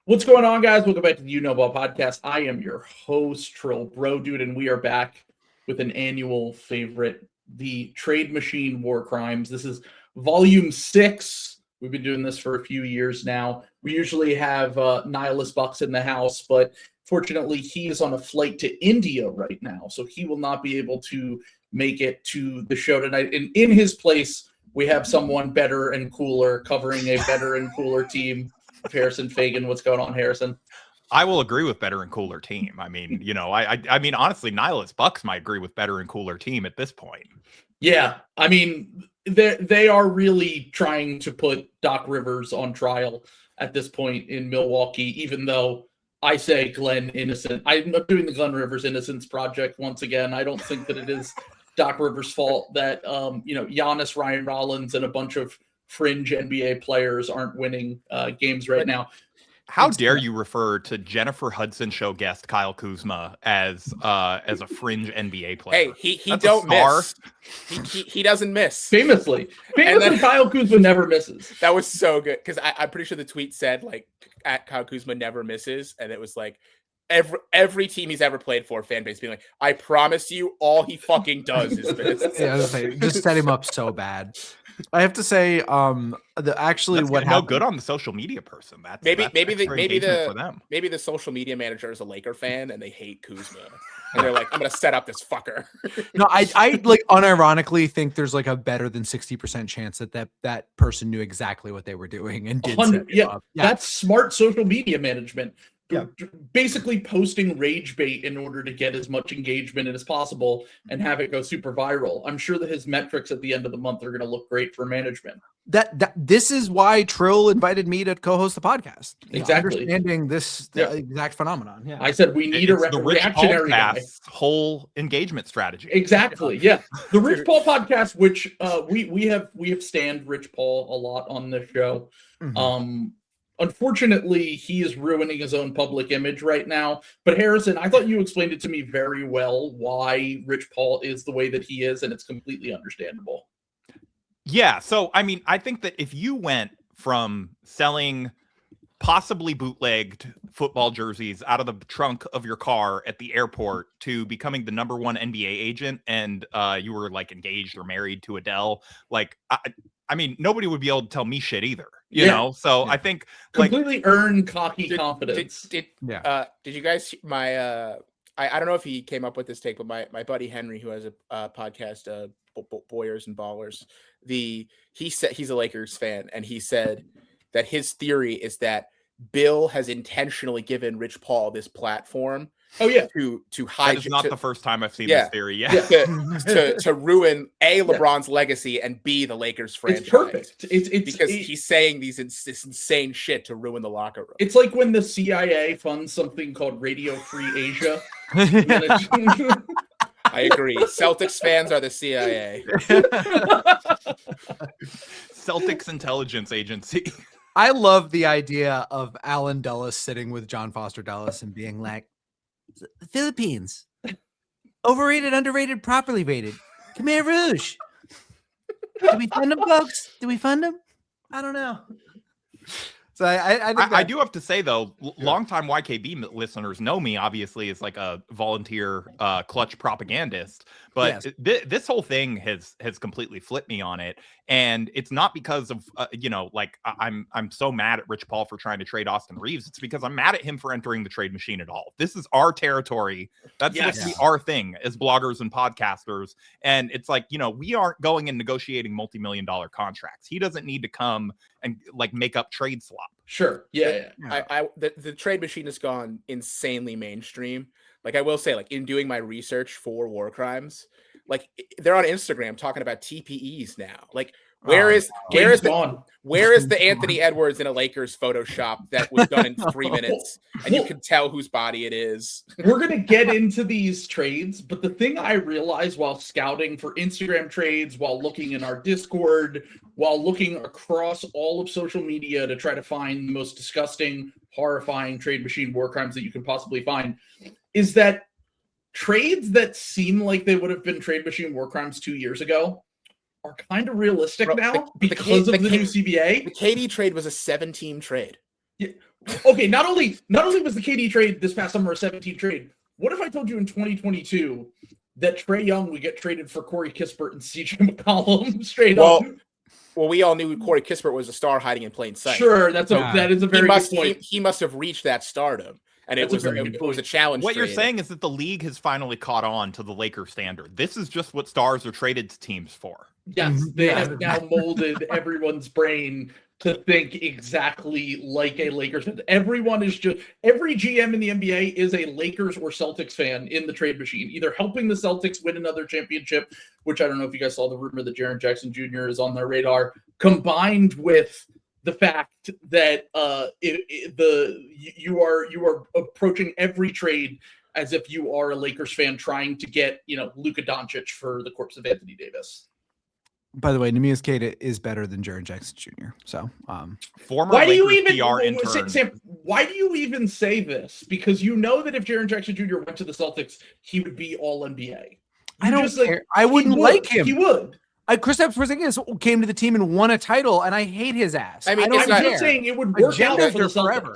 What's going on, guys? Welcome back to the You Know Ball podcast. I am your host, Trill Bro Dude, and we are back with an annual favorite, the Trade Machine War Crimes. This is volume 6. We've been doing this for a few years now. We usually have Nihilus Bucks in the house, but fortunately, he is on a flight to India right now, so he will not be able to make it to the show tonight. And in his place, we have someone better and cooler covering a better and cooler team. Harrison Fagan, what's going on, Harrison? I will agree with better and cooler team. I mean, I mean, honestly, Nihilus Bucks might agree with better and cooler team at this point. Yeah, I mean, they are really trying to put Doc Rivers on trial at this point in Milwaukee, even though I say Glenn innocent. I'm not doing the Glenn Rivers Innocence Project once again. I don't think that it is Doc Rivers' fault that, Giannis, Ryan Rollins, and a bunch of fringe NBA players aren't winning games right now. How dare you refer to Jennifer Hudson show guest Kyle Kuzma as a fringe NBA player? Hey, he don't miss. He doesn't miss. Famously, Kyle Kuzma never misses. That was so good because I'm pretty sure the tweet said like at Kyle Kuzma never misses, and it was like every team he's ever played for, fan base being like, I promise you, all he fucking does is miss. Yeah, just set him up so bad. I have to say, what happened? No good on the social media person. Maybe the social media manager is a Laker fan and they hate Kuzma. And they're like, I'm gonna set up this fucker. No, I like unironically think there's like a better than 60% chance that person knew exactly what they were doing and did set him up. Yeah, that's smart social media management. Yeah. Basically posting rage bait in order to get as much engagement as possible and have it go super viral. I'm sure that his metrics at the end of the month are going to look great for management. This is why Trill invited me to co-host the podcast. Exactly. Understanding this exact phenomenon. Yeah. I said we need a reactionary guy. Whole engagement strategy. Exactly. Yeah. The Rich Paul podcast, which we have stanned Rich Paul a lot on this show. Mm-hmm. Unfortunately, he is ruining his own public image right now. But Harrison, I thought you explained it to me very well why Rich Paul is the way that he is, and it's completely understandable. Yeah, so, I mean, I think that if you went from selling possibly bootlegged football jerseys out of the trunk of your car at the airport to becoming the #1 NBA agent and you were, like, engaged or married to Adele, like, I mean, nobody would be able to tell me shit either, you know? So I think completely earn cocky confidence. Did you guys, I don't know if he came up with this take, but my buddy Henry, who has a podcast, Boyers and Ballers, he said he's a Lakers fan, and he said that his theory is that Bill has intentionally given Rich Paul this platform. Oh yeah, to hide. That is not the first time I've seen this theory. Yeah, to ruin LeBron's legacy and the Lakers franchise. It's perfect. It's because he's saying this insane shit to ruin the locker room. It's like when the CIA funds something called Radio Free Asia. I agree. Celtics fans are the CIA. Celtics intelligence agency. I love the idea of Alan Dulles sitting with John Foster Dulles and being like, the Philippines, overrated, underrated, properly rated. Khmer Rouge. Do we fund them, folks? Do we fund them? I don't know. So I do have to say, though, longtime YKB listeners know me, obviously, as like a volunteer clutch propagandist. But this whole thing has completely flipped me on it. And it's not because of, I'm so mad at Rich Paul for trying to trade Austin Reeves. It's because I'm mad at him for entering the trade machine at all. This is our territory. That's supposed to be our thing as bloggers and podcasters. And it's like, we aren't going and negotiating multi-million-dollar contracts. He doesn't need to come and like make up trade slop. Sure. Yeah. The trade machine has gone insanely mainstream. Like I will say, like in doing my research for War Crimes, like they're on Instagram talking about TPEs now. Like where is the Anthony Edwards in a Lakers Photoshop that was done in 3 minutes and you can tell whose body it is? We're going to get into these trades, but the thing I realized while scouting for Instagram trades, while looking in our Discord, while looking across all of social media to try to find the most disgusting, horrifying trade machine war crimes that you can possibly find, is that trades that seem like they would have been trade machine war crimes 2 years ago are kind of realistic now because of the new CBA. The KD trade was a 7-team trade. Okay, not only was the KD trade this past summer a 17 trade, what if I told you in 2022 that Trae Young would get traded for Corey Kispert and CJ McCollum straight up? Well, we all knew Corey Kispert was a star hiding in plain sight. Sure, that is a very good point. He must have reached that stardom, and it was a challenge. What you're saying is that the league has finally caught on to the Lakers standard. This is just what stars are traded to teams for. Yes, they have now molded everyone's brain to think exactly like a Lakers fan. Every GM in the NBA is a Lakers or Celtics fan in the trade machine, either helping the Celtics win another championship, which I don't know if you guys saw the rumor that Jaren Jackson Jr. is on their radar, combined with the fact that you are approaching every trade as if you are a Lakers fan trying to get, Luka Doncic for the corpse of Anthony Davis. By the way, Neemias Queta is better than Jaren Jackson Jr. So, former Lakers PR intern. Sam, why do you even say this? Because you know that if Jaren Jackson Jr. went to the Celtics, he would be all NBA. I don't care. I wouldn't like him. He would. Kristaps Porzingis came to the team and won a title, and I hate his ass. I mean, I'm just saying it would work out for the forever.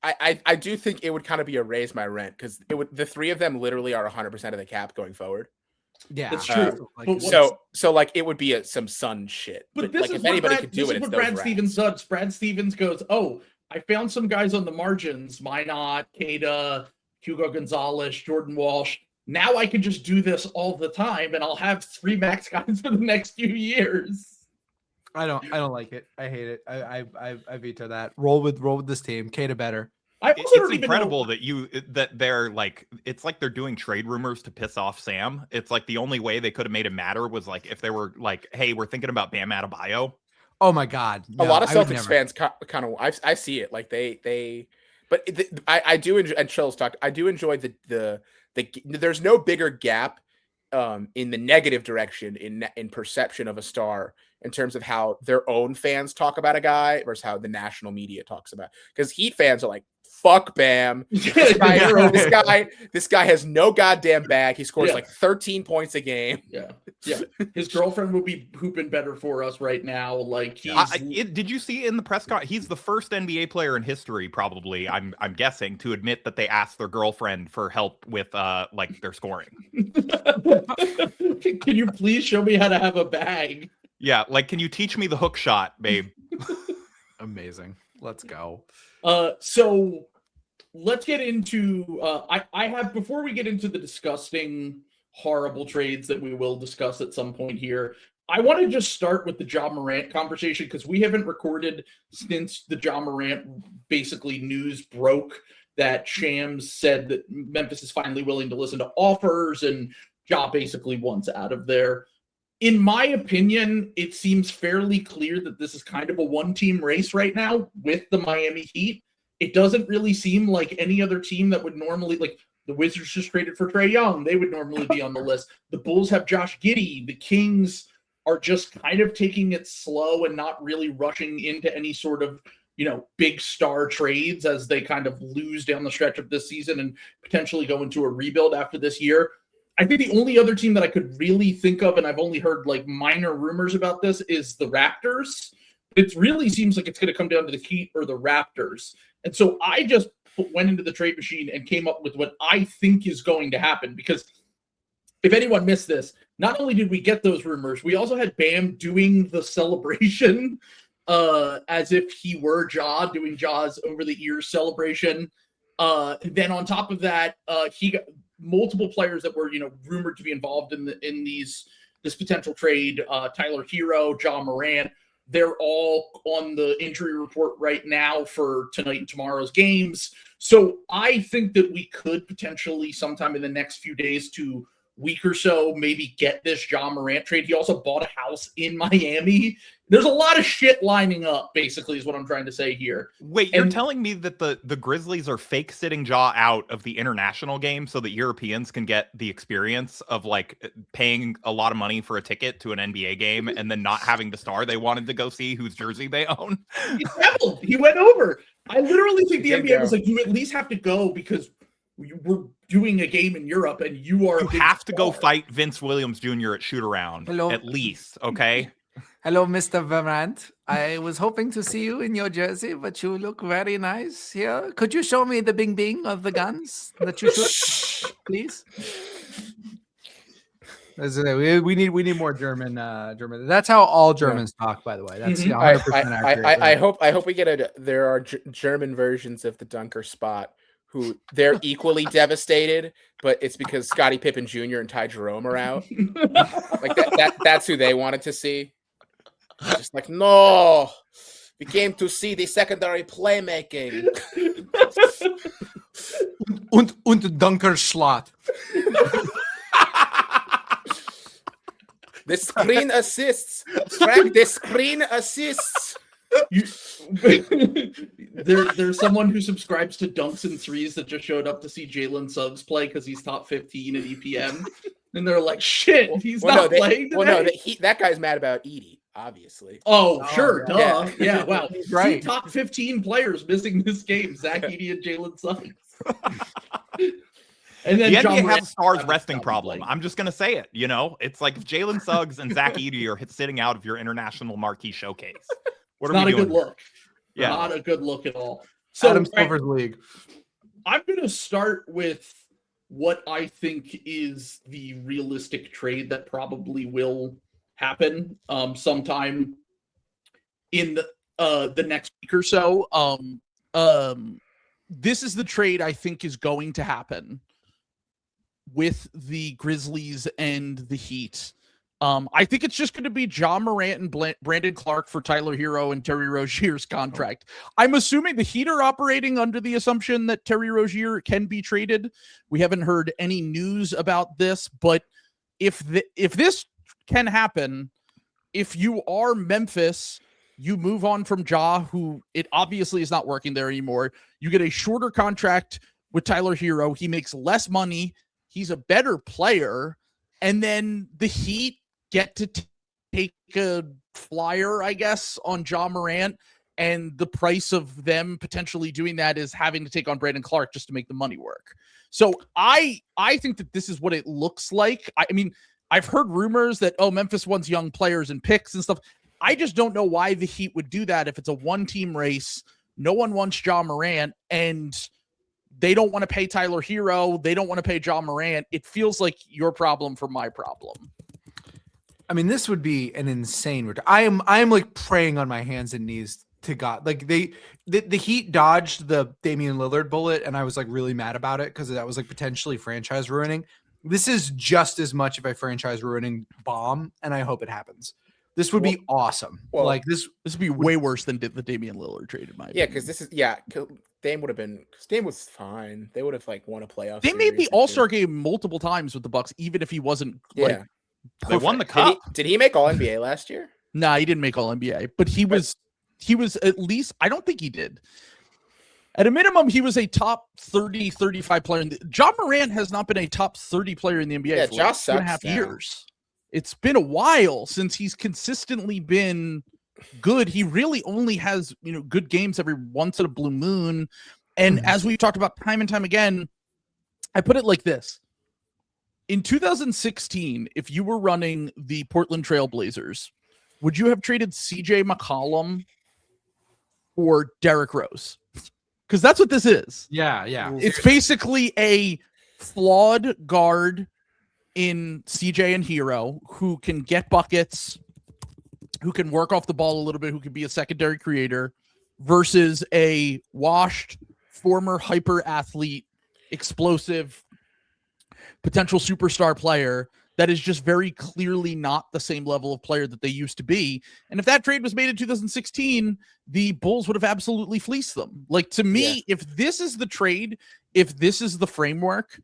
I do think it would kind of be a raise my rent because the three of them literally are 100% of the cap going forward. Yeah, that's true. So like it would be some Sun shit. But this like is if anybody could do it, it's Brad Stevens does. Brad Stevens goes, "Oh, I found some guys on the margins: Minot, Queta, Hugo Gonzalez, Jordan Walsh. Now I can just do this all the time, and I'll have 3 max guys for the next few years." I don't like it. I hate it. I veto that. Roll with this team. Queta better. It's incredible that they're like, it's like they're doing trade rumors to piss off Sam. It's like the only way they could have made it matter was like if they were like, hey, we're thinking about Bam Adebayo. Oh my God. No, a lot of Celtics fans kind of, I see it like I do enjoy, and Chills talked, I do enjoy the there's no bigger gap in the negative direction in perception of a star in terms of how their own fans talk about a guy versus how the national media talks about. Because Heat fans are like, fuck Bam. This guy has no goddamn bag. He scores like 13 points a game. Yeah. His girlfriend would be hooping better for us right now. Like, did you see in the press conference? He's the first NBA player in history, probably. I'm guessing, to admit that they asked their girlfriend for help with like their scoring. Can you please show me how to have a bag? Yeah, like, can you teach me the hook shot, babe? Amazing. Let's go. So let's get into I have, before we get into the disgusting, horrible trades that we will discuss at some point here, I want to just start with the Ja Morant conversation because we haven't recorded since the Ja Morant basically news broke that Shams said that Memphis is finally willing to listen to offers and Ja basically wants out of there. In my opinion, it seems fairly clear that this is kind of a one-team race right now with the Miami Heat. It doesn't really seem like any other team that would normally, like the Wizards just traded for Trae Young. They would normally be on the list. The Bulls have Josh Giddey. The Kings are just kind of taking it slow and not really rushing into any sort of, big star trades as they kind of lose down the stretch of this season and potentially go into a rebuild after this year. I think the only other team that I could really think of, and I've only heard like minor rumors about this, is the Raptors. It really seems like it's going to come down to the Heat or the Raptors. And so I just went into the trade machine and came up with what I think is going to happen. Because if anyone missed this, not only did we get those rumors, we also had Bam doing the celebration as if he were Ja, doing Ja's over the ears celebration. Then on top of that, he got multiple players that were, rumored to be involved in this potential trade. Tyler Hero, Ja Morant, they're all on the injury report right now for tonight and tomorrow's games. So I think that we could potentially sometime in the next few days to week or so maybe get this Ja Morant trade. He also bought a house in Miami. There's a lot of shit lining up, basically, is what I'm trying to say here. Wait, you're telling me that the Grizzlies are fake sitting Ja out of the international game so that Europeans can get the experience of like paying a lot of money for a ticket to an NBA game and then not having the star they wanted to go see whose jersey they own? He traveled. He went over. I literally think the NBA was like, you at least have to go because we're doing a game in Europe and you have to go fight Vince Williams Jr. at shoot around at least. Okay. Hello, Mr. Vermont. I was hoping to see you in your jersey, but you look very nice here. Could you show me the bing bing of the guns that you shoot, please? We need more German. That's how all Germans talk, by the way. That's 100% accurate. I hope we get there are German versions of the dunker spot who they're equally devastated, but it's because Scottie Pippen Jr. and Ty Jerome are out. Like that's who they wanted to see. Just like, no, we came to see the secondary playmaking. und Dunker Schlot. The screen assists. Frank, the screen assists. There's someone who subscribes to Dunks and Threes that just showed up to see Jalen Suggs play because he's top 15 at EPM. And they're like, shit, he's not playing today. That guy's mad about Edie, obviously. Oh, sure, duh. Yeah, wow. Right. 2 top 15 players missing this game, Zach Edey and Jalen Suggs. And then the John NBA Morant has a stars resting problem. I'm just gonna say it. It's like if Jalen Suggs and Zach Edey are sitting out of your international marquee showcase. What it's are we not a doing good look. Yeah, not a good look at all. So Adam Silver's league. I'm gonna start with what I think is the realistic trade that probably will happen sometime in the next week or so. This is the trade I think is going to happen with the Grizzlies and the Heat. I think it's just going to be John Morant and Brandon Clark for Tyler Hero and Terry Rozier's contract. I'm assuming the Heat are operating under the assumption that Terry Rozier can be traded. We haven't heard any news about this, but if this can happen, if you are Memphis, you move on from Ja, who it obviously is not working there anymore. You get a shorter contract with Tyler Hero. He makes less money. He's a better player. And then the Heat get to take a flyer, I guess, on Ja Morant. And the price of them potentially doing that is having to take on Brandon Clark just to make the money work. So I think that this is what it looks like. I mean, I've heard rumors that, Memphis wants young players and picks and stuff. I just don't know why the Heat would do that if it's a one-team race. No one wants Ja Morant, and they don't want to pay Tyler Hero. They don't want to pay Ja Morant. It feels like your problem for my problem. I mean, this would be an insane return. I am like praying on my hands and knees to God. Like the Heat dodged the Damian Lillard bullet, and I was like really mad about it because that was like potentially franchise ruining. This is just as much of a franchise ruining bomb, and I hope it happens. This would be awesome. Well, like this would be way worse than the Damian Lillard trade, in my opinion. Because Dame would have been. Dame was fine. They would have won a playoff. They made the All-Star game multiple times with the Bucks, even if he wasn't like. They won the cup. Did he make All NBA last year? Nah, he didn't make All NBA, but he was at least. I don't think he did. At a minimum, he was a top 30, 35 player. Ja Morant has not been a top 30 player in the NBA for like 2.5 years. It's been a while since he's consistently been good. He really only has, good games every once in a blue moon. And as we've talked about time and time again, I put it like this. In 2016, if you were running the Portland Trail Blazers, would you have traded CJ McCollum or Derrick Rose? Because that's what this is. Yeah. It's basically a flawed guard in CJ and Hero who can get buckets, who can work off the ball a little bit, who can be a secondary creator, versus a washed former hyper athlete, explosive, potential superstar player that is just very clearly not the same level of player that they used to be. And if that trade was made in 2016, the Bulls would have absolutely fleeced them. Like, to me, if this is the trade, if this is the framework,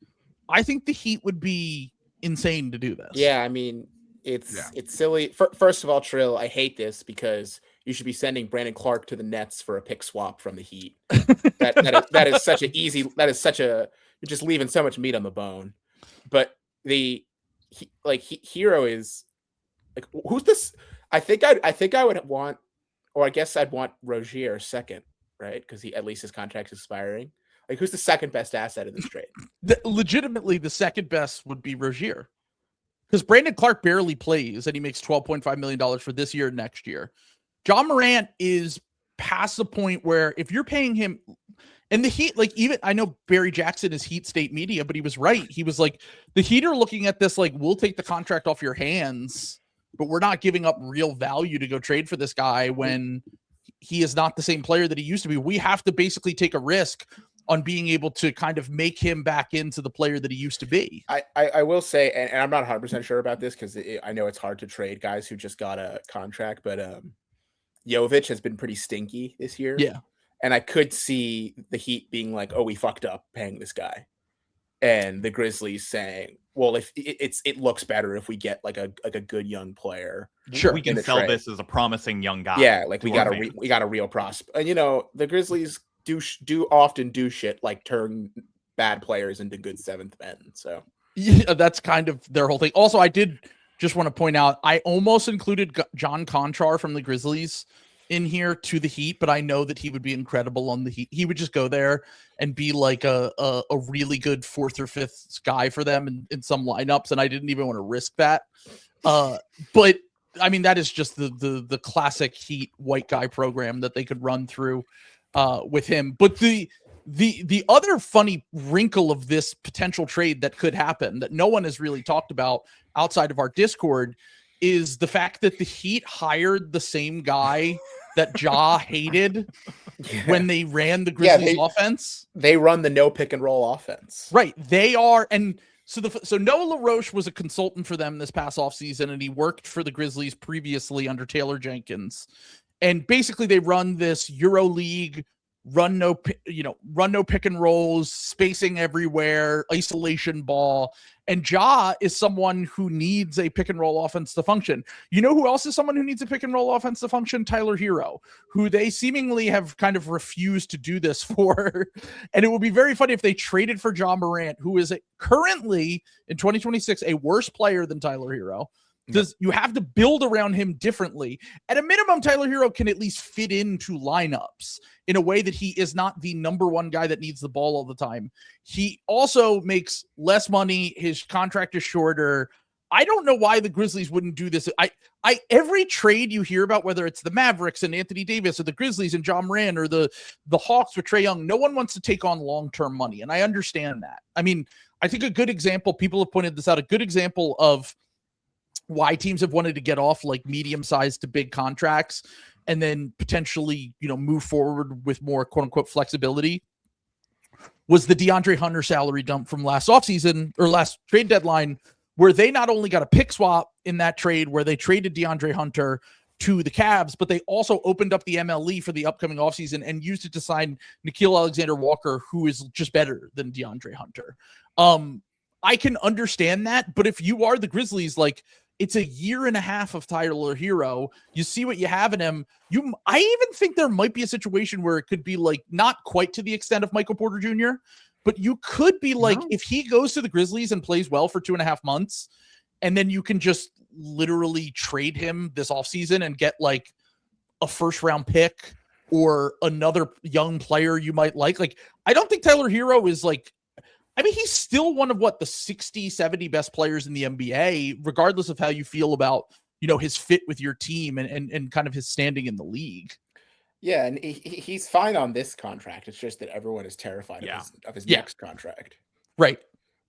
I think the Heat would be insane to do this. Yeah, I mean, it's silly. First of all, Trill, I hate this because you should be sending Brandon Clark to the Nets for a pick swap from the Heat. That is such an easy. That is such a. You're just leaving so much meat on the bone. But Hero is like, who's this? I think I would want, or I guess I'd want Rozier second, right? Because at least his contract's expiring. Like, who's the second best asset in this trade? Legitimately, the second best would be Rozier. because Brandon Clark barely plays and he makes $12.5 million for this year and next year. John Morant is past the point where if you're paying him, and the Heat, like, even I know Barry Jackson is Heat State media, but he was right. He was like, the Heat are looking at this like, we'll take the contract off your hands, but we're not giving up real value to go trade for this guy when he is not the same player that he used to be. We have to basically take a risk on being able to kind of make him back into the player that he used to be. I will say, and I'm not 100% sure about this because I know it's hard to trade guys who just got a contract, but Jovic has been pretty stinky this year. Yeah. And I could see the Heat being like, oh, we fucked up paying this guy. And the Grizzlies saying, well, if it looks better if we get like a good young player. Sure. We can sell trade. this as a promising young guy. Yeah, like we our got a real prospect. And the Grizzlies do often do shit like turn bad players into good seventh men. So yeah, that's kind of their whole thing. Also, I did just want to point out, I almost included John Conchar from the Grizzlies in here to the Heat, but I know that he would be incredible on the Heat. He would just go there and be like a really good fourth or fifth guy for them in some lineups, and I didn't even want to risk that. But I mean, that is just the classic Heat white guy program that they could run through with him. But the other funny wrinkle of this potential trade that could happen that no one has really talked about outside of our Discord is the fact that the Heat hired the same guy that Ja hated when they ran the Grizzlies offense. They run the no pick and roll offense. Right. They are. And so Noah LaRoche was a consultant for them this past offseason, and he worked for the Grizzlies previously under Taylor Jenkins. And basically they run this EuroLeague run no pick and rolls, spacing everywhere, isolation ball. And Ja is someone who needs a pick and roll offense to function. You know who else is someone who needs a pick and roll offense to function? Tyler Hero, who they seemingly have kind of refused to do this for. And it would be very funny if they traded for Ja Morant, who is currently in 2026 a worse player than Tyler Hero. You have to build around him differently. At a minimum, Tyler Hero can at least fit into lineups in a way that he is not the number one guy that needs the ball all the time. He also makes less money. His contract is shorter. I don't know why the Grizzlies wouldn't do this. Every trade you hear about, whether it's the Mavericks and Anthony Davis or the Grizzlies and John Moran or the Hawks with Trae Young, no one wants to take on long-term money. And I understand that. I mean, I think a good example, people have pointed this out, a good example of why teams have wanted to get off like medium-sized to big contracts and then potentially, move forward with more quote unquote flexibility was the DeAndre Hunter salary dump from last offseason or last trade deadline, where they not only got a pick swap in that trade where they traded DeAndre Hunter to the Cavs, but they also opened up the MLE for the upcoming offseason and used it to sign Nickeil Alexander-Walker, who is just better than DeAndre Hunter. I can understand that, but if you are the Grizzlies, like, it's a year and a half of Tyler Hero. You see what you have in him. I even think there might be a situation where it could be like not quite to the extent of Michael Porter Jr., but you could be like, if he goes to the Grizzlies and plays well for 2.5 months, and then you can just literally trade him this offseason and get like a first round pick or another young player you might like. Like, I don't think Tyler Hero is like, he's still one of the 60, 70 best players in the NBA, regardless of how you feel about, his fit with your team and kind of his standing in the league. Yeah. And he's fine on this contract. It's just that everyone is terrified of his next contract. Right.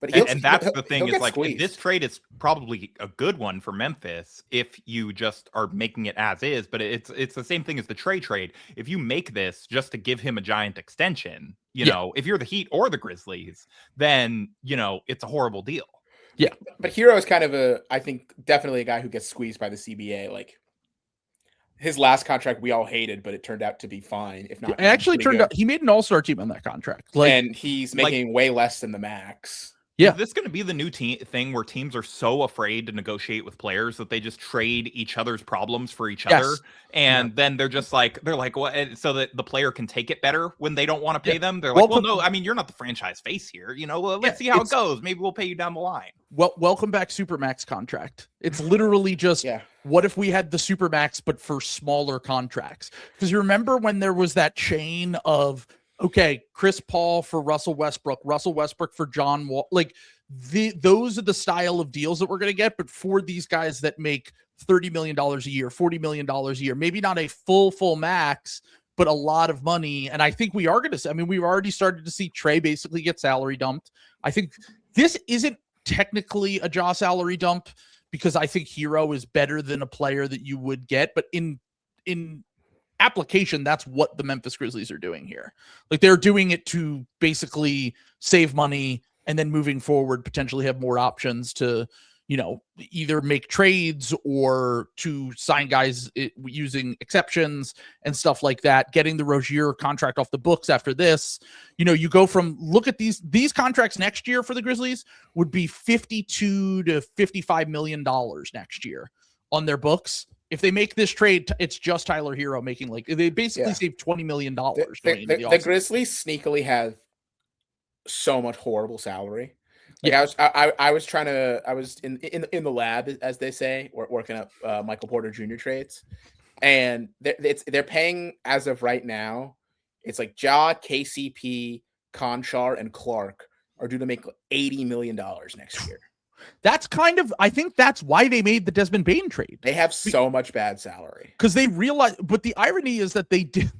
But and that's the thing is like this trade is probably a good one for Memphis if you just are making it as is, but it's the same thing as the trade. If you make this just to give him a giant extension, if you're the Heat or the Grizzlies, then, it's a horrible deal. Yeah. But Hero is kind of I think definitely a guy who gets squeezed by the CBA. Like his last contract we all hated, but it turned out to be fine. If not, it actually turned out he made an all-star team on that contract. And he's making way less than the max. Yeah. Is this going to be the new thing where teams are so afraid to negotiate with players that they just trade each other's problems for each other? And then they're like, what? So that the player can take it better when they don't want to pay them. They're like, well, no, you're not the franchise face here. Let's see how it goes. Maybe we'll pay you down the line. Well, welcome back Supermax contract. It's literally just, what if we had the Supermax, but for smaller contracts? Because you remember when there was that chain of okay, Chris Paul for Russell Westbrook for John Wall. Like those are the style of deals that we're going to get. But for these guys that make $30 million a year, $40 million a year, maybe not a full max, but a lot of money. And I think we are going to see, I mean, we've already started to see Trey basically get salary dumped. I think this isn't technically a Ja salary dump because I think Hero is better than a player that you would get, but in application, that's what the Memphis Grizzlies are doing here. Like they're doing it to basically save money and then moving forward, potentially have more options to, you know, either make trades or to sign guys using exceptions and stuff like that. Getting the Rozier contract off the books after this, you know, you go from look at these contracts next year for the Grizzlies would be $52 to $55 million next year on their books. If they make this trade, it's just Tyler Hero making like they basically save $20 million. The Grizzlies sneakily have so much horrible salary. Like I was in the lab, as they say, working up Michael Porter Jr. trades, and they're paying as of right now. It's like Ja, KCP, Conchar, and Clark are due to make $80 million next year. That's kind of, I think that's why they made the Desmond Bane trade. They have so much bad salary because they realized, but the irony is that they did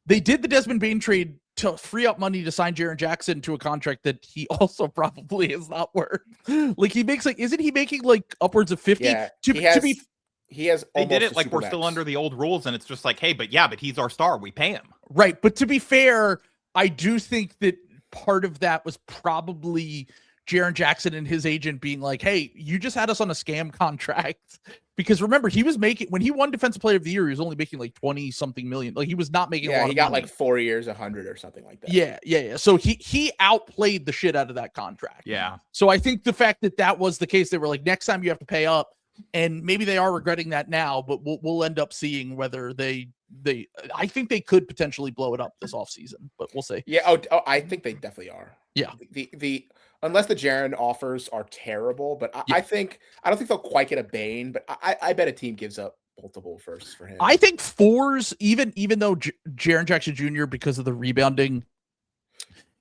the Desmond Bane trade to free up money to sign Jaren Jackson to a contract that he also probably is not worth. Like he makes like, isn't he making like upwards of 50? Yeah, he has. They did it like we're still under the old rules, and it's just like, hey, but he's our star. We pay him. Right, but to be fair, I do think that part of that was probably Jaren Jackson and his agent being like, hey, you just had us on a scam contract. Because remember, he was making, when he won Defensive Player of the Year, he was only making like 20 something million. Like he was not making a lot of money. He got like 4 years, 100 or something like that. Yeah. So he outplayed the shit out of that contract. Yeah. So I think the fact that was the case, they were like, next time you have to pay up. And maybe they are regretting that now, but we'll end up seeing whether they I think they could potentially blow it up this offseason, but we'll see. Yeah. Oh, I think they definitely are. Yeah. The unless the Jaren offers are terrible, but I don't think they'll quite get a Bane, but I bet a team gives up multiple firsts for him. I think fours, even though Jaren Jackson Jr., because of the rebounding,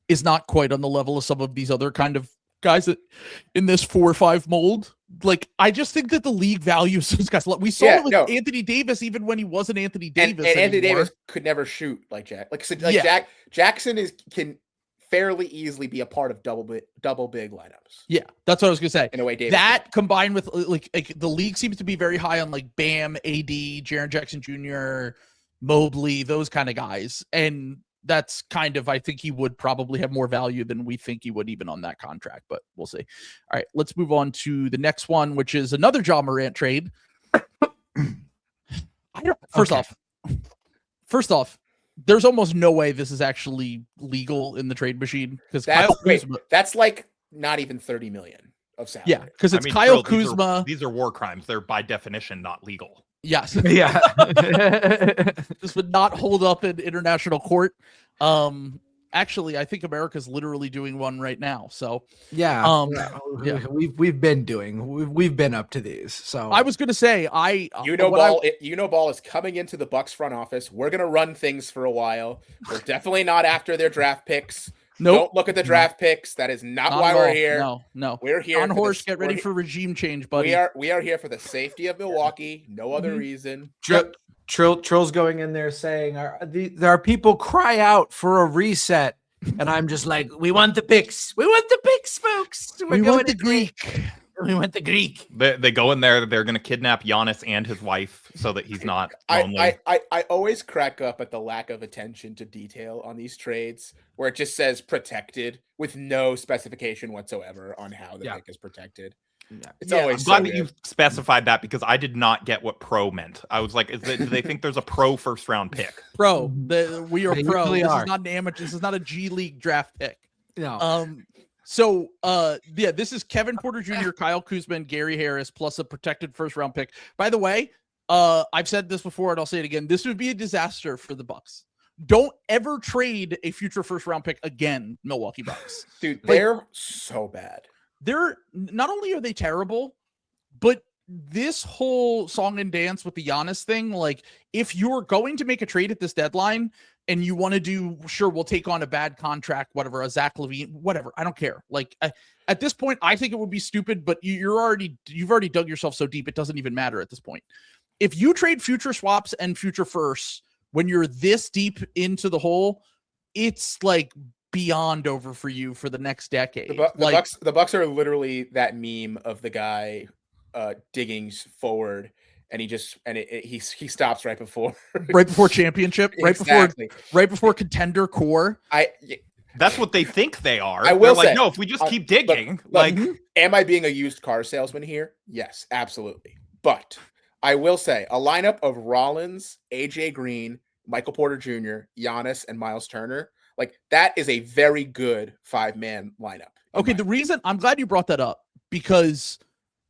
is not quite on the level of some of these other kind of guys that in this 4 or 5 mold. Like, I just think that the league values those guys. We saw it with Anthony Davis, even when he wasn't Anthony Davis. And Anthony Davis could never shoot like Jack. Jackson can fairly easily be a part of double big lineups. Yeah, that's what I was gonna say. In a way, Davis that combined with like the league seems to be very high on like Bam, AD, Jaren Jackson Jr., Mobley, those kind of guys, and that's kind of, I think he would probably have more value than we think he would even on that contract, but we'll see. All right, let's move on to the next one, which is another Ja Morant trade. First off, there's almost no way this is actually legal in the trade machine because that's like not even 30 million of salary. Yeah, because it's Kyle Kuzma. These are war crimes. They're by definition not legal. Yes. Yeah. This would not hold up in international court. Actually, I think America's literally doing one right now. So yeah. We've been up to these. So I was gonna say Ball is coming into the Bucks front office. We're gonna run things for a while. We're definitely not after their draft picks. Nope. Don't look at the draft picks. That is not why we're here. No. We're here. On horse, get ready for regime change, buddy. We are here for the safety of Milwaukee. No other reason. Trill's going in there saying, there are people cry out for a reset. And I'm just like, we want the picks. We want the picks, folks. We want the Greek. We want the Greek. They go in there. They're going to kidnap Giannis and his wife so that he's not lonely. I always crack up at the lack of attention to detail on these trades where it just says protected with no specification whatsoever on how the pick is protected. Yeah. It's always I'm glad that you specified that because I did not get what pro meant. I was like, do they think there's a pro first round pick? Pro. We are pro. This is not an amateur. This is not a G League draft pick. No. This is Kevin Porter Jr., Kyle Kuzma, and Gary Harris plus a protected first round pick. By the way, I've said this before and I'll say it again. This would be a disaster for the Bucks. Don't ever trade a future first round pick again, Milwaukee Bucks. Dude, they're so bad. They're not only are they terrible, but this whole song and dance with the Giannis thing, like if you're going to make a trade at this deadline, and you want to do, sure, we'll take on a bad contract, whatever, a Zach LaVine, whatever. I don't care. Like at this point, I think it would be stupid, but you've already dug yourself so deep, it doesn't even matter at this point. If you trade future swaps and future firsts when you're this deep into the hole, it's like beyond over for you for the next decade. The Bucks are literally that meme of the guy digging forward, and he stops right before championship, exactly. right before contender core. That's what they think they are. I will say, no, if we just keep digging, am I being a used car salesman here? Yes, absolutely. But I will say a lineup of Rollins, AJ Green, Michael Porter Jr., Giannis, and Miles Turner, like that is a very good 5-man lineup. Okay, the reason I'm glad you brought that up, because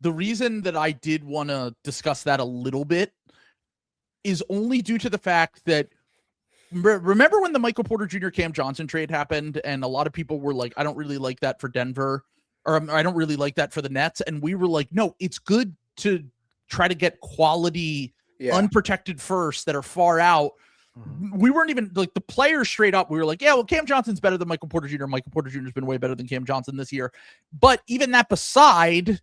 the reason that I did want to discuss that a little bit is only due to the fact that remember when the Michael Porter Jr. Cam Johnson trade happened, and a lot of people were like, I don't really like that for Denver, or I don't really like that for the Nets. And we were like, no, it's good to try to get quality unprotected firsts that are far out. We weren't even like the players straight up. We were like, yeah, well, Cam Johnson's better than Michael Porter Jr. Michael Porter Jr. has been way better than Cam Johnson this year. But even that beside,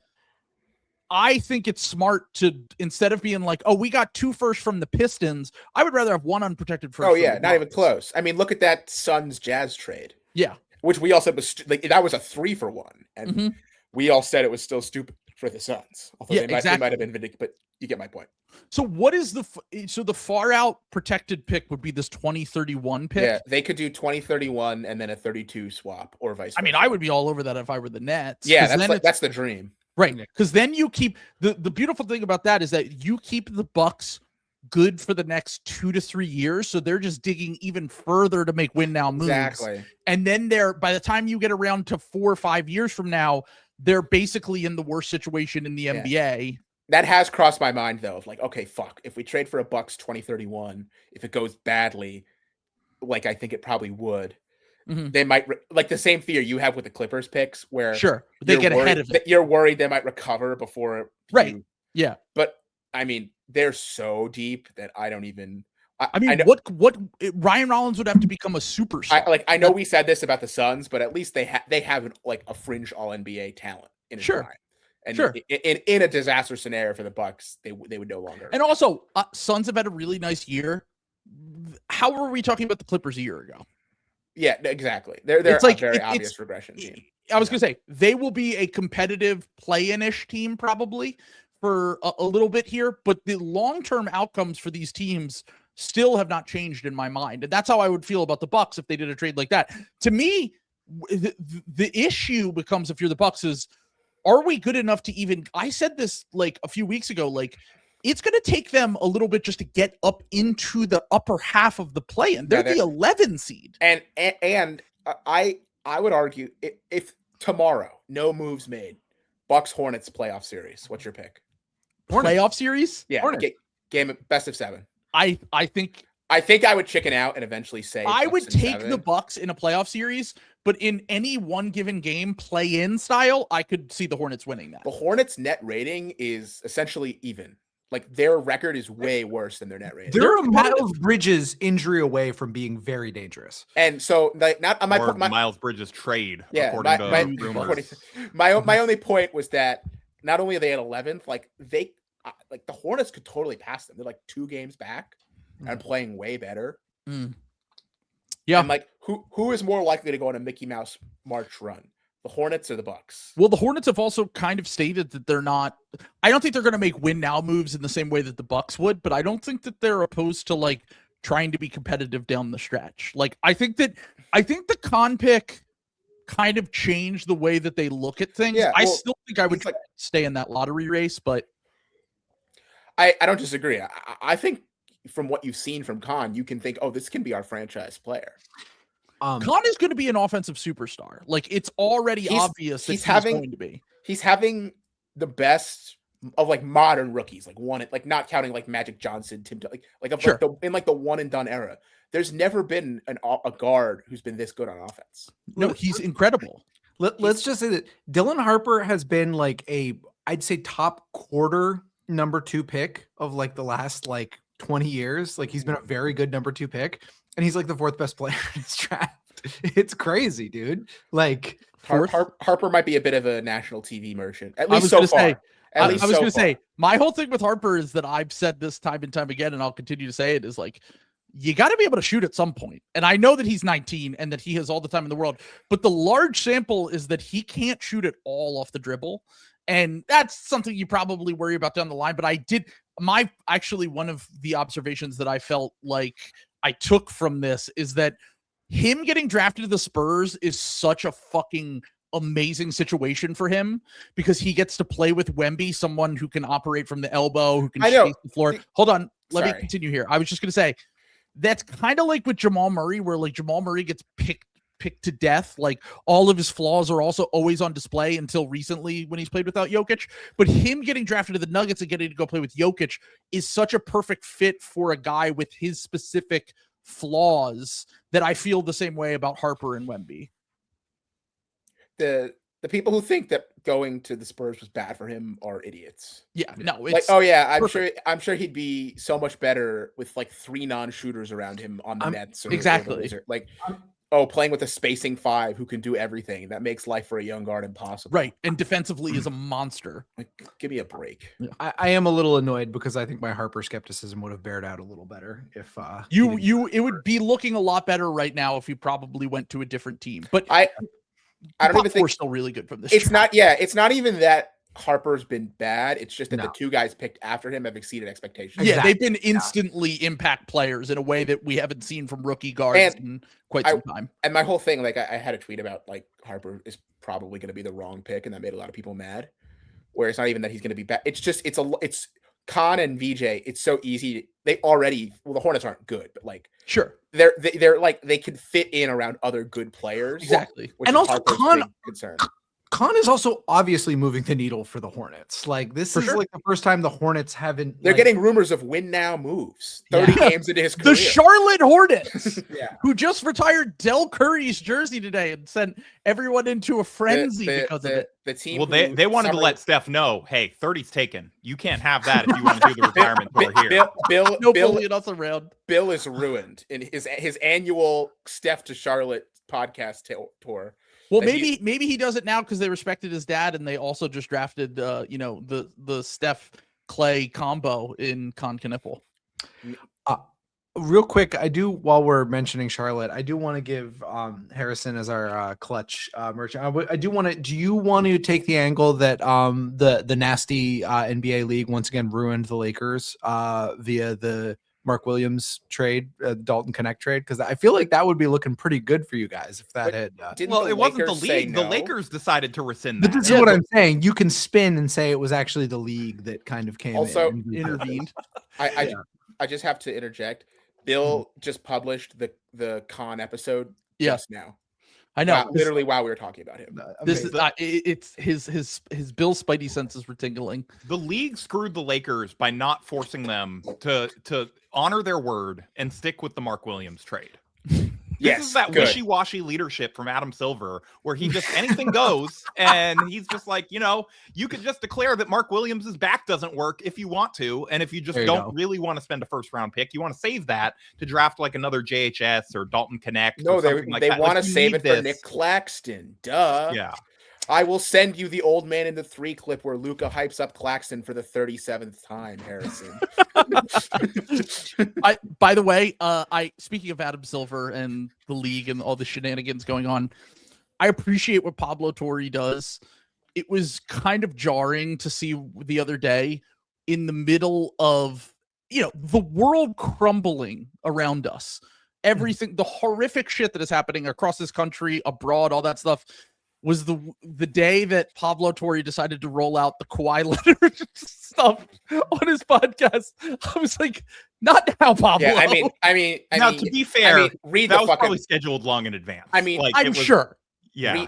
I think it's smart to, instead of being like, oh, we got 2 firsts from the Pistons, I would rather have 1 unprotected first. Oh yeah, not even close. I mean, look at that Suns Jazz trade. Yeah, which we all said was like that was a 3-for-1, and we all said it was still stupid for the Suns. Although they might have been vindicated, but you get my point. So what is the far out protected pick would be this 2031 pick? Yeah, they could do 2031 and then a 32 swap or vice versa. I mean, I would be all over that if I were the Nets. Yeah, that's the dream. Right. Because then you keep the beautiful thing about that is that you keep the Bucks good for the next 2 to 3 years. So they're just digging even further to make win now moves. Exactly. And then by the time you get around to 4 or 5 years from now, they're basically in the worst situation in the NBA. That has crossed my mind though, of like, okay, fuck, if we trade for a Bucks 2031, if it goes badly, like I think it probably would, they might like the same fear you have with the Clippers picks, where they get ahead of it. You're worried they might recover before, yeah. But I mean, they're so deep that I don't even. I mean, what Ryan Rollins would have to become a superstar. I know we said this about the Suns, but at least they have like a fringe All NBA talent in his prime. And in a disaster scenario for the Bucks, they would no longer. And also, Suns have had a really nice year. How were we talking about the Clippers a year ago? Yeah, exactly. They're like a very obvious regression team. I was going to say, they will be a competitive play-in-ish team probably for a little bit here, but the long-term outcomes for these teams still have not changed in my mind. And that's how I would feel about the Bucks if they did a trade like that. To me, the issue becomes, if you're the Bucks, is are we good enough to even, I said this like a few weeks ago, like it's going to take them a little bit just to get up into the upper half of the play-in. They're the 11 seed. And I would argue if tomorrow, no moves made, Bucks Hornets playoff series, what's your pick? Playoff series? Yeah. Game best of 7. I think I would chicken out and eventually say I would take the Bucks in a playoff series, but in any one given game play-in style, I could see the Hornets winning that. The Hornets net rating is essentially even. Like their record is way worse than their net rating. They're Miles Bridges injury away from being very dangerous. And so like not on my Miles Bridges trade. Yeah, my only point was that not only are they at 11th, like the Hornets could totally pass them. They're like 2 games back and playing way better. Yeah. And like who is more likely to go on a Mickey Mouse March run? The Hornets or the Bucks? Well, the Hornets have also kind of stated that they're not. I don't think they're going to make win now moves in the same way that the Bucks would, but I don't think that they're opposed to like trying to be competitive down the stretch. Like I think the con pick kind of changed the way that they look at things. Yeah, I still think I would stay in that lottery race, but I don't disagree. I think from what you've seen from Con, you can think, oh, this can be our franchise player. Con is going to be an offensive superstar. Like it's already obvious that he's going to be. He's having the best of like modern rookies, like not counting like Magic Johnson, Tim, in the one and done era. There's never been a guard who's been this good on offense. No, he's incredible. Let's just say that Dylan Harper has been like I'd say top quarter number 2 pick of like the last like 20 years. Like he's been a very good number 2 pick. and he's like the 4th best player in his draft. It's crazy, dude. Like Harper might be a bit of a national TV merchant, at I least was so gonna far. say, At least I was so going to far. say, my whole thing with Harper is that I've said this time and time again, and I'll continue to say it, is like, you got to be able to shoot at some point. And I know that he's 19 and that he has all the time in the world, but the large sample is that he can't shoot at all off the dribble. And that's something you probably worry about down the line. But actually one of the observations that I felt like I took from this is that him getting drafted to the Spurs is such a fucking amazing situation for him, because he gets to play with Wemby, someone who can operate from the elbow, who can chase the floor. Hold on, let me continue here. I was just going to say, that's kind of like with Jamal Murray, where like Jamal Murray gets picked to death. Like all of his flaws are also always on display until recently when he's played without Jokic. But him getting drafted to the Nuggets and getting to go play with Jokic is such a perfect fit for a guy with his specific flaws that I feel the same way about Harper and Wemby. The people who think that going to the Spurs was bad for him are idiots. Yeah, no, it's like, oh yeah, perfect. I'm sure he'd be so much better with like 3 non-shooters around him on the Nets. Exactly. Like, playing with a spacing 5 who can do everything. That makes life for a young guard impossible. Right, and defensively is a monster. Like, give me a break. Yeah. I am a little annoyed because I think my Harper skepticism would have bared out a little better if it would be looking a lot better right now if he probably went to a different team. But I don't even think we're still really good from this. It's not. Yeah, it's not even that Harper's been bad. It's just that the 2 guys picked after him have exceeded expectations. Yeah, they've been instantly impact players in a way that we haven't seen from rookie guards in quite some time. And my whole thing, like I had a tweet about like Harper is probably going to be the wrong pick, and that made a lot of people mad. Where it's not even that he's going to be bad. It's just it's Khan and VJ. It's so easy. The Hornets aren't good, but like sure. They're like they can fit in around other good players. Exactly. And also concern. Khan is also obviously moving the needle for the Hornets. Like this is like the first time the Hornets haven't. They're getting rumors of win now moves. 30 games into his career. The Charlotte Hornets, who just retired Del Curry's jersey today and sent everyone into a frenzy because of it. The team. Well, they wanted to let Steph know, hey, 30's taken. You can't have that if you want to do the retirement tour here. Bill is ruined in his annual Steph to Charlotte podcast tour. Well, maybe he does it now because they respected his dad, and they also just drafted, the Steph Clay combo in Con Knipple. Real quick, while we're mentioning Charlotte, I do want to give Harrison as our clutch merchant. Do you want to take the angle that the nasty NBA league once again ruined the Lakers via the Mark Williams trade, Dalton Connect trade? Because I feel like that would be looking pretty good for you guys if that had. It wasn't the league. The Lakers decided to rescind that. But this is what I'm saying. You can spin and say it was actually the league that kind of came in and intervened. I just have to interject. Bill just published the Con episode just now. I know. Literally while we were talking about him. This is it's his Bill Spidey senses were tingling. The league screwed the Lakers by not forcing them to honor their word and stick with the Mark Williams trade. This is that wishy-washy leadership from Adam Silver, where he just anything goes, and he's just like, you could just declare that Mark Williams's back doesn't work if you want to, and if you just don't really want to spend a first-round pick, you want to save that to draft like another JHS or Dalton Connect. No, they want to save it for Nick Claxton. Duh. Yeah. I will send you the old man in the 3 clip where Luka hypes up Claxton for the 37th time, Harrison. By the way, speaking of Adam Silver and the league and all the shenanigans going on, I appreciate what Pablo Torre does. It was kind of jarring to see the other day in the middle of, the world crumbling around us. Everything, the horrific shit that is happening across this country, abroad, all that stuff. Was the day that Pablo Torre decided to roll out the Kawhi Leonard stuff on his podcast. I was like, not now, Pablo. Yeah, I mean, now to be fair, read that the was probably scheduled long in advance. I mean, I'm sure. Yeah.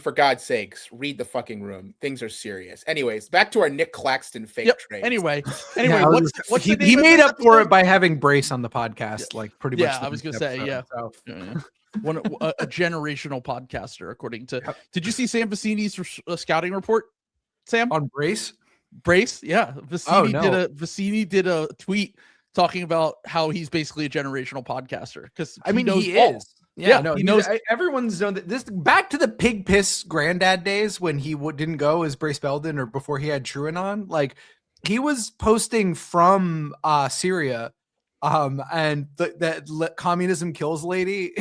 For God's sakes, read the fucking room. Things are serious. Anyways, back to our Nick Claxton fake trade. Anyway, what's he made up for it by having Brace on the podcast, like pretty much. Yeah, I was gonna say, a generational podcaster, according to. Did you see Sam Vecini's scouting report, Sam? On Brace? Yeah. Vecini did a tweet talking about how he's basically a generational podcaster because I mean, knows he all. is. Yeah, no, he he knows. Everyone's known that this back to the pig piss granddad days when he didn't go as Brace Belden or before he had Truan on. Like he was posting from Syria, and that communism kills lady,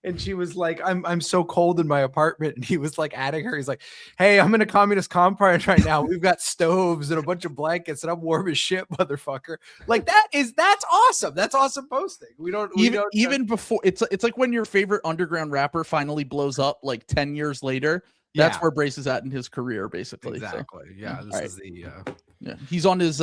and she was like, "I'm so cold in my apartment," and he was like adding her. He's like, "Hey, I'm in a communist compound right now. We've got stoves and a bunch of blankets, and I'm warm as shit, motherfucker." Like that's awesome. That's awesome posting. We don't Even before it's like when your favorite underground rapper finally blows up like 10 years later. That's where Brace is at in his career, basically. Exactly. So. Yeah. This is the. Yeah, he's on his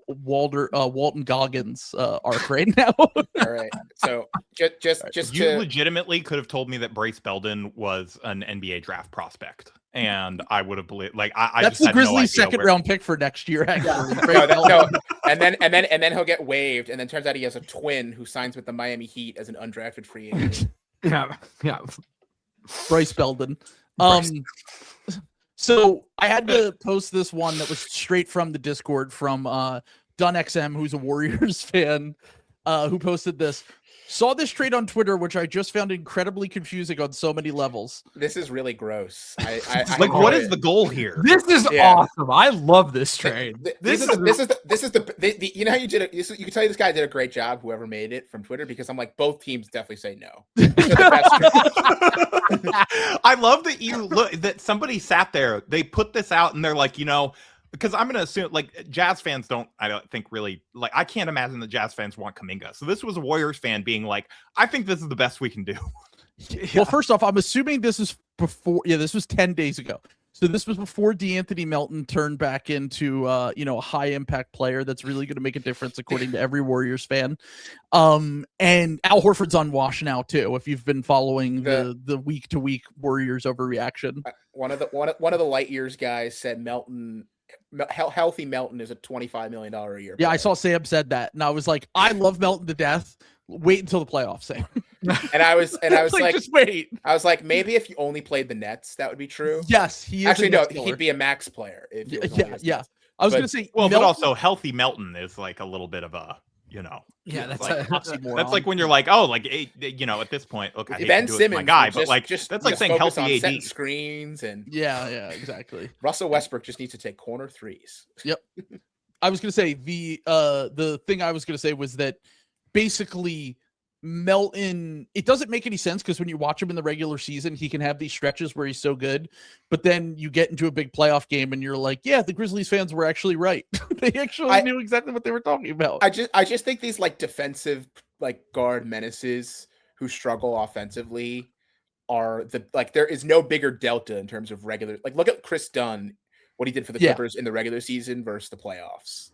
Walton Goggins arc right now. All right. So just you to legitimately could have told me that Brace Belden was an NBA draft prospect, and I would have believed. Like I that's just the had no Grizzlies' idea second where... round pick for next year. Actually, and then he'll get waived, and then turns out he has a twin who signs with the Miami Heat as an undrafted free agent. Yeah. Bryce Belden. So I had to post this one that was straight from the Discord from DunXM, who's a Warriors fan, who posted this. Saw this trade on Twitter, which I just found incredibly confusing on so many levels. This is really gross. I like, what is the goal here? This is awesome. I love this trade. This is the you know how you did it. You can tell you this guy did a great job. Whoever made it from Twitter, because I'm like, both teams definitely say no. I love that you look that somebody sat there. They put this out and they're like, because I'm gonna assume like Jazz fans I don't think really like I can't imagine that Jazz fans want Kuminga. So this was a Warriors fan being like, I think this is the best we can do. Well, first off, I'm assuming this is before. Yeah, this was 10 days ago. So this was before DeAnthony Melton turned back into a high impact player that's really going to make a difference according to every Warriors fan. And Al Horford's on wash now too. If you've been following the week to week Warriors overreaction, one of the light years guys said healthy Melton is a $25 million a year player. Yeah, I saw Sam said that, and I was like, I love Melton to death. Wait until the playoffs, Sam. And I was like, just wait. I was like, maybe if you only played the Nets, that would be true. Yes, he is. Actually, no, he'd be a max player. Yeah. I was gonna say, well, but also healthy Melton is like a little bit of a. That's like, oxymoron. That's like when you're like, oh, like at this point, look, I hate Ben to do Simmons, it to my guy, but like that's like saying healthy on AD screens and yeah, exactly. Russell Westbrook just needs to take corner threes. Yep. I was gonna say the thing I was gonna say was that basically Melton, it doesn't make any sense because when you watch him in the regular season, he can have these stretches where he's so good, but then you get into a big playoff game and you're like, yeah, the Grizzlies fans were actually right. They actually knew exactly what they were talking about. I just think these like defensive like guard menaces who struggle offensively are there is no bigger delta in terms of regular, like look at Chris Dunn, what he did for the Clippers in the regular season versus the playoffs.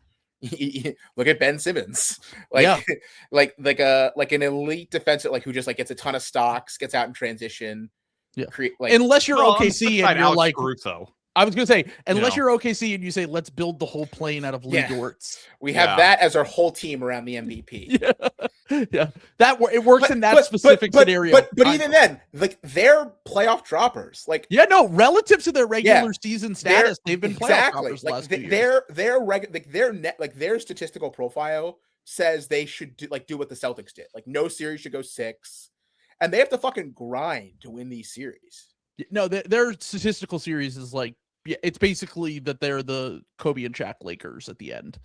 Look at Ben Simmons, like an elite defensive, like who just like gets a ton of stocks, gets out in transition. Yeah, unless you're OKC and you're Alex like Caruso. I was gonna say, unless you're OKC and you say, let's build the whole plane out of Lou Dortz. We have that as our whole team around the MVP. Yeah. That it works in that specific scenario. But even then, like they're playoff droppers. Like relative to their regular season status, they've been playoff droppers last few years. Their statistical profile says they should do what the Celtics did. Like no series should go 6, and they have to fucking grind to win these series. No, their statistical series is like, it's basically that they're the Kobe and Shaq Lakers at the end,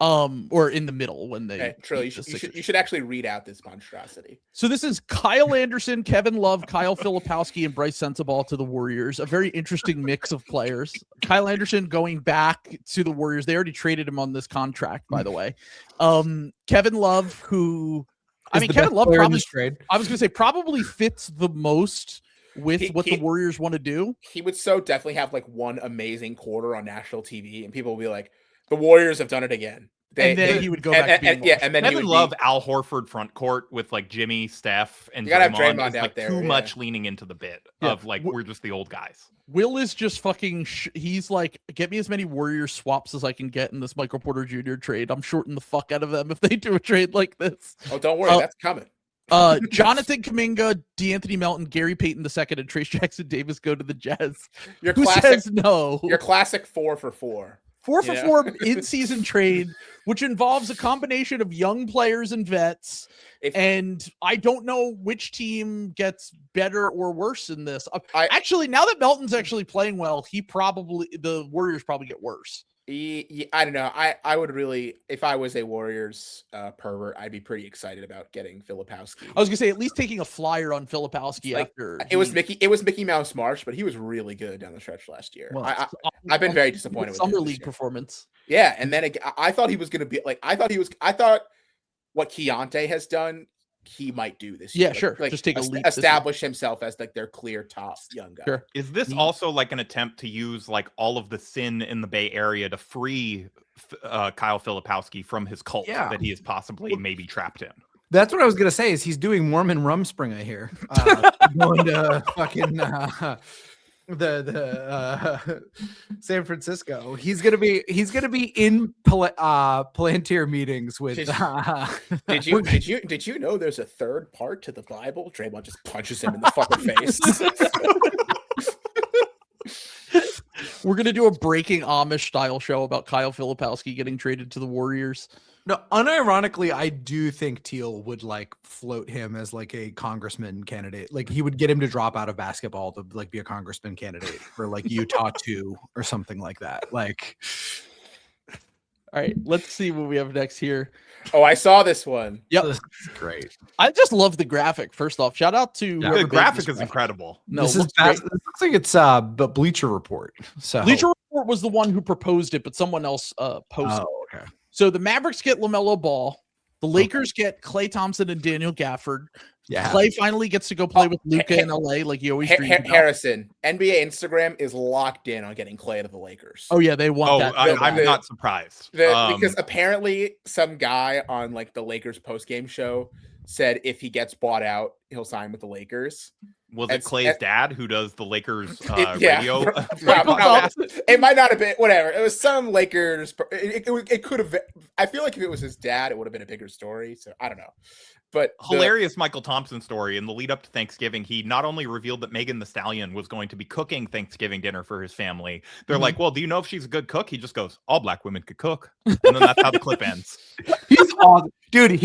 or in the middle when they. Hey, Trill, you should actually read out this monstrosity. So this is Kyle Anderson, Kevin Love, Kyle Filipowski, and Bryce Sensabaugh to the Warriors. A very interesting mix of players. Kyle Anderson going back to the Warriors. They already traded him on this contract, by the way. Kevin Love, who Kevin Love probably trade. I was going to say probably fits the most with what the Warriors want to do. He would so definitely have like one amazing quarter on national TV and people will be like, the Warriors have done it again. He would go back to being and then Kevin Love Al Horford front court with like Jimmy, Steph, and Draymond is out like there, too much leaning into the bit of like we're just the old guys. Will is just fucking he's like, get me as many Warriors swaps as I can get in this Michael Porter Jr. trade. I'm shorting the fuck out of them if they do a trade like this. Oh, don't worry, that's coming. Jonathan Kuminga, DeAnthony Melton, Gary Payton II, and Trace Jackson Davis go to the Jazz. Your Who classic says no? Your classic 4 for 4. 4 for Yeah. 4 in-season trade, which involves a combination of young players and vets. And I don't know which team gets better or worse in this. Actually, now that Melton's actually playing well, the Warriors probably get worse. I don't know. I would really, if I was a Warriors pervert, I'd be pretty excited about getting Filipowski. I was gonna say at least taking a flyer on Filipowski after it was Mickey Mouse March, but he was really good down the stretch last year. Well, I've been very disappointed with summer him league performance. Yeah, and then I thought he was gonna be like I thought what Keontae has done, he might do this year. Yeah, sure. Like, just take a leap. Establish himself as like their clear top young guy. Sure. Is this also like an attempt to use like all of the sin in the Bay Area to free Kyle Filipowski from his cult that he is possibly maybe trapped in? That's what I was gonna say. Is he's doing Mormon Rumspringa here, going to fucking the San Francisco. He's gonna be in Palantir meetings with. Did you know there's a third part to the Bible? Draymond just punches him in the fucking face. We're gonna do a Breaking Amish style show about Kyle Filipowski getting traded to the Warriors. No, unironically, I do think Teal would like float him as like a congressman candidate. Like he would get him to drop out of basketball to like be a congressman candidate for like Utah 2 or something like that. Like, all right, let's see what we have next here. Oh, I saw this one. Yep, this is great. I just love the graphic. First off, shout out to the graphic is incredible. No, this looks like it's but Bleacher Report. So Bleacher Report was the one who proposed it, but someone else posted. Oh, okay. So the Mavericks get LaMelo Ball. The Lakers get Klay Thompson and Daniel Gafford. Yeah. Klay finally gets to go play with Luka in LA, like he always dreamed about. Harrison, NBA Instagram is locked in on getting Klay to the Lakers. Oh yeah, they want that. I'm not surprised. Because apparently some guy on like the Lakers post-game show said if he gets bought out, he'll sign with the Lakers. Was it Clay's dad who does the Lakers yeah, radio? It might not have been, whatever. It was some Lakers. It could have. I feel like if it was his dad, it would have been a bigger story. So I don't know. But hilarious Michael Thompson story. In the lead up to Thanksgiving, he not only revealed that Megan Thee Stallion was going to be cooking Thanksgiving dinner for his family. They're like, well, do you know if she's a good cook? He just goes, all black women could cook. And then that's how the clip ends. He's awesome. Dude,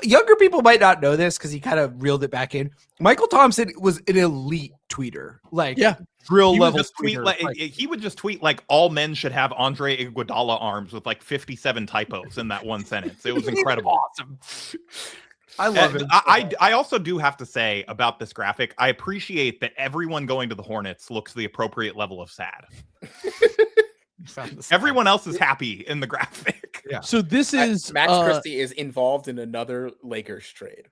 younger people might not know this because he kind of reeled it back in. Michael Thompson was an elite tweeter. Like, drill level tweeter. He would just tweet like all men should have Andre Iguodala arms with like 57 typos in that one sentence. It was incredible. Awesome. I love it. I also do have to say about this graphic, I appreciate that everyone going to the Hornets looks the appropriate level of sad. Everyone else is happy in the graphic. Yeah. So this is Max Christie is involved in another Lakers trade.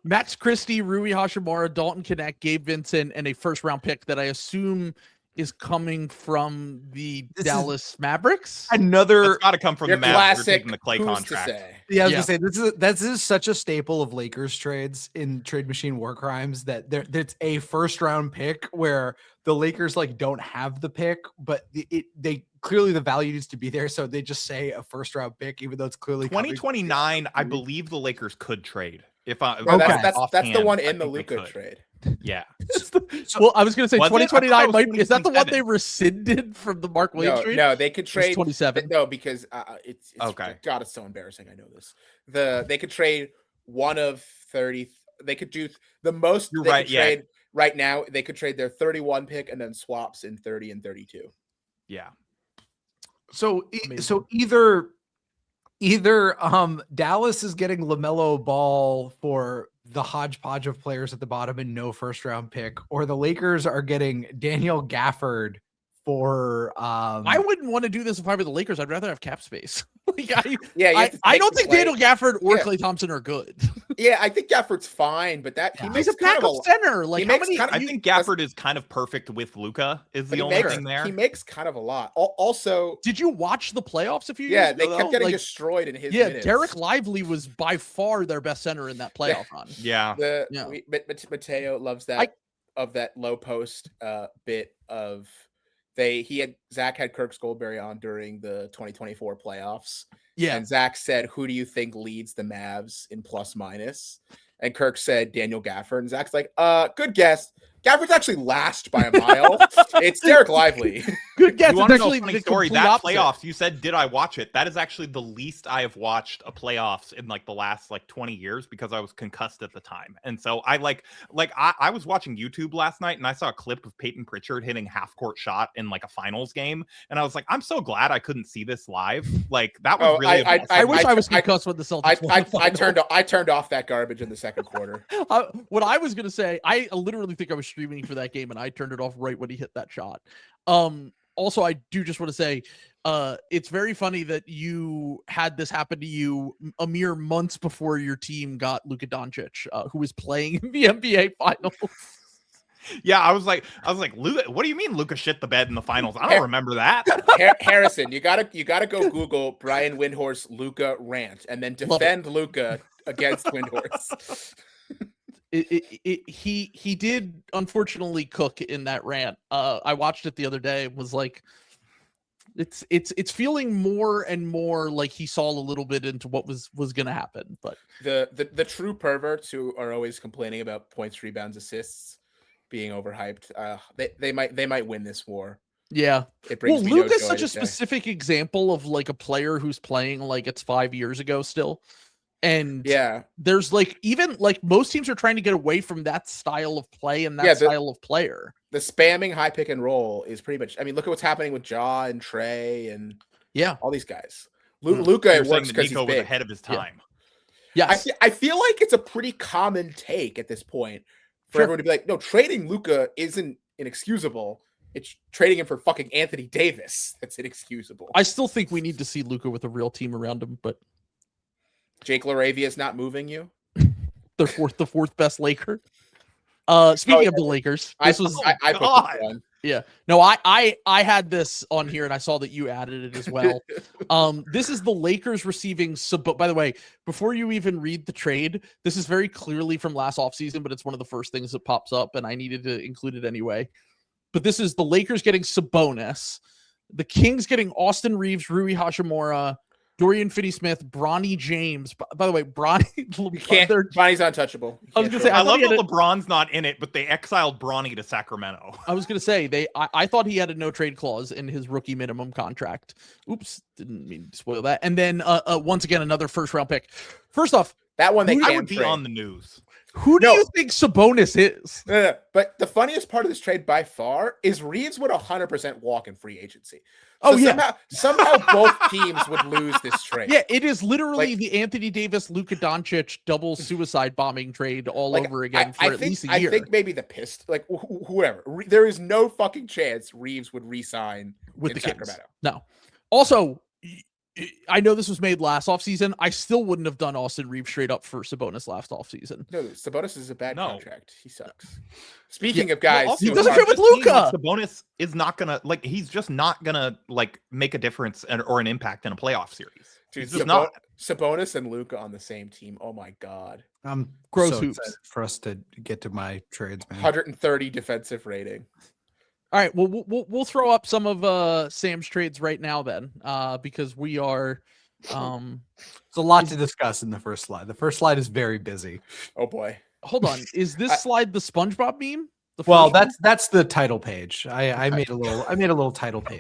Max Christie, Rui Hashimura, Dalton Knecht, Gabe Vincent, and a first-round pick that I assume is coming from the Dallas Mavericks. Another got to come from the Mavericks. Taking the Clay contract. Yeah, I was gonna say this is such a staple of Lakers trades in Trade Machine War Crimes that it's a first-round pick where the Lakers like don't have the pick, but they clearly the value needs to be there, so they just say a first-round pick, even though it's clearly 2029. I believe the Lakers could trade. If I that's the one in the Luka trade. Yeah. Well, I was going to say 2029 might be. Is that the one they rescinded from the Mark Williams trade? No, they could trade 27. No, because it's okay. God, it's so embarrassing. I know this. They could trade one of 30. They could do the most. You're they right. Could trade right now. They could trade their 31 pick and then swaps in 30 and 32. Yeah. So either Dallas is getting LaMelo Ball for the hodgepodge of players at the bottom and no first round pick, or the Lakers are getting Daniel Gafford for I wouldn't want to do this if I were the Lakers. I'd rather have cap space. I don't think Daniel Gafford or Klay Thompson are good. Yeah, I think Gafford's fine, but he's a backup center. Like I think Gafford is kind of perfect with Luka. Is the only thing there. He makes kind of a lot. Also, did you watch the playoffs a few years ago? Yeah, they kept getting destroyed in his minutes. Derek Lively was by far their best center in that playoff run. Yeah. Mateo loves that of that low post bit of Zach had Kirk Goldberry on during the 2024 playoffs. Yeah. And Zach said, who do you think leads the Mavs in plus minus? And Kirk said Daniel Gafford. And Zach's like, good guess. Gafford's actually last by a mile. It's Derek Lively. Good guess. You want to It's know a actually funny the story? complete That opposite. playoffs, you said, did I watch it? That is actually the least I have watched a playoffs in like the last like 20 years because I was concussed at the time. And so I I was watching YouTube last night and I saw a clip of Peyton Pritchard hitting half court shot in like a finals game. And I was like, I'm so glad I couldn't see this live. Like that was really I wish I was concussed when the Celtics won the final. I turned off that garbage in the second quarter. What I was gonna say, I literally think I was streaming for that game and I turned it off right when he hit that shot. Also, I do just want to say, it's very funny that you had this happen to you a mere months before your team got Luka Doncic, who was playing in the NBA Finals. Yeah, I was like, Luka, what do you mean Luka shit the bed in the finals? I don't remember that. Harrison, you gotta go Google Brian Windhorst Luka rant and then defend Luka against Windhorst. He did unfortunately cook in that rant. I watched it the other day and was like, it's feeling more and more like he saw a little bit into what was gonna happen. But the true perverts who are always complaining about points, rebounds, assists being overhyped, they might win this war. Yeah. It brings me Luka's no such joy a to say. specific example of like a player who's playing like it's 5 years ago still. And Yeah, there's like even like most teams are trying to get away from that style of play and that style of player. the spamming high pick and roll is pretty much. I mean, look at what's happening with Ja and Trey and Yeah. all these guys. Luka, You're it saying works that because he's Nico was big. ahead of his time. Yes. I feel like it's a pretty common take at this point for Sure. everyone to be like, no, trading Luka isn't inexcusable. It's trading him for fucking Anthony Davis that's inexcusable. I still think we need to see Luka with a real team around him, but Jake LaRavia is not moving you. the fourth best Laker. Speaking of the Lakers, this was I put God. this one. yeah. No, I had this on here and I saw that you added it as well. This is the Lakers receiving by the way, before you even read the trade, this is very clearly from last offseason, but it's one of the first things that pops up and I needed to include it anyway. But this is the Lakers getting Sabonis, the Kings getting Austin Reeves, Rui Hachimura, Dorian Finney-Smith, Bronny James. By the way, Bronny, You can't. Bronny's untouchable. You I was can't gonna trade say, him. I love he that had LeBron's not in it, but they exiled Bronny to Sacramento. I was gonna say I thought he had a no trade clause in his rookie minimum contract. Oops, didn't mean to spoil that. And then once again another first round pick. First off, that one they I can't would be trade. on the news. who do No. you think Sabonis is? No. But the funniest part of this trade by far is Reeves would 100% walk in free agency. Oh, yeah. Somehow both teams would lose this trade. Yeah, it is literally Like- the Anthony Davis, Luka Doncic double suicide bombing trade all Like, over again for I at think, least a year I think maybe the whoever. There is no fucking chance Reeves would re-sign with in the Kings. Sacramento. No. Also, I know this was made last offseason. I still wouldn't have done Austin Reeves straight up for Sabonis last offseason. No, Sabonis is a bad No. contract. He sucks. Speaking of guys, Well, also, he doesn't it fit with just means Luka. that Sabonis is not gonna he's just not gonna make a difference or an impact in a playoff series. dude, He's just not. Sabonis and Luka on the same team. Oh my god. Gross so hoops. excited for us to get to my trades, man. 130 defensive rating. All right, well, we'll throw up some of Sam's trades right now then, because we are. There's a lot to discuss in the first slide. The first slide is very busy. Oh boy. Hold on, is this slide the SpongeBob meme? The Well, first one? that's the title page. I made a little title page.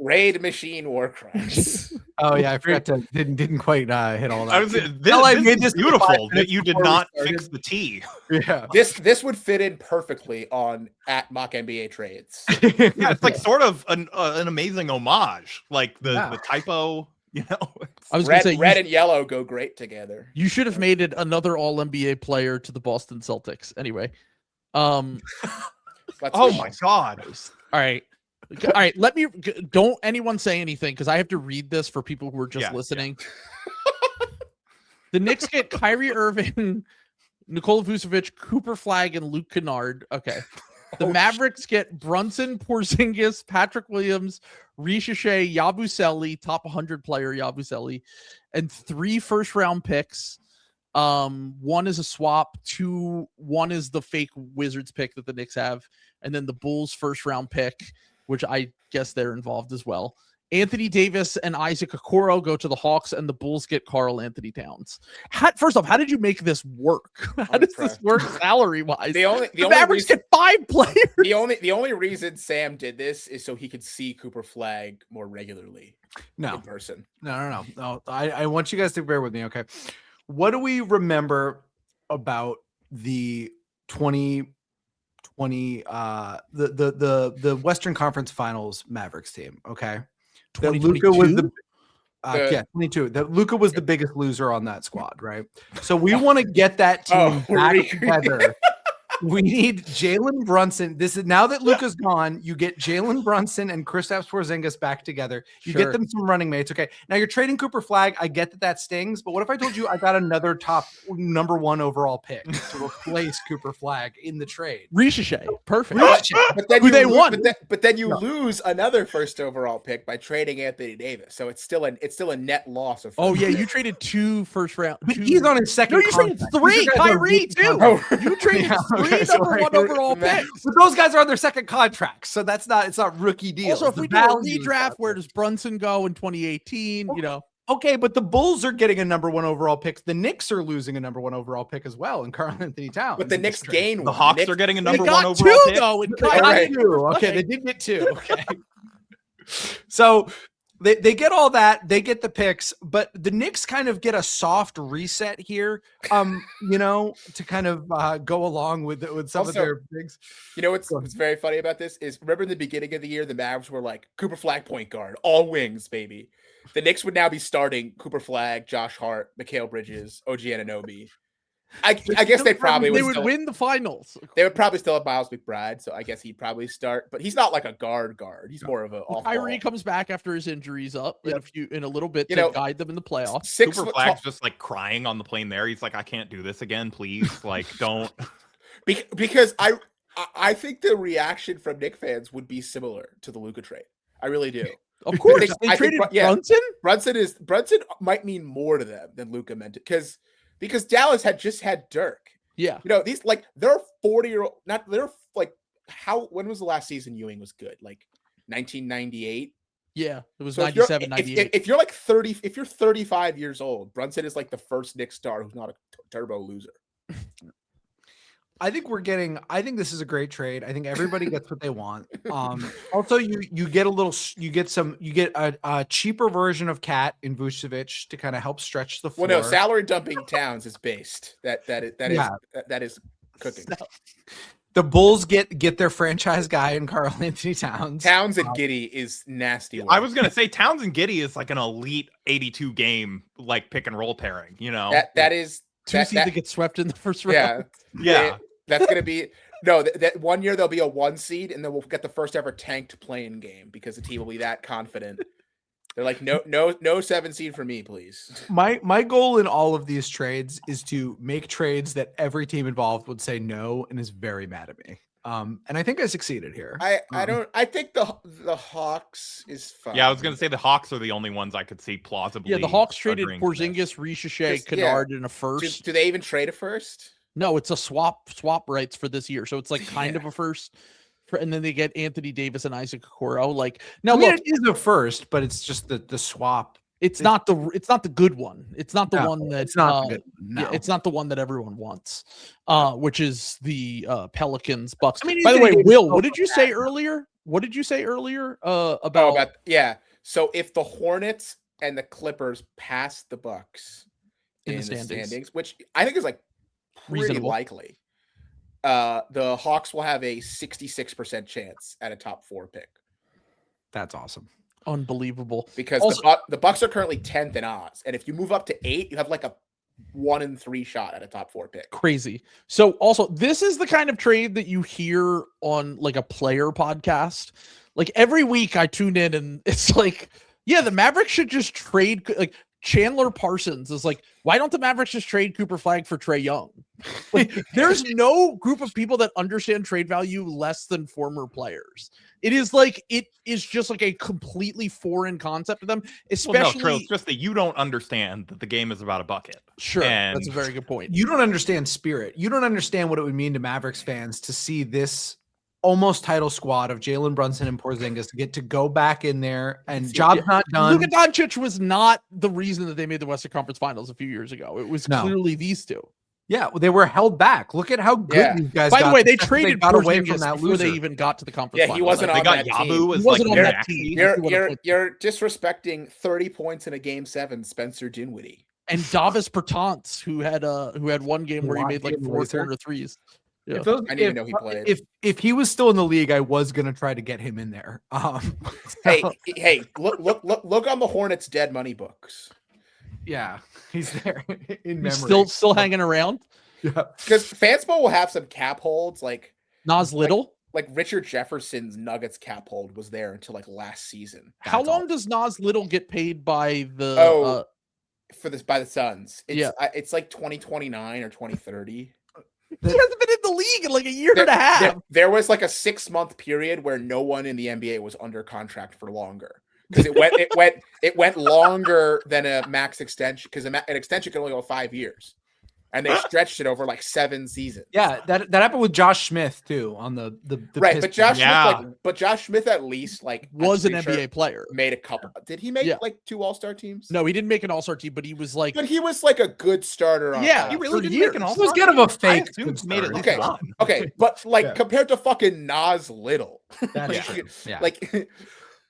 Raid Machine War Crimes. Oh yeah, I forgot to didn't quite hit all that. I was this I is made this like 5 beautiful that minutes you did before we not started. fix the T. Yeah. This would fit in perfectly on at Mock NBA Trades. Yeah, it's like sort of an amazing homage, like the Yeah. typo. You know, I was gonna Red, say red and yellow go great together. you should have made it another All NBA player to the Boston Celtics. Anyway, all Let's oh go. my god. right, all right. Let me. Don't anyone say anything because I have to read this for people who are just Yeah, listening. The Knicks get Kyrie Irving, Nikola Vucevic, Cooper Flag, and Luke Kennard. Okay. The Mavericks get Brunson, Porzingis, Patrick Williams, Ricochet, Yabusele, top 100 player Yabusele, and 3 first-round picks. One is a swap. One is the fake Wizards pick that the Knicks have, and then the Bulls' first-round pick, which I guess they're involved as well. Anthony Davis and Isaac Okoro go to the Hawks, and the Bulls get Karl Anthony Towns. First off, how did you make this work? How does this work salary wise? The Mavericks get 5 players. The only reason Sam did this is so he could see Cooper Flag more regularly. No. In person. No. I want you guys to bear with me. Okay. What do we remember about the 2020 the Western Conference Finals Mavericks team? Okay. That Luka was the 22. That Luka was the biggest loser on that squad, right? So we want to get that team back together. We need Jalen Brunson. This is now that Luka's gone, you get Jalen Brunson and Kristaps Porzingis back together. You get them some running mates. Okay. Now you're trading Cooper Flag. I get that stings, but what if I told you I got another top number 1 overall pick to replace Cooper Flag in the trade? Ricochet. Perfect. But then But then you lose another first overall pick by trading Anthony Davis. So it's still a net loss of. Oh yeah, you traded 2 first round. He's on his second. No, you traded 3. Kyrie too. You traded 3 number 1 overall picks. But those guys are on their second contract, so it's not rookie deals. Also, if we do a redraft, where does Brunson go in 2018? You know. Okay, but the Bulls are getting a number 1 overall pick. The Knicks are losing a number 1 overall pick as well, and Karl Anthony Towns. But the Knicks gain. The Hawks are getting a number 1 overall pick. Though, Okay, they did get 2. Okay. So they get all that, they get the picks, but the Knicks kind of get a soft reset here, to kind of go along with some of their bigs. You know what's very funny about this is, remember in the beginning of the year, the Mavs were like Cooper Flag point guard, all wings, baby. The Knicks would now be starting Cooper Flag, Josh Hart, Mikal Bridges, OG Anunoby. I guess they would win the finals. They would probably still have Miles McBride, so I guess he'd probably start. But he's not like a guard. He's more of a. Kyrie comes back after his injuries up in a little bit to guide them in the playoffs. Cooper Flag's just like crying on the plane there. He's like, I can't do this again, please. Like, don't. Because I think the reaction from Knicks fans would be similar to the Luka trade. I really do. Of course, they traded Brunson. Brunson might mean more to them than Luka meant it, because Dallas had just had Dirk. Yeah. These they're 40-year-old, when was the last season Ewing was good? Like 1998? Yeah, it was 97, 98. If you're 35 years old, Brunson is like the first Knicks star who's not a turbo loser. I think this is a great trade. I think everybody gets what they want. Also, you get a cheaper version of Cat in Vucevic to kind of help stretch the floor. Well, no, salary dumping Towns is based. That is cooking. The Bulls get their franchise guy in Karl Anthony Towns. Towns and Giddey is nasty. I was gonna say Towns and Giddey is like an elite 82 game like pick and roll pairing. That is two seed that gets swept in the first round. Yeah. That's going to be that 1 year there'll be a 1 seed, and then we'll get the first ever tanked playing game because the team will be that confident. They're like, no 7 seed for me, please. My goal in all of these trades is to make trades that every team involved would say no and is very mad at me. And I think I succeeded here. I think the Hawks is fine. Yeah, I was gonna say the Hawks are the only ones I could see plausibly. Yeah, the Hawks traded Porzingis, Ricochet, Kennard in a first. Do they even trade a first? No, it's a swap rights for this year, so it's like kind of a first. And then they get Anthony Davis and Isaac Okoro. It is a first, but it's just the swap. It's not the good one. It's not the one that it's not good. No. It's not the one that everyone wants. Which is the Pelicans Bucks. By the way, Will, what did you say earlier? About So if the Hornets and the Clippers pass the Bucks in the standings, which I think is like pretty reasonable. Likely, the Hawks will have a 66% chance at a top 4 pick. That's awesome. Unbelievable. Because the Bucks are currently 10th in odds, and if you move up to 8, you have like a 1 in 3 shot at a top 4 pick. Crazy. So also, this is the kind of trade that you hear on like a player podcast. Like every week I tune in and it's like, yeah, the Mavericks should just trade. Like Chandler Parsons is like, why don't the Mavericks just trade Cooper Flag for Trae Young? Like, there's no group of people that understand trade value less than former players. It is just like a completely foreign concept to them, especially. It's just that you don't understand that the game is about a bucket. Sure, that's a very good point. You don't understand spirit. You don't understand what it would mean to Mavericks fans to see this almost title squad of Jalen Brunson and Porzingis to get to go back in there, and See, job's not done. Luka Doncic was not the reason that they made the Western Conference Finals a few years ago. It was No. clearly these two. Yeah, they were held back. Look at how good Yeah. these guys. By the got way, they because traded got away from Porzingis that before they loser. even got to the conference Yeah, he finals. wasn't They on got that Yabu team. as He like wasn't on their that next team. piece. You're disrespecting 30 points in a game 7, Spencer Dinwiddie. And Davis Bertans, who had one game where he made like Lockheed 4 Laser. corner threes. Yeah. If those- I didn't even know he played. If he was still in the league, I was gonna try to get him in there. Hey, so, hey, look on the Hornets' dead money books. yeah, he's there in memory. He's still hanging around. Yeah. Because Fanspo will have some cap holds, like Nas Little. Richard Jefferson's Nuggets cap hold was there until like last season. How That's long all. does Nas Little get paid by the? Oh, for this by the Suns. It's, Yeah. It's like 2029 or 2030. He hasn't been in the league in like a year and a half. There was like a 6-month period where no one in the NBA was under contract for longer because it went longer than a max extension because an extension can only go 5 years, and they stretched it over like 7 seasons. Yeah, that happened with Josh Smith too on the Right, but Pistons. Josh Smith at least like I'm Was an pretty NBA sure player. made a couple. Did he make Yeah. like 2 All-Star teams? No, he didn't make an All-Star team, but he was like, But he was like a good starter. On Yeah, that. He really for didn't years. make an He He was all-star. kind of a I fake. assumed he made at superstar. least Okay. one. Okay, but like Yeah. compared to fucking Nas Little, That's like, true. Yeah. like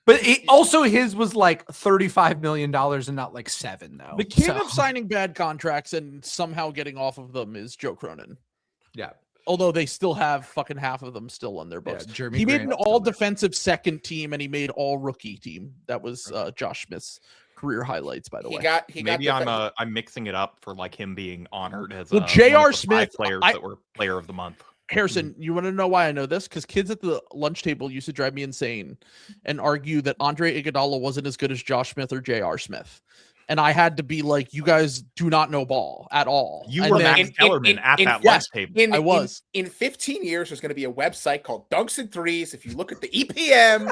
But also his was like $35 million and not like 7 though. the king So, of signing bad contracts and somehow getting off of them is Joe Cronin. yeah, Although they still have fucking half of them still on their yeah, books. Jeremy He made Grant an still all there. defensive second team and he made all rookie team. That was Josh Smith's career highlights, by the way. Maybe I'm mixing it up for like him being honored as Well, one J.R. of the 5 Smith, players I- that were player of the month. Harrison, you want to know why I know this? Because kids at the lunch table used to drive me insane and argue that Andre Iguodala wasn't as good as Josh Smith or J.R. Smith. And I had to be like, you guys do not know ball at all. You And were then- Max Kellerman at that yes, lunch table. I was. In 15 years, there's going to be a website called Dunks and Threes. If you look at the EPM,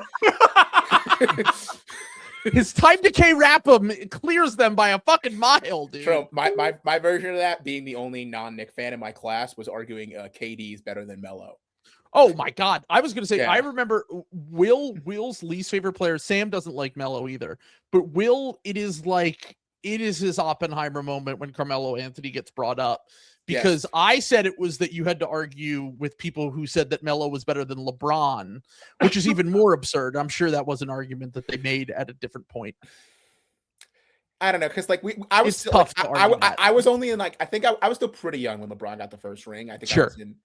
His time decay Rapham clears them by a fucking mile, dude. so my version of that, being the only non-Nick fan in my class, was arguing KD is better than Melo. Oh my god. I was gonna say Yeah. I remember Will's least favorite player. Sam doesn't like Melo either. But Will, it is his Oppenheimer moment when Carmelo Anthony gets brought up. Yes. Because I said it was that you had to argue with people who said that Melo was better than LeBron, which is even more absurd. I'm sure that was an argument that they made at a different point. I don't know, because like I was It's still tough like, to argue that. I was only in like I think I was still pretty young when LeBron got the first ring. I think I Sure. was in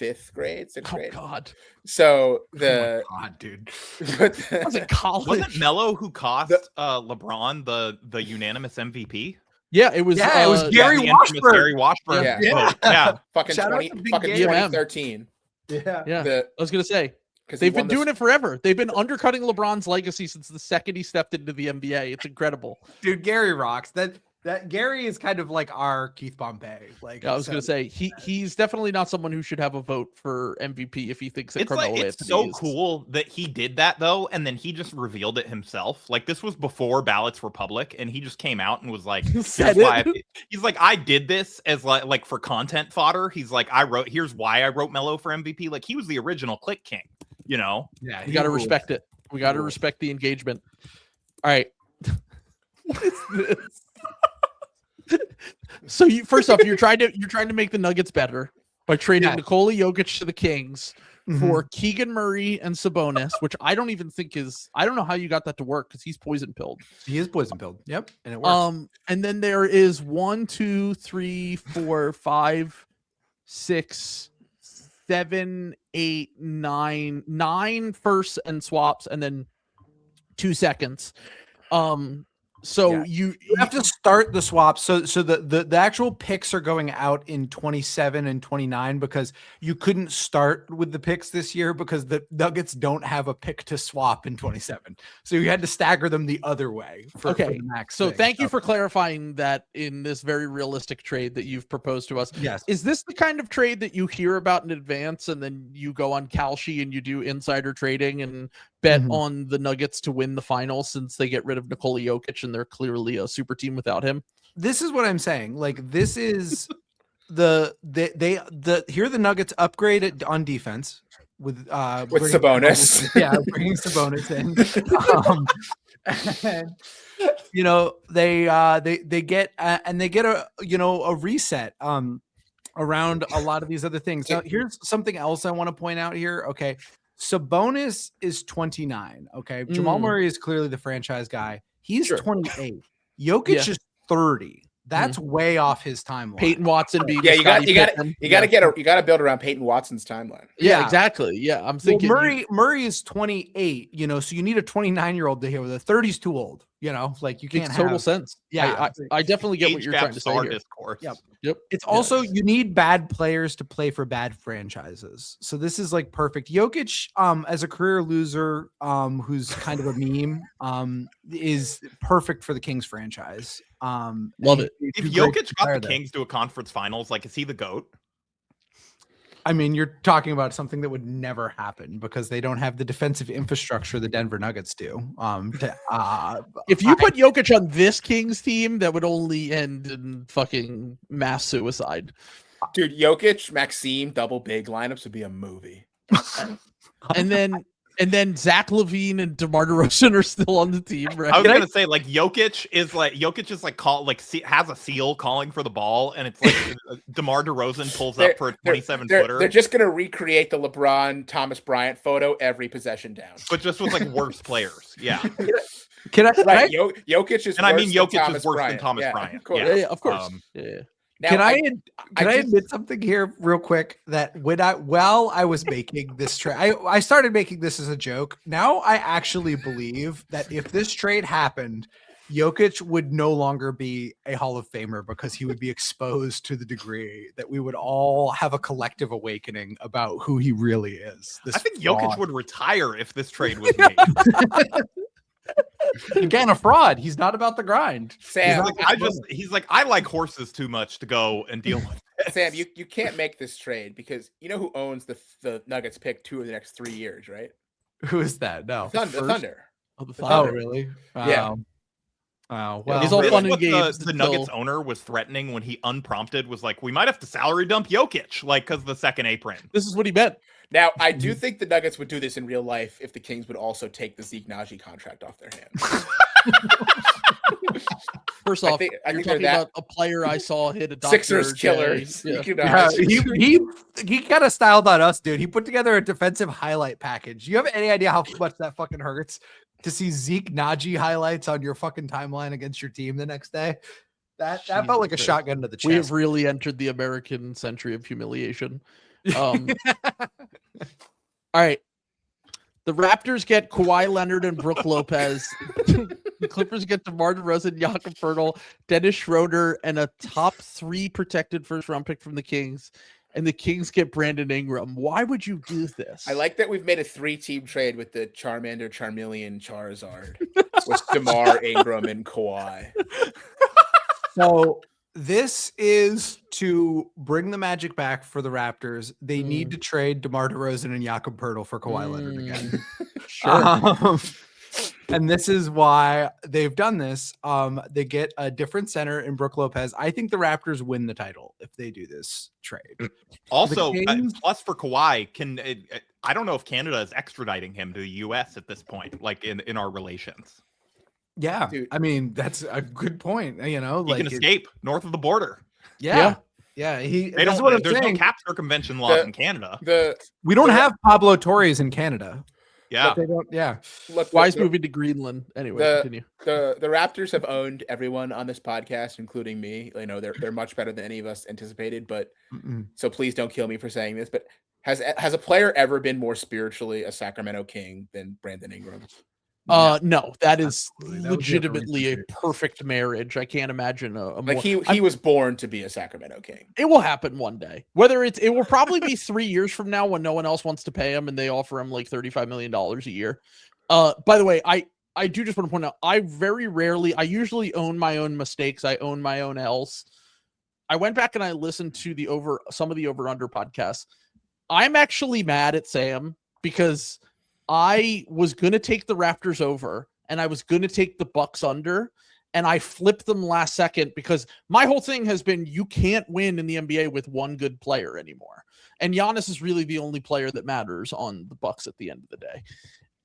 5th grade, 6th Oh grade. god. So Oh the my God, dude. I was in college. Wasn't Melo who cost LeBron the unanimous MVP? Yeah, it was Yeah, it was Gary the infamous Washburn. Gary Washburn. Yeah. vote. Yeah. fucking Shout out 20 to Big fucking Game. 2013. Yeah. Yeah. The I was gonna say because they've been doing it forever. They've been undercutting LeBron's legacy since the second he stepped into the NBA. It's incredible. Dude, Gary rocks. That Gary is kind of like our Keith Pompey. Like Yeah, I was gonna say he's definitely not someone who should have a vote for MVP if he thinks that It's Carmelo like it's Anthony so is. cool that he did that though, and then he just revealed it himself. Like this was before ballots were public, and he just came out and was like, Said "Here's why it. he's like, I did this as like for content fodder. He's like, here's why I wrote Melo for MVP. Like he was the original Click King, you know. Yeah, We gotta respect it. We gotta rules. respect the engagement. All right. What is this? So you first off, you're trying to make the Nuggets better by trading Yeah. Nikola Jokic to the Kings Mhm. for Keegan Murray and Sabonis, which I don't even think I don't know how you got that to work because he's poison pilled. He is poison pilled. Yep, and it works. And then there is 1, 2, 3, 4, 5, 6, 7, 8, 9 firsts and swaps, and then 2 seconds. So Yeah. you You have to start the swaps. So the actual picks are going out in 27 and 29 because you couldn't start with the picks this year because the Nuggets don't have a pick to swap in 27. So you had to stagger them the other way for Okay, the max. So thing. thank you for clarifying that in this very realistic trade that you've proposed to us. Yes. Is this the kind of trade that you hear about in advance and then you go on Kalshi and you do insider trading and bet Mhm. on the Nuggets to win the final since they get rid of Nikola Jokic and they're clearly a super team without him? This is what I'm saying. Like this is here the Nuggets upgrade it on defense. with Sabonis. bringing Sabonis in. And, they get a reset around a lot of these other things. Now, here's something else I want to point out here. Okay, Sabonis is 29. Okay, Jamal Murray is clearly the franchise guy. He's 28. Jokic is 30. That's way off his timeline. Peyton Watson being you got to build around Peyton Watson's timeline. Yeah, exactly. Yeah, I'm thinking Murray is 28. So you need a 29-year-old to hit with a 30's too old. Like you can't makes total sense. Yeah, I definitely get what you're trying to say here. Discourse. Yep. It's also you need bad players to play for bad franchises. So this is like perfect. Jokic, as a career loser, who's kind of a meme, is perfect for the Kings franchise. Love it. If Jokic got the Kings to a conference finals, like, is he the GOAT? I mean, you're talking about something that would never happen because they don't have the defensive infrastructure the Denver Nuggets do. If you put Jokic on this Kings team, that would only end in fucking mass suicide. Dude, Jokic, Maxime, double big lineups would be a movie. And then Zach LaVine and DeMar DeRozan are still on the team, right? I was gonna say, like, Jokic is has a seal calling for the ball, and it's like DeMar DeRozan pulls up for a 27-footer. They're just gonna recreate the LeBron Thomas Bryant photo every possession down, but just with like worse players. Yeah. Jokic is, and I mean Jokic is worse than Thomas Bryant. Of course. Yeah, of course. Now, can I admit something here real quick that while I was making this trade, I started making this as a joke. Now I actually believe that if this trade happened, Jokic would no longer be a Hall of Famer because he would be exposed to the degree that we would all have a collective awakening about who he really is. I think Jokic would retire if this trade was made. Again, a fraud. He's not about the grind. Sam, he's like, I like horses too much to go and deal with this. Sam, you can't make this trade because you know who owns the Nuggets pick 2 of the next 3 years, right? Who is that? No, the Thunder. Oh, the Thunder. Oh, really? Yeah. Oh, well, he's all fun and games. The Nuggets owner was threatening when he unprompted was like, we might have to salary dump Jokic, like, because the second apron. This is what he meant. Now, I do think the Nuggets would do this in real life if the Kings would also take the Zeke Naji contract off their hands. First off, you're talking about a player I saw hit a Sixers killers. Yeah. He kind of styled on us, dude. He put together a defensive highlight package. You have any idea how much that fucking hurts to see Zeke Naji highlights on your fucking timeline against your team the next day? That felt like a shotgun to the chest. We have really entered the American century of humiliation. All right. The Raptors get Kawhi Leonard and Brook Lopez. The Clippers get DeMar DeRozan, Jakob Poeltl, Dennis Schroeder, and a top 3 protected first-round pick from the Kings. And the Kings get Brandon Ingram. Why would you do this? I like that we've made a 3-team trade with the Charmander, Charmeleon, Charizard with DeMar, Ingram, and Kawhi. So this is to bring the magic back for the Raptors. They need to trade DeMar DeRozan and Jakob Poeltl for Kawhi Leonard again. Sure. And this is why they've done this. They get a different center in Brook Lopez. I think the Raptors win the title if they do this trade. Also, plus for Kawhi, I don't know if Canada is extraditing him to the U.S. at this point, like in our relations. Yeah, dude. I mean, that's a good point. You know, he can escape north of the border. Yeah. There's no cap circumvention laws in Canada. We don't have Pablo Torres in Canada. Yeah, they don't. Yeah, look, Wise moving to Greenland. Anyway, continue. The Raptors have owned everyone on this podcast, including me. You know, they're much better than any of us anticipated. But so please don't kill me for saying this. But has a player ever been more spiritually a Sacramento King than Brandon Ingram? No, that is legitimately a perfect marriage. I can't imagine he was born to be a Sacramento King. It will happen one day. It will probably be 3 years from now when no one else wants to pay him and they offer him like $35 million a year. By the way, I do just want to point out, I usually own my own mistakes. I own my own L's. I went back and I listened to some of the over under podcasts. I'm actually mad at Sam because I was going to take the Raptors over and I was going to take the Bucks under. and I flipped them last second because my whole thing has been you can't win in the NBA with one good player anymore. And Giannis is really the only player that matters on the Bucks at the end of the day.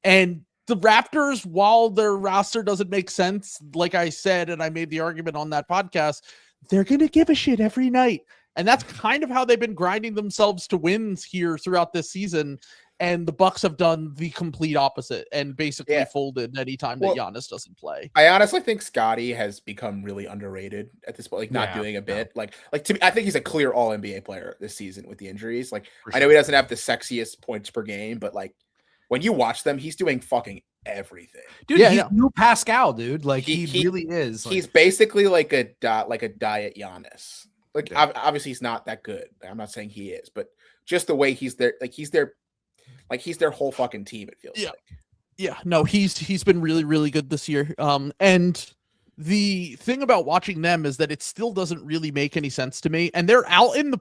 And the Raptors, while their roster doesn't make sense, like I said, and I made the argument on that podcast, they're going to give a shit every night. And that's kind of how they've been grinding themselves to wins here throughout this season. And the Bucks have done the complete opposite and basically folded anytime that Giannis doesn't play. I honestly think Scotty has become really underrated at this point, like not doing a bit. Like to me, I think he's a clear all NBA player this season with the injuries. Like I know he doesn't have the sexiest points per game, but like when you watch them, he's doing fucking everything. Dude, he's new Pascal, dude. Like he really is. He's basically like a diet Giannis. Like obviously he's not that good. I'm not saying he is, but just the way he's there, like he's their whole fucking team. It feels like. Yeah, no, he's been really, really good this year. And the thing about watching them is that it still doesn't really make any sense to me. And they're out in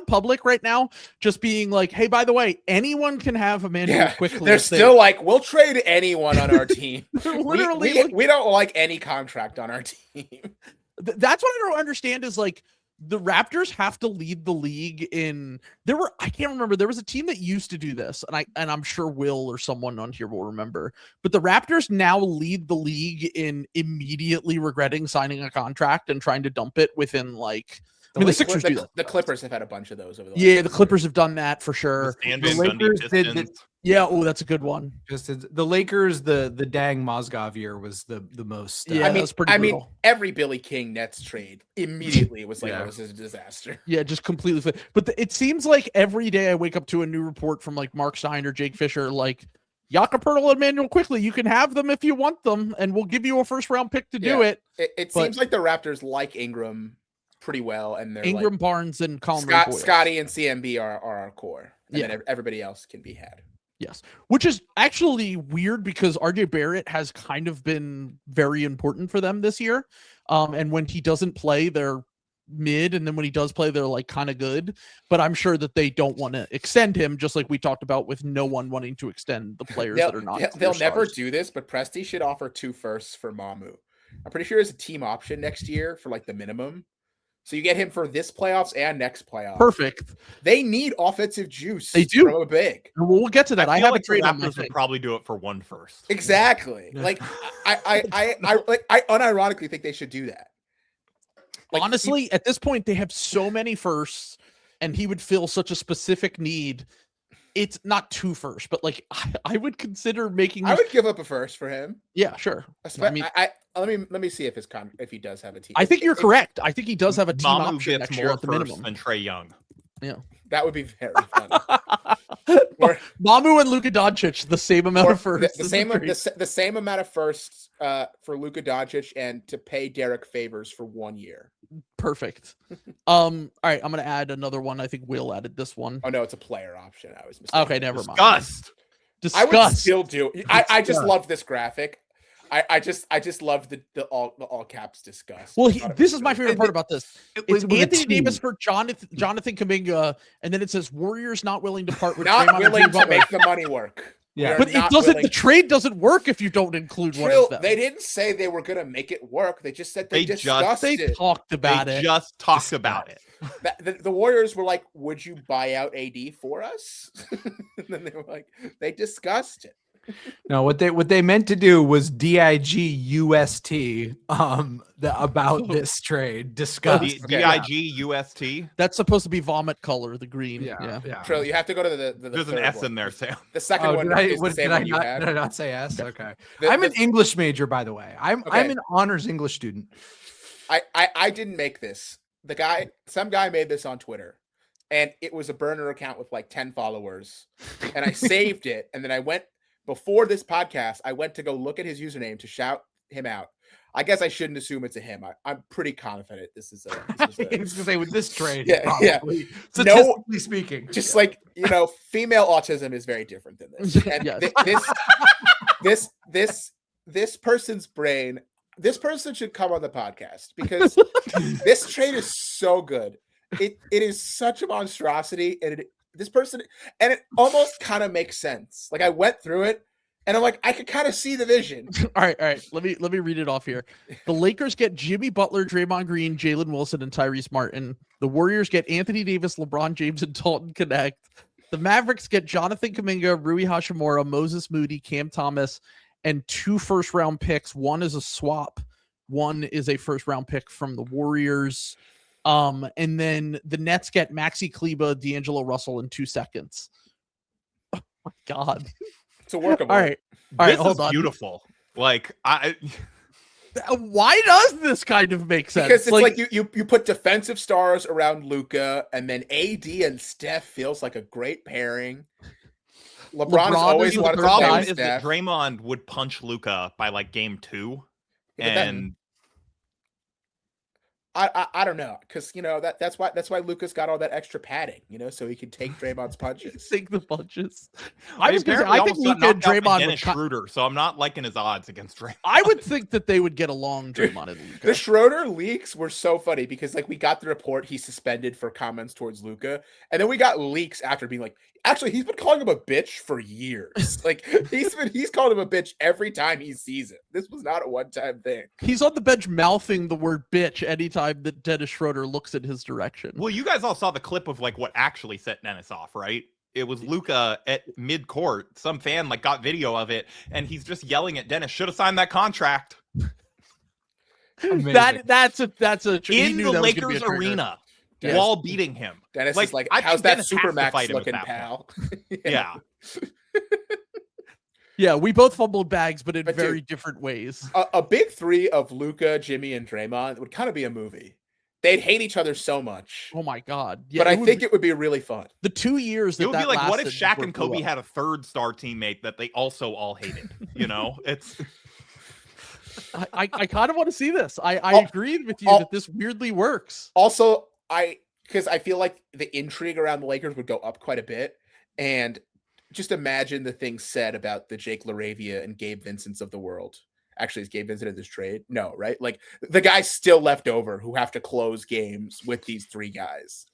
public right now, just being like, "Hey, by the way, anyone can have Emmanuel quickly." They're still like, "We'll trade anyone on our team." Literally, we don't like any contract on our team. That's what I don't understand. Is like. The Raptors have to lead the league I can't remember. There was a team that used to do this, and I'm sure Will or someone on here will remember. But the Raptors now lead the league in immediately regretting signing a contract and trying to dump it within the Sixers do that. The Clippers have had a bunch of those over the last year. The Clippers have done that for sure. The Lakers did. Yeah, that's a good one. Just the Lakers, the dang Mozgov year was the most. I mean, every Billy King Nets trade immediately was like, it was a disaster. Yeah, just completely. But it seems like every day I wake up to a new report from like Mark Stein or Jake Fisher, like Jakob Poeltl and Emmanuel Quickly. You can have them if you want them, and we'll give you a first round pick to do it. It seems like the Raptors like Ingram pretty well, and they're Ingram, Barnes, and Colin Scotty and CMB are our core, and then everybody else can be had. Yes, which is actually weird because RJ Barrett has kind of been very important for them this year. And when he doesn't play, they're mid, and then when he does play, they're like kind of good. But I'm sure that they don't want to extend him, just like we talked about with no one wanting to extend the players that are not. They'll never do this, but Presti should offer 2 firsts for Mamu. I'm pretty sure it's a team option next year for like the minimum. So you get him for this playoffs and next playoffs. Perfect. They need offensive juice. They do. From a big. We'll get to that. I have like a trade on Raptors would probably do it for 1 first. Exactly. Like I unironically think they should do that. Like, honestly, at this point, they have so many firsts, and he would fill such a specific need. It's not 2 firsts, but like I would consider making. I would give up a first for him. Yeah, sure. I mean, let me see if he does have a team. I think you're correct. I think he does have a team Mamu option gets next more year at the first minimum. than Trae Young. Yeah, that would be very fun. Mamu and Luka Doncic, the same amount of firsts. The same amount of firsts for Luka Doncic, and to pay Derek Favors for 1 year. Perfect. All right, I'm gonna add another one. I think Will added this one. Oh no, it's a player option. I was mistaken. Okay, never mind. Disgust. I would still do. I just love this graphic. I just love the all caps disgust. Well, this is my favorite part about this. It's Anthony Davis for Jonathan Kuminga, and then it says Warriors not willing to part with. Not willing to make the money work. Yeah, but it doesn't. The trade doesn't work if you don't include one of them. They didn't say they were going to make it work. They just said they discussed it. They talked about it. Just talked about it. The Warriors were like, "Would you buy out AD for us?" And then they were like, "They discussed it." No, what they meant to do was DIGUST about this trade. Discuss DIGUST. That's supposed to be vomit color, the green. Yeah. Trill, you have to go to the There's an S in there, Sam. The second one is the same one you had. Did I not say S? Okay. I'm an English major, by the way. I'm an honors English student. I didn't make this. Some guy made this on Twitter, and it was a burner account with like 10 followers, and I saved it, and then I went. Before this podcast, I went to go look at his username to shout him out. I guess I shouldn't assume it's a him. I'm pretty confident this is a I was gonna say with this trade, probably. Statistically speaking, just like female autism is very different than this. And this person's brain. This person should come on the podcast because this trade is so good. It is such a monstrosity, and it almost kind of makes sense. Like I went through it, And I'm like, I could kind of see the vision. All right. Let me read it off here. The Lakers get Jimmy Butler, Draymond Green, Jalen Wilson, and Tyrese Martin. The Warriors get Anthony Davis, LeBron James, and Dalton Connect. The Mavericks get Jonathan Kuminga, Rui Hashimura, Moses Moody, Cam Thomas, and 2 first-round picks. One is a swap. One is a first-round pick from the Warriors. And then the Nets get Maxi Kleba, D'Angelo Russell in 2 seconds. Oh my God. It's a workable. All right. This Hold is on. beautiful. Like Why does this kind of make sense? Because it's like you put defensive stars around Luka, and then AD and Steph feels like a great pairing. LeBron has always is wanted the to play problem with is that Steph. Draymond would punch Luka by like game 2, Yeah, but then- and I don't know, because that's why Luka's got all that extra padding, so he could take Draymond's punches. Take the punches. I was gonna say, apparently I think almost got Luka and knocked out by Draymond would Dennis Schroeder, so I'm not liking his odds against Draymond. I would think that they would get along, Draymond and The Luka. Schroeder leaks were so funny because we got the report he's suspended for comments towards Luka, and then we got leaks after being like, actually, he's been calling him a bitch for years. Like he's called him a bitch every time he sees it. This was not a one-time thing. He's on the bench mouthing the word bitch anytime that Dennis Schroeder looks in his direction. Well, you guys all saw the clip of like what actually set Dennis off, right? It was Luka at mid-court. Some fan like got video of it, and he's just yelling at Dennis, should have signed that contract Amazing. That's a he in knew the that was gonna be a Lakers trigger. arena Dennis- while beating him. Dennis Like, is like, I how's think that Dennis has to Supermax fight him at looking, that pal? Yeah. Yeah, we both fumbled bags, but in But very dude, different ways. A big 3 of Luka, Jimmy, and Draymond would kind of be a movie. They'd hate each other so much. Oh my God! Yeah, But I would think be- it would be really fun. the 2 years that It would be that like, what if lasted Shaq were and Kobe cool. had a third star teammate that they also all hated? It's I kind of want to see this. I Oh, agreed with you oh. that this weirdly works. Also, because I feel like the intrigue around the Lakers would go up quite a bit. And just imagine the things said about the Jake LaRavia and Gabe Vincents of the world. Actually, is Gabe Vincent in this trade? No, right? Like the guys still left over who have to close games with these 3 guys.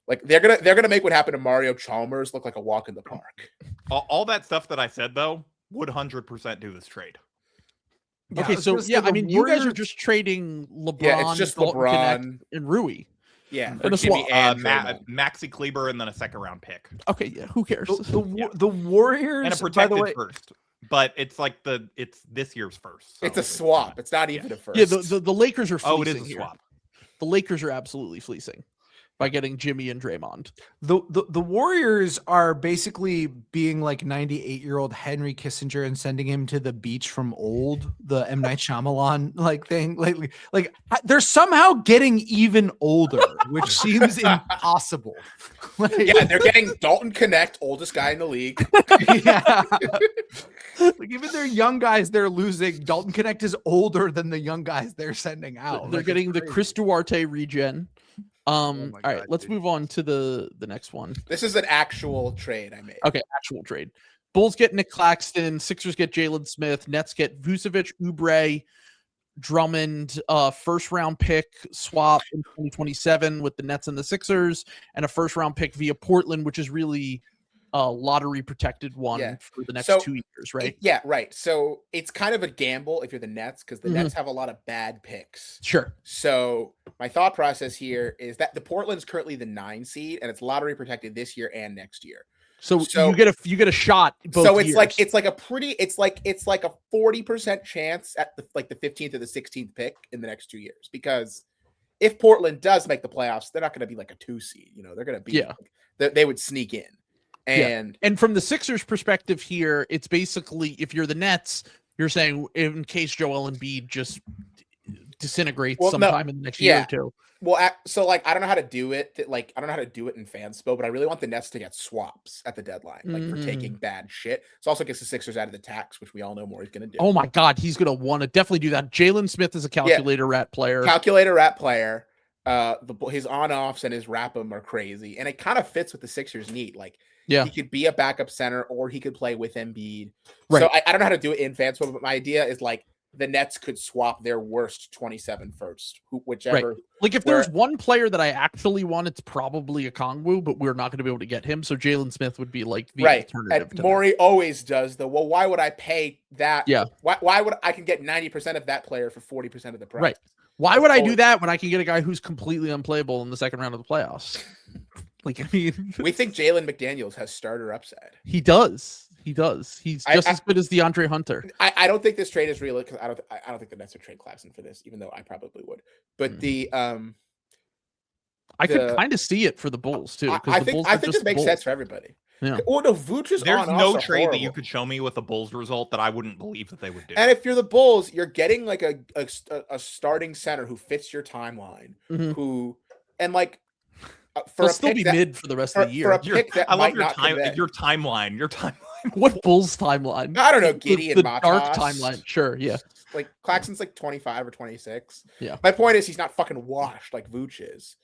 Like they're gonna make what happened to Mario Chalmers look like a walk in the park. all that stuff that I said though would 100% do this trade. Yeah, Okay, I was so gonna say yeah, the I mean, you guys are Warriors- just trading LeBron, Yeah, it's just Dalton Connect, LeBron. and Rui. Yeah, And a Jimmy swap. and Maxi Draymond. Kleber and then a second round pick Okay, yeah, who cares? The Warriors, and a by the protected way, first. But it's like it's this year's first. It's so a swap. It's not even a first. Yeah, the Lakers are fleecing Oh, it is a here. swap. The Lakers are absolutely fleecing by getting Jimmy and Draymond. the Warriors are basically being like 98-year-old Henry Kissinger and sending him to the beach from Old, the M. Night Shyamalan like thing. Like they're somehow getting even older, which seems impossible. Like, Yeah, they're getting Dalton Connect, oldest guy in the league. yeah. Like even their young guys they're losing. Dalton Connect is older than the young guys they're sending out. They're Like, getting it's the crazy. Chris Duarte regen. my All right, God, let's dude. move on to the next one. This is an actual trade I made. Okay, actual trade. Bulls get Nick Claxton, Sixers get Jalen Smith, Nets get Vucevic, Oubre, Drummond, first round pick swap in 2027 with the Nets and the Sixers, and a first round pick via Portland, which is really a lottery protected one Yeah. for the next So, 2 years, right? Yeah, right. So it's kind of a gamble if you're the Nets because the Mhm. Nets have a lot of bad picks. Sure. So my thought process here is that the Portland's currently the 9 seed and it's lottery protected this year and next year. So, So- you get a shot. Both So it's years. like it's like a 40% chance at the 15th or the 16th pick in the next 2 years because if Portland does make the playoffs, they're not going to be like a 2 seed. They're going to be Yeah. they would sneak in. And And from the Sixers' perspective here, it's basically if you're the Nets, you're saying in case Joel Embiid just disintegrates Well, no, sometime in the next year yeah. or two. so I don't know how to do it. I don't know how to do it in Fanspo, but I really want the Nets to get swaps at the deadline, for taking bad shit. It also gets the Sixers out of the tax, which we all know Morey's going to do. Oh my God, he's gonna want to definitely do that. Jalen Smith is a calculator rat player. Calculator rat player. His on-offs and his wrap-em are crazy, and it kind of fits with the Sixers' need. Yeah. He could be a backup center, or he could play with Embiid. Right. So I don't know how to do it in Fanspo, but my idea is the Nets could swap their worst 27 first, whichever. Like if there's one player that I actually want, it's probably a Kongwu, but we're not going to be able to get him. So Jalen Smith would be like the alternative. And Morey always does the, well, why would I pay that? Yeah. Why would I can get 90% of that player for 40% of the price? Right. Why would I do that when I can get a guy who's completely unplayable in the second round of the playoffs? Like, I mean, we think Jalen McDaniels has starter upside. He does. He's just as good as DeAndre Hunter. I don't think this trade is real because I don't think the Nets would trade Claxton for this, even though I probably would. But I could kind of see it for the Bulls too. I think this makes sense for everybody. Yeah. Oh no, Vooch is There's on. no trade that you could show me with a Bulls result that I wouldn't believe that they would do. And if you're the Bulls, you're getting like a starting center who fits your timeline, who and like for He'll still be mid for the rest of the year. I love your timeline. Your timeline. What Bulls timeline? I don't know. Giddy and the Matas. dark timeline. Sure, yeah. Like Claxton's like 25 or 26. Yeah. My point is he's not fucking washed like Vooch is.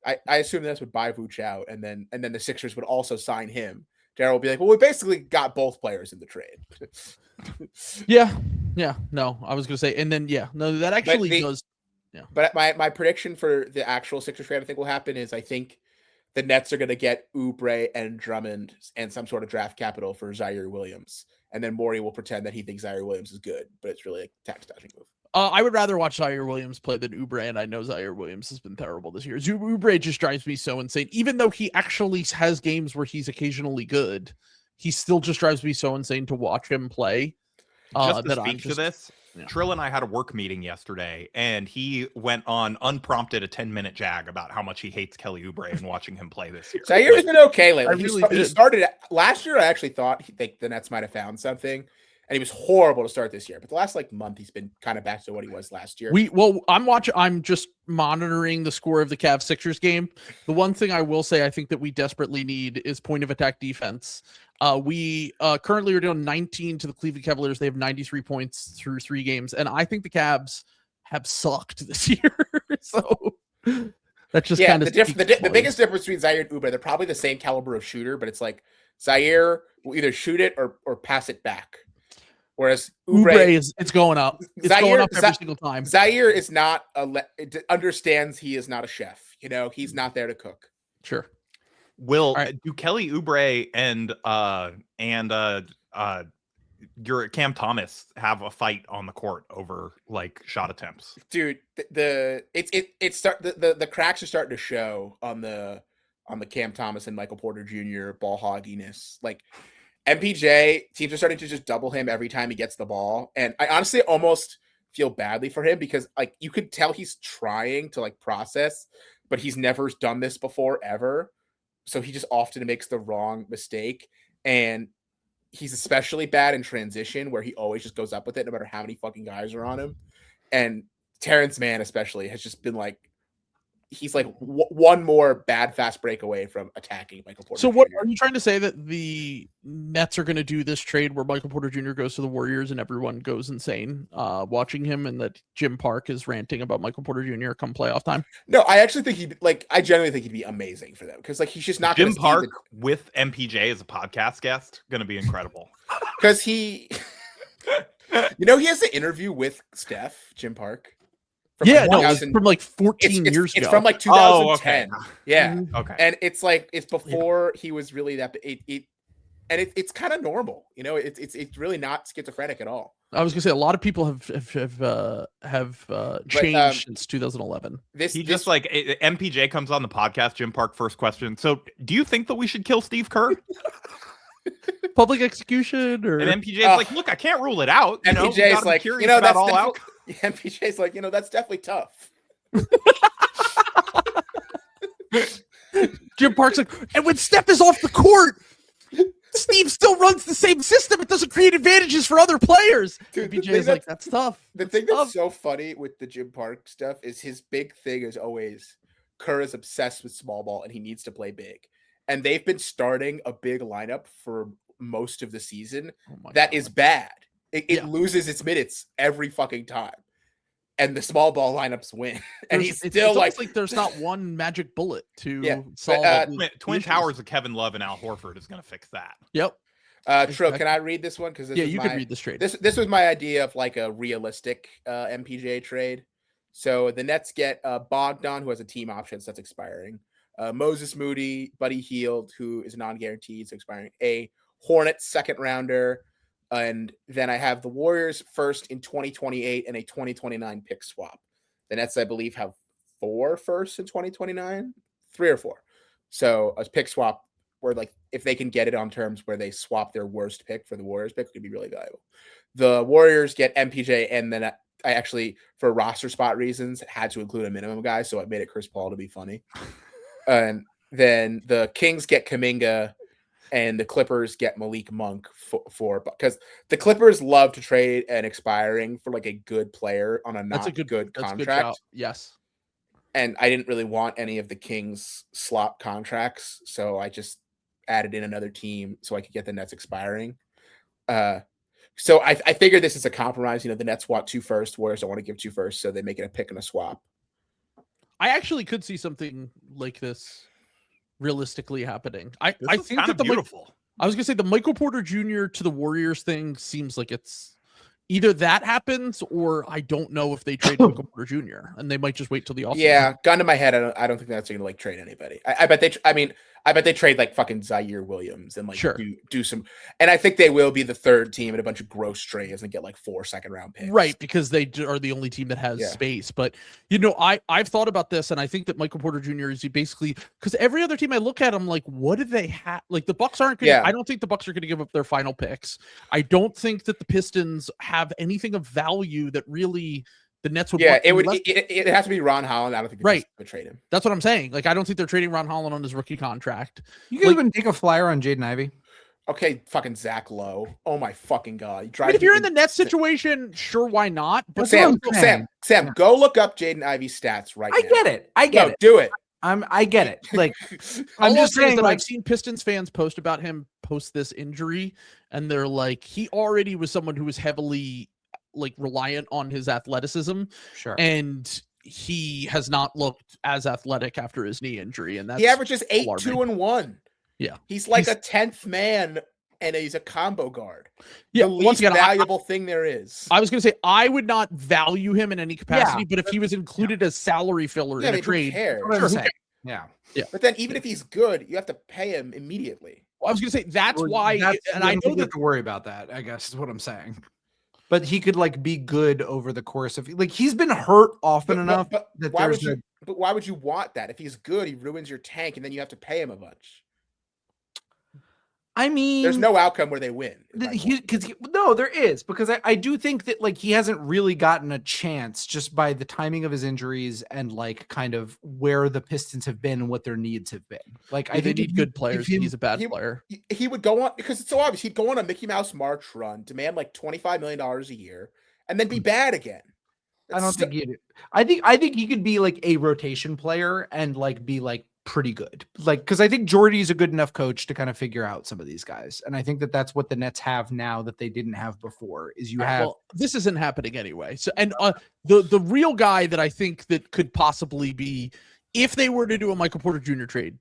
I assume this would buy Vooch out, and then the Sixers would also sign him. Daryl will be like, well, we basically got both players in the trade. Yeah. No, I was gonna say, and then that actually does. Yeah. But my prediction for the actual Sixers trade I think will happen is I think the Nets are going to get Oubre and Drummond and some sort of draft capital for Zaire Williams. And then Morey will pretend that he thinks Zaire Williams is good, but it's really a tax dodging move. I would rather watch Zaire Williams play than Oubre, and I know Zaire Williams has been terrible this year. Oubre just drives me so insane. Even though he actually has games where he's occasionally good, he still just drives me so insane to watch him play. Just to speak to this, Trill and I had a work meeting yesterday, and he went on unprompted a 10-minute jag about how much he hates Kelly Oubre and watching him play this year. Zaire has been okay lately. He started last year. I actually thought the Nets might have found something, and he was horrible to start this year. But the last month, he's been kind of back to what he was last year. I'm just monitoring the score of the Cavs Sixers game. The one thing I will say I think that we desperately need is point of attack defense. We currently are doing 19 to the Cleveland Cavaliers. They have 93 points through 3 games, and I think the Cavs have sucked this year. So that's just kind of the biggest difference between Zaire and Oubre. They're probably the same caliber of shooter, but it's like Zaire will either shoot it or pass it back. Whereas Oubre it's going up. It's going up every single time. Zaire is not understands he is not a chef. You know, he's not there to cook. Sure. Do Kelly Oubre and your Cam Thomas have a fight on the court over like shot attempts? Dude, the cracks are starting to show on the Cam Thomas and Michael Porter Jr. ball hogginess. Like MPJ, teams are starting to just double him every time he gets the ball. And I honestly almost feel badly for him because like you could tell he's trying to like process, but he's never done this before ever. So he just often makes the wrong mistake. And he's especially bad in transition where he always just goes up with it no matter how many fucking guys are on him. And Terrence Mann especially has just been like, he's like one more bad fast break away from attacking Michael Porter. So what are you trying to say, that the Nets are going to do this trade where Michael Porter Jr. goes to the Warriors and everyone goes insane watching him, and that Jim Park is ranting about Michael Porter Jr. come playoff time? No, I actually think I genuinely think he'd be amazing for them because like he's just not Jim Park with MPJ as a podcast guest going to be incredible because he he has an interview with Jim Park. It's from like 14 years ago. It's from like 2010. Oh, okay. Yeah. Okay. And it's like it's before he was really that. It's kind of normal, It's really not schizophrenic at all. I was gonna say a lot of people have changed since 2011. MPJ comes on the podcast. Jim Park first question. So, do you think that we should kill Steve Kerr? Public execution, or and MPJ's like, look, I can't rule it out. MPJ's like, that's all out. MPJ's like, that's definitely tough. Jim Park's like, and when Steph is off the court, Steve still runs the same system. It doesn't create advantages for other players. Dude, MPJ's like, that's tough. The thing that's so funny with the Jim Park stuff is his big thing is always Kerr is obsessed with small ball and he needs to play big. And they've been starting a big lineup for most of the season that is bad. It loses its minutes every fucking time. And the small ball lineups win. And he's still it's like there's not one magic bullet to solve Twin Towers of Kevin Love and Al Horford is going to fix that. Yep. Trill, can I read this one? Because Yeah, you can read this trade. This was my idea of like a realistic MPJ trade. So the Nets get Bogdan, who has a team option that's expiring. Moses Moody, Buddy Hield, who is non-guaranteed, so expiring. A Hornets second rounder. And then I have the Warriors first in 2028 and a 2029 pick swap. The Nets, I believe, have 4 firsts in 2029, 3 or 4. So a pick swap where, like, if they can get it on terms where they swap their worst pick for the Warriors pick, it could be really valuable. The Warriors get MPJ, and then I actually, for roster spot reasons, had to include a minimum guy, so I made it Chris Paul to be funny. And then the Kings get Kuminga, and the Clippers get Malik Monk for because the Clippers love to trade an expiring for like a good player on a not good contract. Yes. And I didn't really want any of the Kings slot contracts, so I just added in another team so I could get the Nets expiring. So I figured this is a compromise. You know, the Nets want 2 firsts, Warriors don't want to give 2 firsts, so they make it a pick and a swap. I actually could see something like this realistically happening. I think kind that of beautiful. I was gonna say the Michael Porter Jr. to the Warriors thing seems like it's either that happens or I don't know if they trade Michael Porter Jr. and they might just wait till the offseason. Yeah, gun to my head, I don't think that's going to like trade anybody. I bet they. I bet they trade like fucking Zaire Williams and like do some. And I think they will be the 3rd team in a bunch of gross trades and get like 4 second-round picks. Right, because they are the only team that has space. But you know, I've thought about this, and I think that Michael Porter Jr. is basically because every other team I look at, I'm like, what do they have? Like the Bucks aren't going. I don't think the Bucks are going to give up their final picks. I don't think that the Pistons have anything of value that really. The Nets would. Yeah, it has to be Ron Holland. I don't think they would trade him. That's what I'm saying. Like, I don't think they're trading Ron Holland on his rookie contract. You guys wouldn't take a flyer on Jaden Ivey? Okay, fucking Zach Lowe. Oh my fucking god! If you're in the Nets situation, sure, why not? But Sam, go look up Jaden Ivey's stats right now. I get it. Do it. I get it. Like, I'm just saying that I've seen Pistons fans post about him post this injury, and they're like, he already was someone who was heavily like reliant on his athleticism. Sure. And he has not looked as athletic after his knee injury. And he averages 8, 2, and 1. Yeah. He's like a 10th man and he's a combo guard. Yeah. The least valuable thing there is. I was going to say, I would not value him in any capacity, but if he was included as salary filler in a trade. Yeah. But then even if he's good, you have to pay him immediately. Well, I was going to say, that's why. And I know you have to worry about that, I guess is what I'm saying. But he could like be good over the course of like he's been hurt often enough. But why would you want that? If he's good, he ruins your tank, and then you have to pay him a bunch. I mean, there's no outcome where they win. No, there is, because I do think that like he hasn't really gotten a chance just by the timing of his injuries and like kind of where the Pistons have been and what their needs have been. Like I think they need good players. He's a bad player. He would go on because it's so obvious. He'd go on a Mickey Mouse March run, demand like $25 million a year, and then be bad again. I don't think he'd. I think he could be like a rotation player and like be like pretty good, like because I think Jordy's a good enough coach to kind of figure out some of these guys, and I think that that's what the Nets have now that they didn't have before. Is you have this isn't happening anyway. So and the real guy that I think that could possibly be, if they were to do a Michael Porter Jr. trade,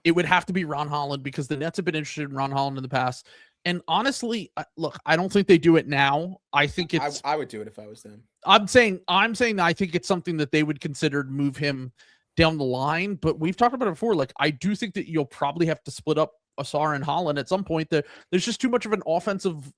it would have to be Ron Holland, because the Nets have been interested in Ron Holland in the past. And honestly, look, I don't think they do it now. I think it's. I would do it if I was them. I'm saying that I think it's something that they would consider to move him down the line, but we've talked about it before. Like, I do think that you'll probably have to split up Ausar and Holland at some point. There's just too much of an offensive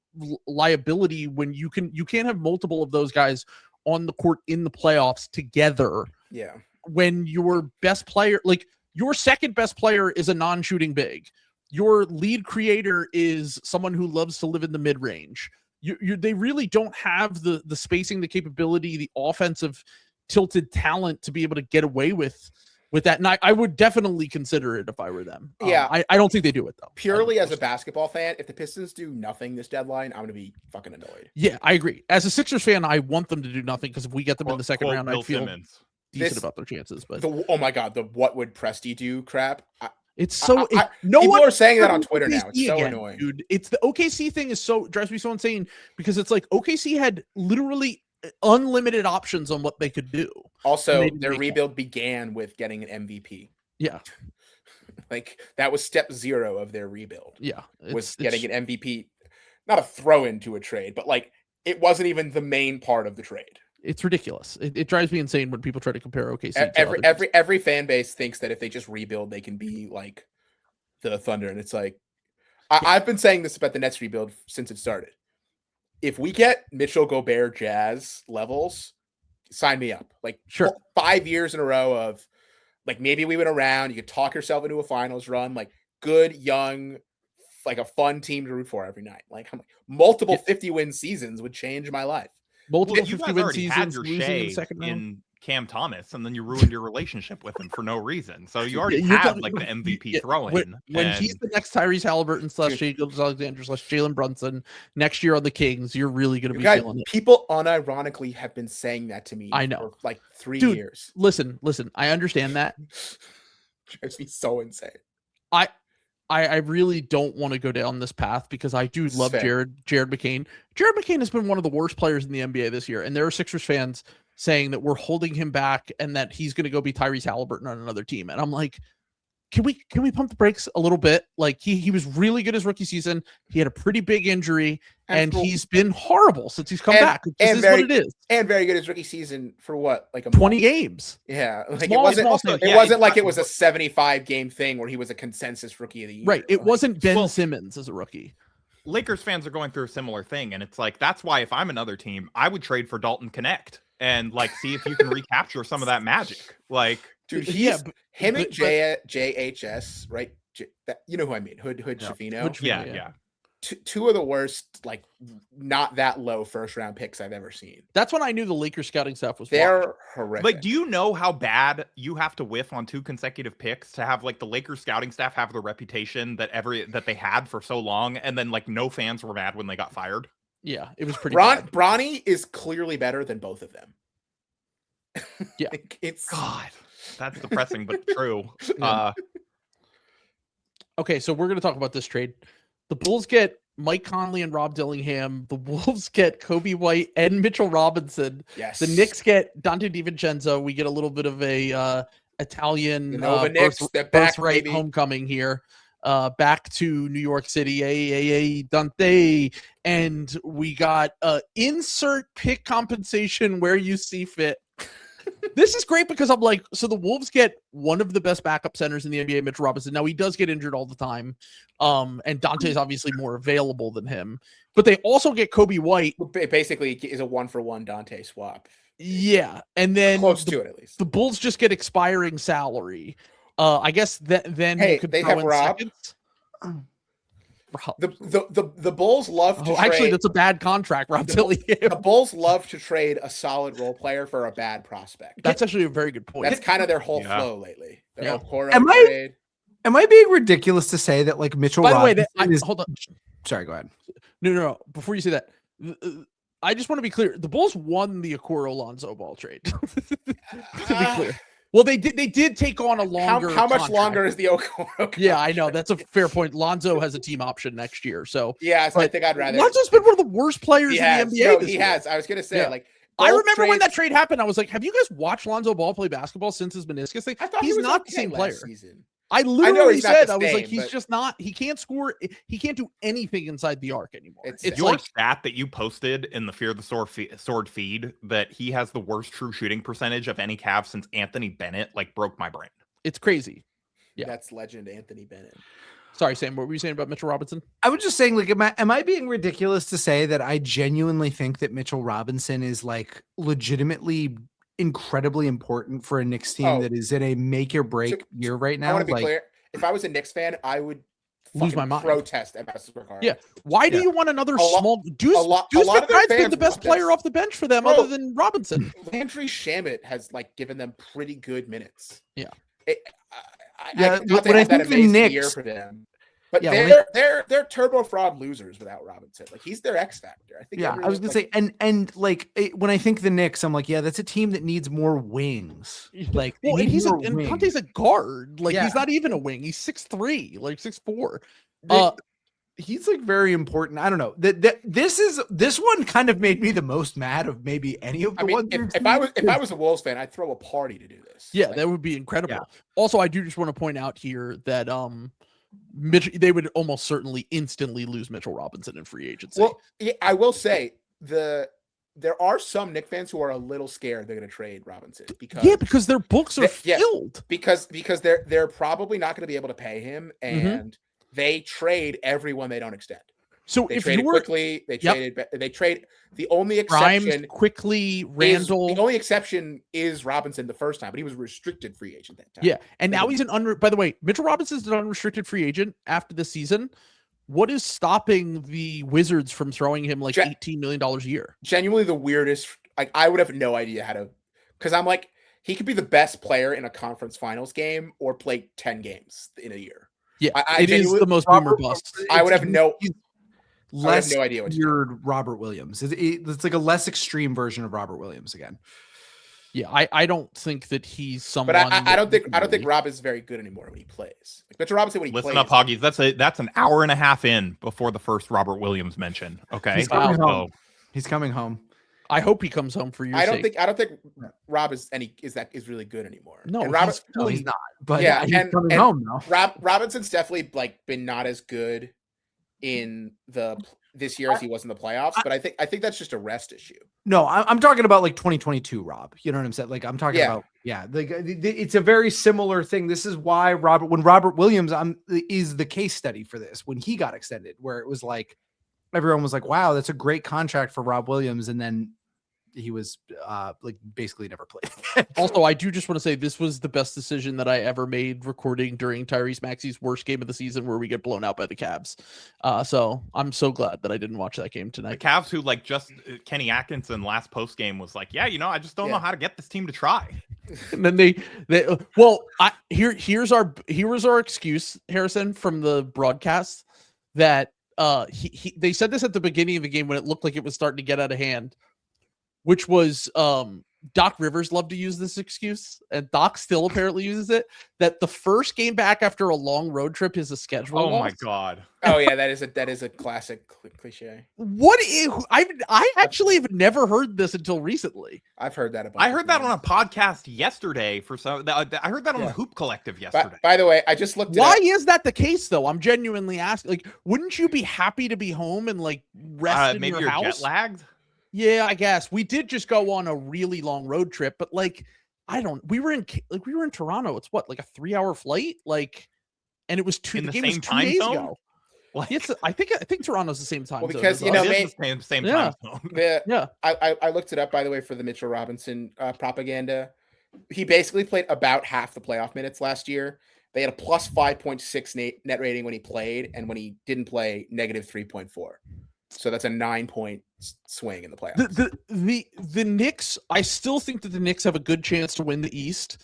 liability when you can't have multiple of those guys on the court in the playoffs together. Yeah. When your best player, like your second best player, is a non-shooting big. Your lead creator is someone who loves to live in the mid-range. They really don't have the spacing, the capability, the offensive tilted talent to be able to get away with that. And I would definitely consider it if I were them. Yeah. I don't think they do it though. Purely as a basketball fan, if the Pistons do nothing this deadline, I'm going to be fucking annoyed. Yeah, I agree. As a Sixers fan, I want them to do nothing, because if we get them in the second round, I feel decent about their chances. But oh my God, the what would Presti do crap. People are saying that on Twitter now. It's so annoying, dude. It's the OKC thing drives me so insane, because it's like OKC had literally unlimited options on what they could do. Also, their rebuild began with getting an MVP. Yeah. Like that was step 0 of their rebuild. Yeah, Was getting an MVP, not a throw into a trade, but like it wasn't even the main part of the trade. it's ridiculous. It drives me insane when people try to compare OKC. To other teams. Every fan base thinks that if they just rebuild, they can be like the Thunder, and it's like I've been saying this about the Nets rebuild since it started. If we get Mitchell Gobert Jazz levels, sign me up. Like Sure. 5 years in a row of like maybe we went around, you could talk yourself into a finals run, like good, young, like a fun team to root for every night. Like multiple 50-win seasons would change my life. Multiple you guys 50-win already had seasons, your losing in Shea the second round. in Cam Thomas, and then you ruined your relationship with him for no reason. So you already You're had talking- like the MVP yeah, throw-in. when he's the next Tyrese Halliburton / Shai Gilgeous-Alexander / Jalen Brunson next year on the Kings, you're really going to be Guys, feeling it. people unironically have been saying that to me I know. for like 3 Dude, years. Listen, I understand that. Drives me so insane. I really don't want to go down this path because I do love Fair. Jared McCain. Jared McCain has been one of the worst players in the NBA this year, and there are Sixers fans saying that we're holding him back and that he's going to go be Tyrese Halliburton on another team. And I'm like, can we pump the brakes a little bit? Like he was really good his rookie season. He had a pretty big injury, and he's been horrible since he's come back. This is what it is. And very good his rookie season for what? Like a 20 month? games. Yeah. Like Small- it wasn't small it sample. wasn't like it was a 75 game thing where he was a consensus rookie of the year. Right. It Like, wasn't Ben Well- Simmons as a rookie. Lakers fans are going through a similar thing, and it's like that's why if I'm another team, I would trade for Dalton Connect and like see if you can recapture some of that magic. Like, dude, Yeah, he's him and but- JHS, right? You know who I mean? Hood Yeah. Schifino. Hood Schifino, yeah, yeah. yeah. Two of the worst, like not that low first round picks I've ever seen. That's when I knew the Lakers scouting staff was washed. They're horrific. Like, do you know how bad you have to whiff on 2 consecutive picks to have like the Lakers scouting staff have the reputation that they had for so long, and then like no fans were mad when they got fired? Yeah, it was pretty bad. Bronny is clearly better than both of them. Yeah. Like, it's God, that's depressing but true. Yeah. Okay, so we're going to talk about this trade. The Bulls get Mike Conley and Rob Dillingham. The Wolves get Kobe White and Mitchell Robinson. yes. The Knicks get Dante DiVincenzo. We get a little bit of a Italian The Nova Knicks, they're back, birthright baby. homecoming here. Back to New York City, Dante, and we got insert pick compensation where you see fit. This is great because I'm like, so the Wolves get one of the best backup centers in the NBA, Mitchell Robinson. Now he does get injured all the time, and Dante is obviously more available than him. But they also get Kobe White. It basically is a 1-for-1 Dante swap. Yeah, and then Close to it at least. the Bulls just get expiring salary. I guess then Hey, you could they throw have in Rob. seconds. Rob. The Bulls love to Oh, actually, trade. that's a bad contract, Rob The Dillingham. Bulls love to trade a solid role player for a bad prospect. That's actually a very good point. That's kind of their whole Yeah. flow lately. Their Yeah. Okoro Am I- trade. Am I being ridiculous to say that like Mitchell By the way, Robinson is? hold on. Sorry, go ahead. No. Before you say that, I just want to be clear. The Bulls won the Okoro Lonzo Ball trade. To be clear. Well, they did take on a longer. How much contract. longer is the Okoro? Yeah, I know. That's a fair point. Lonzo has a team option next year. So Yeah, so I But think I'd rather. Lonzo's been one of the worst players He in has. the NBA. No, this he year. has. I was gonna say Yeah. like. I both remember when that trades- trade happened. I was like, have you guys watched Lonzo Ball play basketball since his meniscus thing? I thought He's he was not the okay same last player. season. I literally he's not said, the I was like, same, he's but- just not, he can't score, he can't do anything inside the arc anymore. It's It's Your like, stat that you posted in the Fear the Sword feed that he has the worst true shooting percentage of any Cavs since Anthony Bennett like broke my brain. it's crazy. Yeah. That's legend Anthony Bennett. Sorry, Sam, what were you saying about Mitchell Robinson? I was just saying, like, am I being ridiculous to say that I genuinely think that Mitchell Robinson is like legitimately incredibly important for a Knicks team Oh. that is in a make or break year right I now? want to be Like, clear. If I was a Knicks fan, I would Lose my fucking mind. protest at Madison Square Garden. Yeah. Why do Yeah. you want another A lo- small Deuce? a lot Deuce of their McBride's been fans the best want player this. off the bench for them Bro. other than Robinson. Landry Shamet has like given them pretty good minutes. Yeah. Yeah, not when I had that think the amazing year Knicks- for them. But Yeah, when they're turbo fraud losers without Robinson. Like he's their X factor. I think. yeah, I was gonna say, and like when I think the Knicks, I'm like, yeah, that's a team that needs more wings. Like, they Well, and need he's more and wings. Conte's a guard. Like Yeah. he's not even a wing. He's 6'3", like 6'4". They- he's like very important. I don't know. This one kind of made me the most mad of maybe any of the ones. If I was a Wolves fan, I'd throw a party to do this. Yeah, Like, that would be incredible. Yeah. Also, I do just want to point out here that they would almost certainly instantly lose Mitchell Robinson in free agency. well, yeah, I will say there are some Knicks fans who are a little scared they're going to trade Robinson because their books are Yeah. filled. because they're probably not going to be able to pay him, and they trade everyone they don't extend. So They if traded you're quickly. They trade. The only Grimes, exception quickly, Randall, the only exception is Robinson the first time, but he was a restricted free agent that time. yeah, and now he's by the way, Mitchell Robinson's an unrestricted free agent after the season. What is stopping the Wizards from throwing him like $18 million a year? Genuinely the weirdest. Like, I would have no idea how to, because I'm like, he could be the best player in a conference finals game or play 10 games in a year. Yeah, I it is genuinely- the most boomer bust. I would have no less no idea what to do. weird Robert Williams. It's like a less extreme version of Robert Williams again. Yeah, I don't think that he's someone. But I don't think really- Rob is very good anymore when he plays. Like Mitchell Robinson when he Listen plays. up, Hoggies. That's an hour and a half in before the first Robert Williams mention. Okay, He's coming So- home. He's coming home. I hope he comes home for your I don't sake. think Rob is really good anymore. No, and Robert, No, he's not. But Yeah, he's and- coming and home now. Robinson's definitely like been not as good in this year as he was in the playoffs. But I think that's just a rest issue. No, I'm talking about like 2022, Rob. You know what I'm saying? Like I'm talking Yeah. about, it's a very similar thing. This is why when Robert Williams is the case study for this, when he got extended, where it was like, everyone was like, wow, that's a great contract for Rob Williams. And then he was like basically never played. Also, I do just want to say this was the best decision that I ever made recording during Tyrese Maxey's worst game of the season where we get blown out by the Cavs. So I'm so glad that I didn't watch that game The tonight. Cavs, who like just Kenny Atkinson last post game was like, yeah, I just don't know how to get this team to try. And then here's our excuse, Harrison, from the broadcast that they said this at the beginning of the game when it looked like it was starting to get out of hand, which was Doc Rivers loved to use this excuse, and Doc still apparently uses it, that the first game back after a long road trip is a schedule Oh my loss. God. Oh yeah, that is a classic cliche. I actually have never heard this until recently. I've heard that about. I heard that on a podcast yesterday for some. I heard that on the Hoop Collective yesterday. By the way, I just looked. Why It up. is that the case though? I'm genuinely asking. Like, wouldn't you be happy to be home and like rest in Maybe your you're house? jet lagged. Yeah, I guess we did just go on a really long road trip, but like, we were in Toronto. It's what, like a 3-hour flight, like, and it was In the the game was same 2 time days zone? ago. Like, I think Toronto's the same time Well, zone because, as you know, us. it is the same Yeah. time zone. Yeah. I looked it up, by the way, for the Mitchell Robinson propaganda. He basically played about half the playoff minutes last year. They had a plus 5.6 net rating when he played, and when he didn't play, negative 3.4. So that's a 9-point swing in the playoffs. The Knicks, I still think that the Knicks have a good chance to win the East,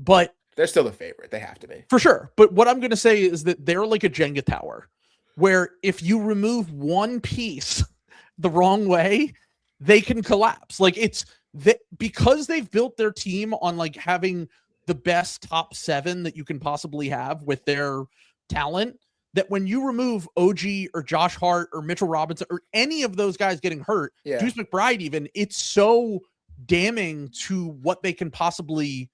but They're still the favorite. They have to be. for sure. But what I'm going to say is that they're like a Jenga tower, where if you remove one piece the wrong way, they can collapse. Like because they've built their team on like having the best top 7 that you can possibly have with their talent, that when you remove OG or Josh Hart or Mitchell Robinson or any of those guys getting hurt, Yeah. Deuce McBride even, it's so damning to what they can possibly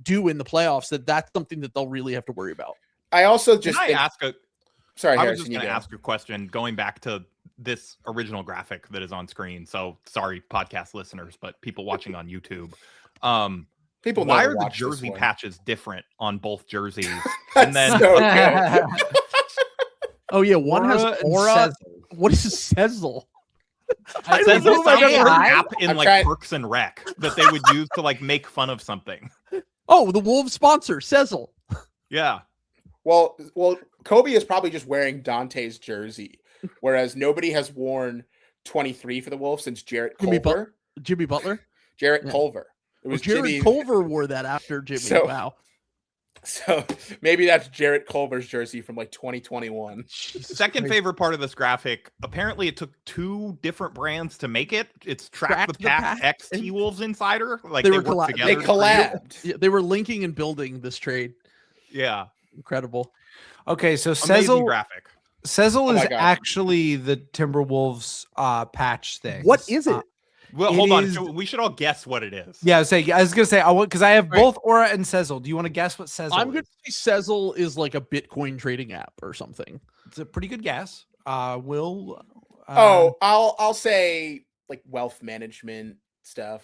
do in the playoffs that that's something that they'll really have to worry about. I also just Can I think, ask a? sorry, I was Harrison, just you going to go. ask a question going back to this original graphic that is on screen. So sorry, podcast listeners, but people watching on YouTube. People Why never are the watch this jersey one. patches different on both jerseys? That's And then so good. Oh yeah, one has Aura and aura. Sezzle. What is Sezzle? I it don't says know it if I've sounds ever like an heard. app in I'm like trying- Parks and Rec that they would use to like make fun of something. Oh, the Wolves sponsor, Sezzle. Yeah. Well, Kobe is probably just wearing Dante's jersey, whereas nobody has worn 23 for the Wolves since Jarrett Jimmy Culver. Jimmy Butler. Jarrett Yeah. Culver. It was Jared Jimmy. Culver wore that after Jimmy. So- Wow. So maybe that's Jarrett Culver's jersey from like 2021. Second favorite part of this graphic. Apparently, it took 2 different brands to make it. It's Track the Pack X T Wolves Insider. Like They they, were worked colla- They together. collabed. Yeah, they were linking and building this trade. Yeah. Incredible. Okay, so Amazing Sezzle, graphic. Sezzle my is God. actually the Timberwolves patch thing. What is it? Well, It hold on. is- We should all guess what it is. Yeah, I was gonna say because I have Right. both Aura and Sezzle. Do you want to guess what Sezzle I'm is? gonna say Sezzle is like a Bitcoin trading app or something. It's a pretty good guess. Will I'll say like wealth management stuff.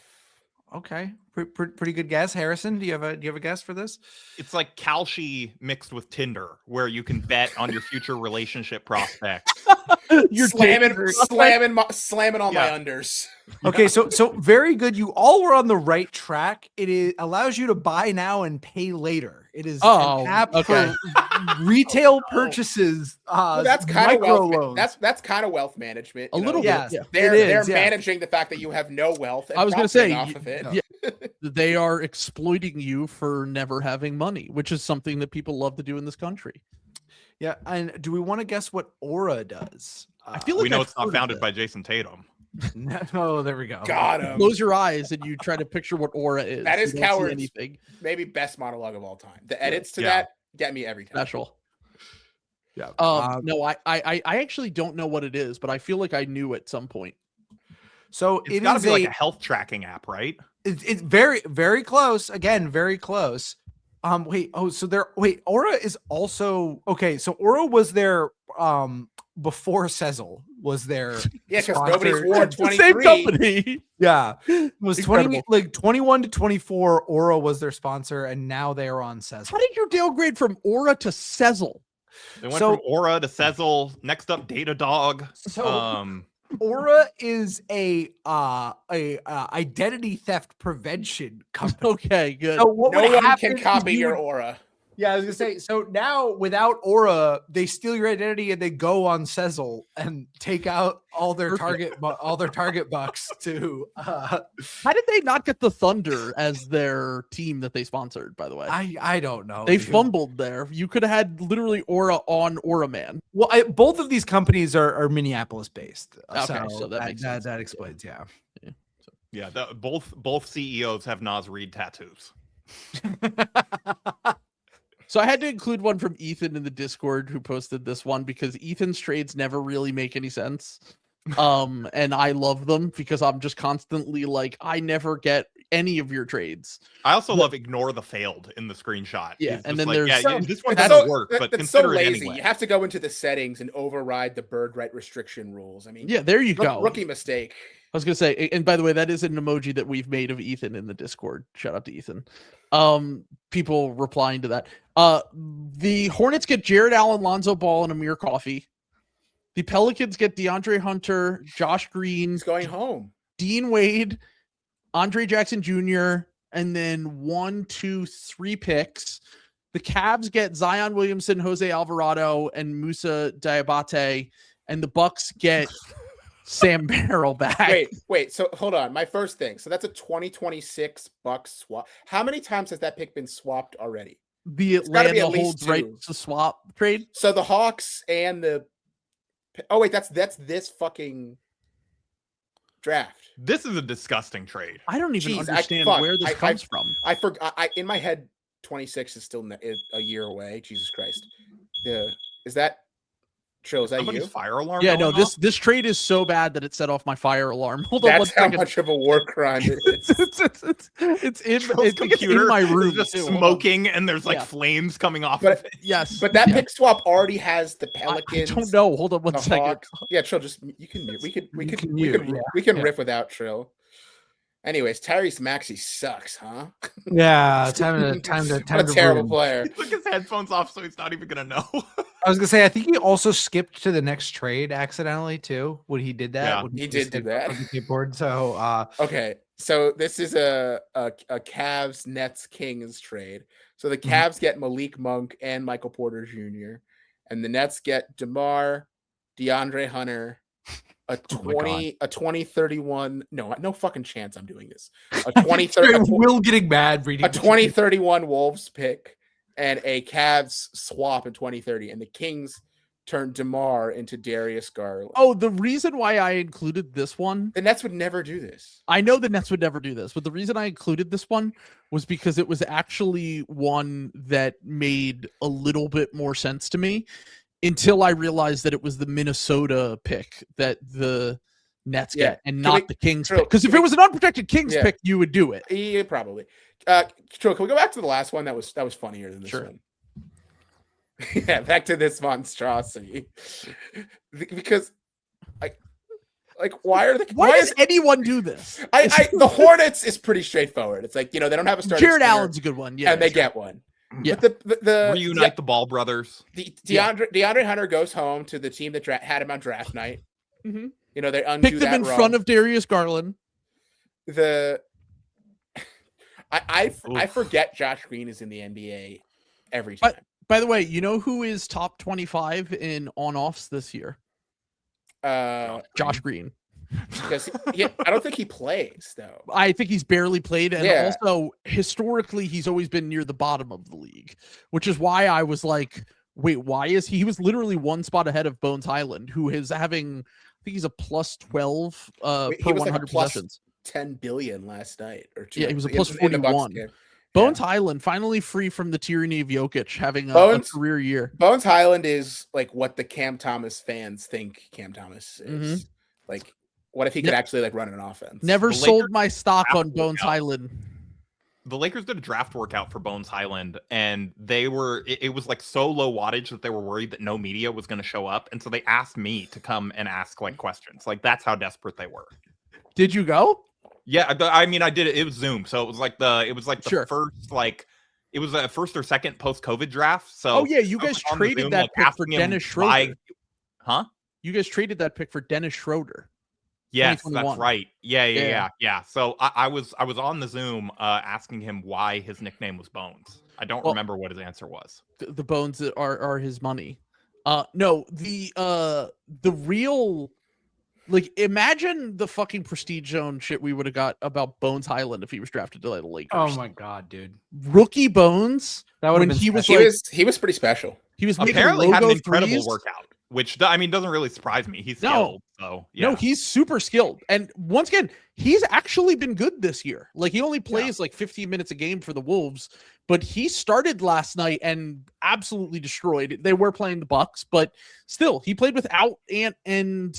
okay, pretty good guess. Harrison, do you have a guess for this? It's like Kalshi mixed with Tinder, where you can bet on your future relationship prospects. You're slamming dating- slamming on Yeah. my unders. Okay, so very good. You all were on the right track. Allows you to buy now and pay later. It is Oh, an app okay. for retail purchases. Well, that's kind of micro wealth. loans. That's kind of wealth management. A you know? little Yes. bit. Yeah. They're is, yeah. managing the fact that you have no wealth. And I was gonna profiting say, off of it. yeah, they are exploiting you for never having money, which is something that people love to do in this country. Yeah, and do we want to guess what Aura does? I feel like We know I've it's not heard of founded it. by Jason Tatum. Oh, there we go. Got him. Close your eyes and you try to picture what aura is. That is You don't see cowards. anything Maybe best monologue of all time. The edits to Yeah. that get me every time. special. Yeah. No, I actually don't know what it is, but I feel like I knew at some point. So It's it got to is be like a health tracking app, right? it's very very close. Again, very close. Aura is also okay. So Aura was there before Sezzle was there. Yeah, because Sponsor- nobody's worn It's the same 23. company. Yeah, it was Incredible. 21 to 24. Aura was their sponsor, and now they are on Sezzle. How did you downgrade from aura to Sezzle? They went So- from Aura to Sezzle. Next up, Datadog. So Aura is a identity theft prevention company. Okay, good. So what No would one happen can is copy you your would- aura. Yeah, I was gonna say. So now, without Aura, they steal your identity and they go on Sezzle and take out all their Perfect. target bucks to. How did they not get the Thunder as their team that they sponsored? By the way, I don't know. they dude. fumbled there. You could have had literally aura on Aura Man. Well, both of these companies are Minneapolis based. Okay, so that makes sense. that explains. Yeah. Yeah, both CEOs have Nas Reed tattoos. So I had to include one from Ethan in the Discord who posted this one because Ethan's trades never really make any sense. And I love them because I'm just constantly like, I never get any of your trades. I also love ignore the failed in the screenshot. Yeah, He's and just then like, there's- yeah, this one It's doesn't so- work, but it's so consider it lazy. anyway. You have to go into the settings and override the bird right restriction rules. I mean, Yeah, there you go. rookie mistake. I was gonna say, and by the way, that is an emoji that we've made of Ethan in the Discord. Shout out to Ethan. People replying to that. The Hornets get Jared Allen, Lonzo Ball, and Amir Coffee. The Pelicans get DeAndre Hunter, Josh Green, He's going home. Dean Wade, Andre Jackson Jr., and then 1, 2, 3 picks. The Cavs get Zion Williamson, Jose Alvarado, and Musa Diabate, and the Bucks get Sam Barrel back. Wait. So hold on. My first thing. So that's a 2026 Bucks swap. How many times has that pick been swapped already? The gotta be Atlanta at least holds right 2. to swap trade. So the Hawks and the. Oh wait, that's this fucking draft. This is a disgusting trade. I don't even Jeez, understand fuck, where this comes from. I forgot. I in my head, 26 is still a year away. Jesus Christ. Yeah. Is that Trill? Is that Somebody's you? fire alarm. Yeah, no, going off? this trade is so bad that it set off my fire alarm. Hold on one That's how second. much of a war crime it is. It's in Trill's I think it's in my is room just too. Hold on. smoking, and there's like Yeah. flames coming off But- of it. Yes, But that pick swap already has the I Pelicans. don't know. Hold on one the second. Hawks. Yeah, Trill, just you can we could Yeah. riff without Trill. Anyways, Tyrese Maxey sucks, huh? Yeah. Time to What a terrible boom. player. He took his headphones off, so he's not even gonna know. I was gonna say, I think he also skipped to the next trade accidentally too. When he did that, Yeah. when He just did do hit that. on the keyboard. So, Okay, so this is a Cavs Nets Kings trade. So the Mhm. Cavs get Malik Monk and Michael Porter Jr. and the Nets get DeMar, DeAndre Hunter, a Oh my God. 2031. No fucking chance I'm doing this. A 2030 Will getting mad reading a 2031 Wolves pick and a Cavs swap in 2030, and the Kings turned DeMar into Darius Garland. Oh, the reason why I included this one, The Nets would never do this. I know the Nets would never do this, but the reason I included this one was because it was actually one that made a little bit more sense to me until I realized that it was the Minnesota pick that the Nets Yeah. get and Can not we- the Kings True. pick. Because if Can it we- was an unprotected Kings Yeah. pick, you would do it. Yeah, probably. Troy, can we go back to the last one? That was funnier than this Sure. one. Yeah, back to this monstrosity. Because why are the Why why does is anyone do this? the Hornets is pretty straightforward. It's like, they don't have a starting Jared center, Allen's a good one. Yeah, and they sure. get one. Yeah. But the Reunite the Ball brothers. DeAndre Hunter goes home to the team that had him on draft night. Mhm. They undo Picked them that in wrong. front of Darius Garland. I Oof. forget Josh Green is in the NBA every But- time. By the way, you know who is top 25 in on-offs this year? Josh Green. Because I don't think he plays though. I think he's barely played, and Yeah. also historically, he's always been near the bottom of the league, which is why I was like, "Wait, why is he?" He was literally one spot ahead of Bones Highland, who is having, I think he's a plus 12 He per was like a 100 plus possessions. 10 billion last night or two. Yeah, he was a in- plus in the Bucks 41. game. Bones Highland finally free from the tyranny of Jokic, having a Bones- career year. Bones Highland is like what the Cam Thomas fans think Cam Thomas is. Like, what if he could Ne- actually like run an offense? Never The sold Lakers my stock draft on Bones workout. Highland. The Lakers did a draft workout for Bones Highland, and it was like so low wattage that they were worried that no media was going to show up, and so they asked me to come and ask like questions. Like, that's how desperate they were. Did you go? Yeah, I mean, I did it. It was Zoom, so it was like the Sure. first it was a first or second post-COVID draft. So Oh yeah, you I was guys on the traded Zoom, that like, pick for asking him Dennis why- Schroeder. Huh? You guys traded that pick for Dennis Schroeder. Yes, 2021. that's right. Yeah. Yeah. So I was on the Zoom asking him why his nickname was Bones. I don't Well- remember what his answer was. The bones that are his money. No, the real, like, imagine the fucking prestige zone shit we would have got about Bones Highland if he was drafted to the Lakers. Oh my god, dude. Rookie Bones, That would when have been he was special. like, He was pretty special. he was making Apparently had an logo incredible threes. workout, which I mean doesn't really surprise me. He's No. skilled, so yeah. No, he's super skilled. And once again, he's actually been good this year. Like, he only plays like 15 minutes a game for the Wolves, but he started last night and absolutely destroyed. They were playing the Bucks, but still, he played without Ant and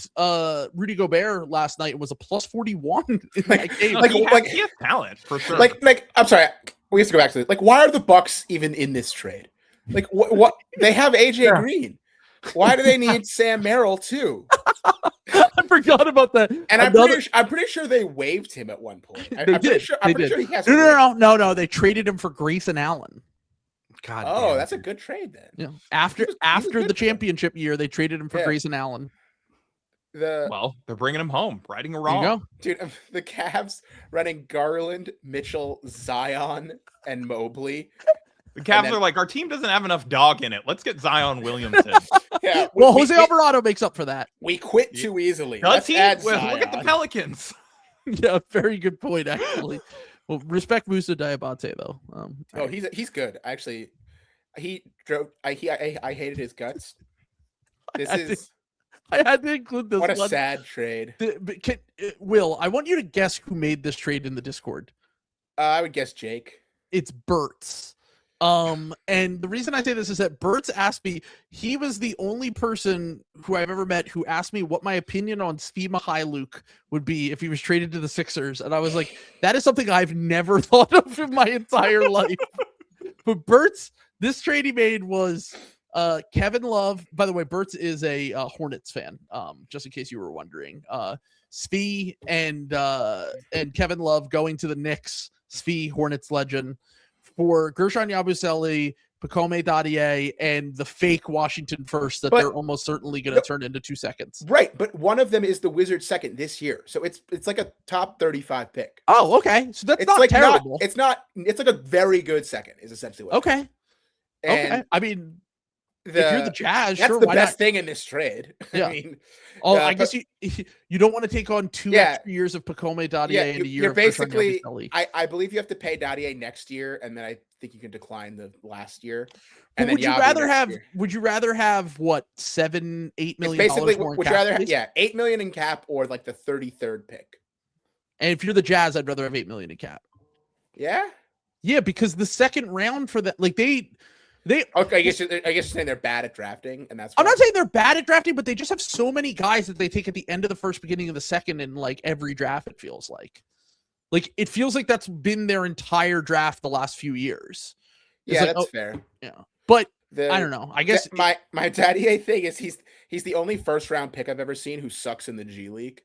Rudy Gobert last night and was a plus 41 in that game. No, like- he has talent for sure. Like I'm sorry, we have to go back to it. Like, why are the Bucks even in this trade? Like, what they have AJ Yeah. Green. Why do they need Sam Merrill too? I forgot about that. And Another- I'm pretty sure they waived him at one point. They I'm pretty did. sure. They I'm pretty did. sure he has. No. They traded him for Grayson Allen. God Oh, damn, that's a dude. good trade then. Yeah. After He was after good the for them. championship year, they traded him for Yeah. Grayson Allen. well, they're bringing him home, righting a There wrong. you go. Dude, the Cavs running Garland, Mitchell, Zion, and Mobley. The Cavs then- are like, our team doesn't have enough dog in it. Let's get Zion Williamson. Yeah. Well, Jose Alvarado makes up for that. we quit too easily. Does Let's he? add Well, look at the Zion. Pelicans. Yeah, very good point, actually. Well, respect Musa Diabate, though. Oh, he's good. Actually, he drove. I hated his guts. This I think- is I had to include this what a one. sad trade. Will, I want you to guess who made this trade in the Discord. I would guess Jake. It's Bertz. And the reason I say this is that Bertz asked me, he was the only person who I've ever met who asked me what my opinion on Svi Mikhailuk would be if he was traded to the Sixers. And I was like, that is something I've never thought of in my entire life. But Bertz, this trade he made was Kevin Love. By the way, Bertz is a Hornets fan, just in case you were wondering. Svi and Kevin Love going to the Knicks, Svi, Hornets legend, for Gershon Yabusele, Pacome Dadier, and the fake Washington first that But- they're almost certainly going to turn into 2 seconds. Right, but one of them is the Wizards' second this year, so it's like a top 35 pick. Oh, okay. So that's It's not like terrible. It's like a very good second. Is essentially what. Okay. And Okay. I mean, if you're the Jazz, that's sure, the why best not? thing in this trade. Yeah. I mean, Oh, I I guess you don't want to take on 2 Yeah. extra years of Pacome Dadier Yeah, and a year you're of Gershon basically. Yabusele. I believe you have to pay Dadier next year, and then I think you can decline the last year. But And then would you Yabu rather next have? year. Would you rather have what, $7-8 It's million basically more in would you cap rather space? 8 million in cap or like the 33rd pick? And if you're the Jazz, I'd rather have $8 million in cap. Yeah. Yeah, because the second round for that, like Okay, I guess you're saying they're bad at drafting, and that's. I'm why? not saying they're bad at drafting, but they just have so many guys that they take at the end of the first, beginning of the second, in like every draft. It feels like it feels like that's been their entire draft the last few years. It's Yeah, like, that's oh, fair. yeah, but The, I don't know. I guess my Daddy thing is he's the only first round pick I've ever seen who sucks in the G League.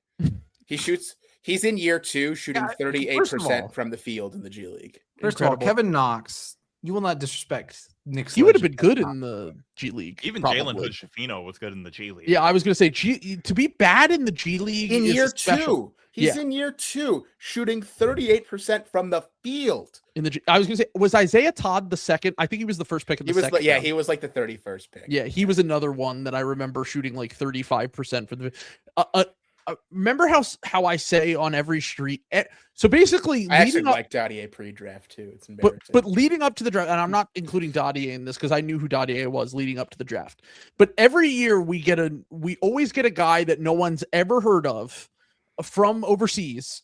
He's in year 2 shooting 38% from the field in the G League. First of all, Incredible. Kevin Knox, you will not disrespect Nick. he would have Sledge. been good in the G League. Even probably. Jalen Hood-Schifino was good in the G League. Yeah, I was gonna say to be bad in the G League In is year special. 2. He's in year 2 shooting 38% from the field. I was gonna say, was Isaiah Todd the second? I think he was the first pick in the second. Yeah, round. he was like the 31st pick. Yeah, he was another one that I remember shooting like 35% for the. Remember how I say on every street. So basically, I actually leading up, like Dadier pre-draft too. It's embarrassing. but leading up to the draft, and I'm not including Dadier in this because I knew who Dadier was leading up to the draft. But every year we always get a guy that no one's ever heard of from overseas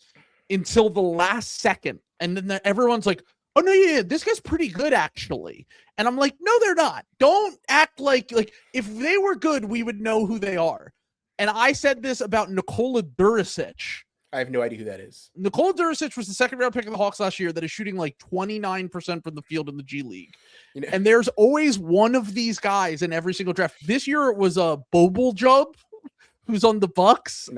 until the last second, and then everyone's like, "Oh no, yeah, this guy's pretty good actually." And I'm like, "No, they're not. Don't act like if they were good, we would know who they are." And I said this about Nikola Duricic. I have no idea who that is. Nikola Duricic was the second round pick of the Hawks last year that is shooting like 29% from the field in the G League. You know, And there's always one of these guys in every single draft. This year it was a Boboljub who's on the Bucks.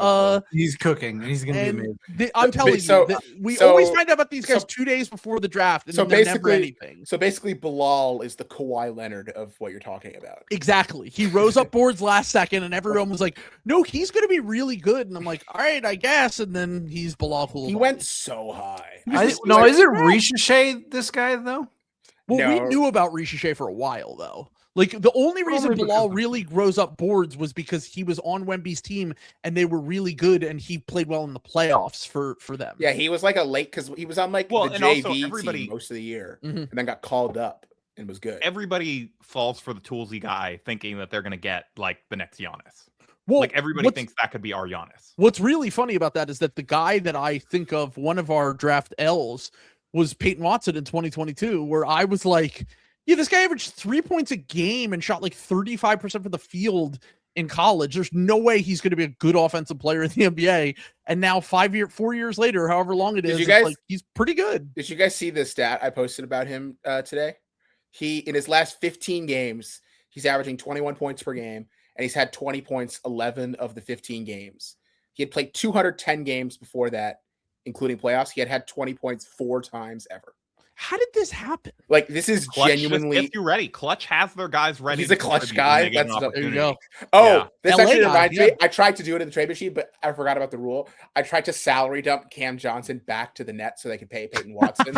He's cooking, and he's going to be And amazing. I'm telling so- you, that we so- always find out about these guys so- 2 days before the draft, and so they're never basically- anything. So basically, Bilal is the Kawhi Leonard of what you're talking about. Exactly. He rose up boards last second, and everyone was like, "No, he's going to be really good." And I'm like, "All right, I guess." And then he's Bilal Coulibaly. He went so high. No, is it Ricochet, this guy, though? Well, we No. knew about Ricochet for a while, though. Like, the only reason Only Bilal because- really rose up boards was because he was on Wemby's team, and they were really good, and he played well in the playoffs for them. Yeah, he was like a late because he was on like Well, the and also JV everybody- team most of the year, Mhm. and then got called up and was good. Everybody falls for the toolsy guy thinking that they're going to get like the next Giannis. Well, Like everybody thinks that could be our Giannis. What's really funny about that is that the guy that I think of, one of our draft L's, was Peyton Watson in 2022, where I was like, yeah, this guy averaged 3 points a game and shot like 35% from the field in college. There's no way he's going to be a good offensive player in the NBA. And now 4 years later, however long it Did is, you it's guys- like he's pretty good. Did you guys see the stat I posted about him today? He in his last 15 games, he's averaging 21 points per game, and he's had 20 points 11 of the 15 games. He had played 210 games before that, including playoffs. He had 20 points 4 times ever. How did this happen? Like this is Clutch just genuinely. gets you ready. Clutch has their guys ready. He's a to clutch contribute guy. when they get an That's the- There you opportunity. go. Oh, Yeah. this LA actually guy, reminds yeah. me. I tried to do it in the trade machine, but I forgot about the rule. I tried to salary dump Cam Johnson back to the Nets so they could pay Peyton Watson.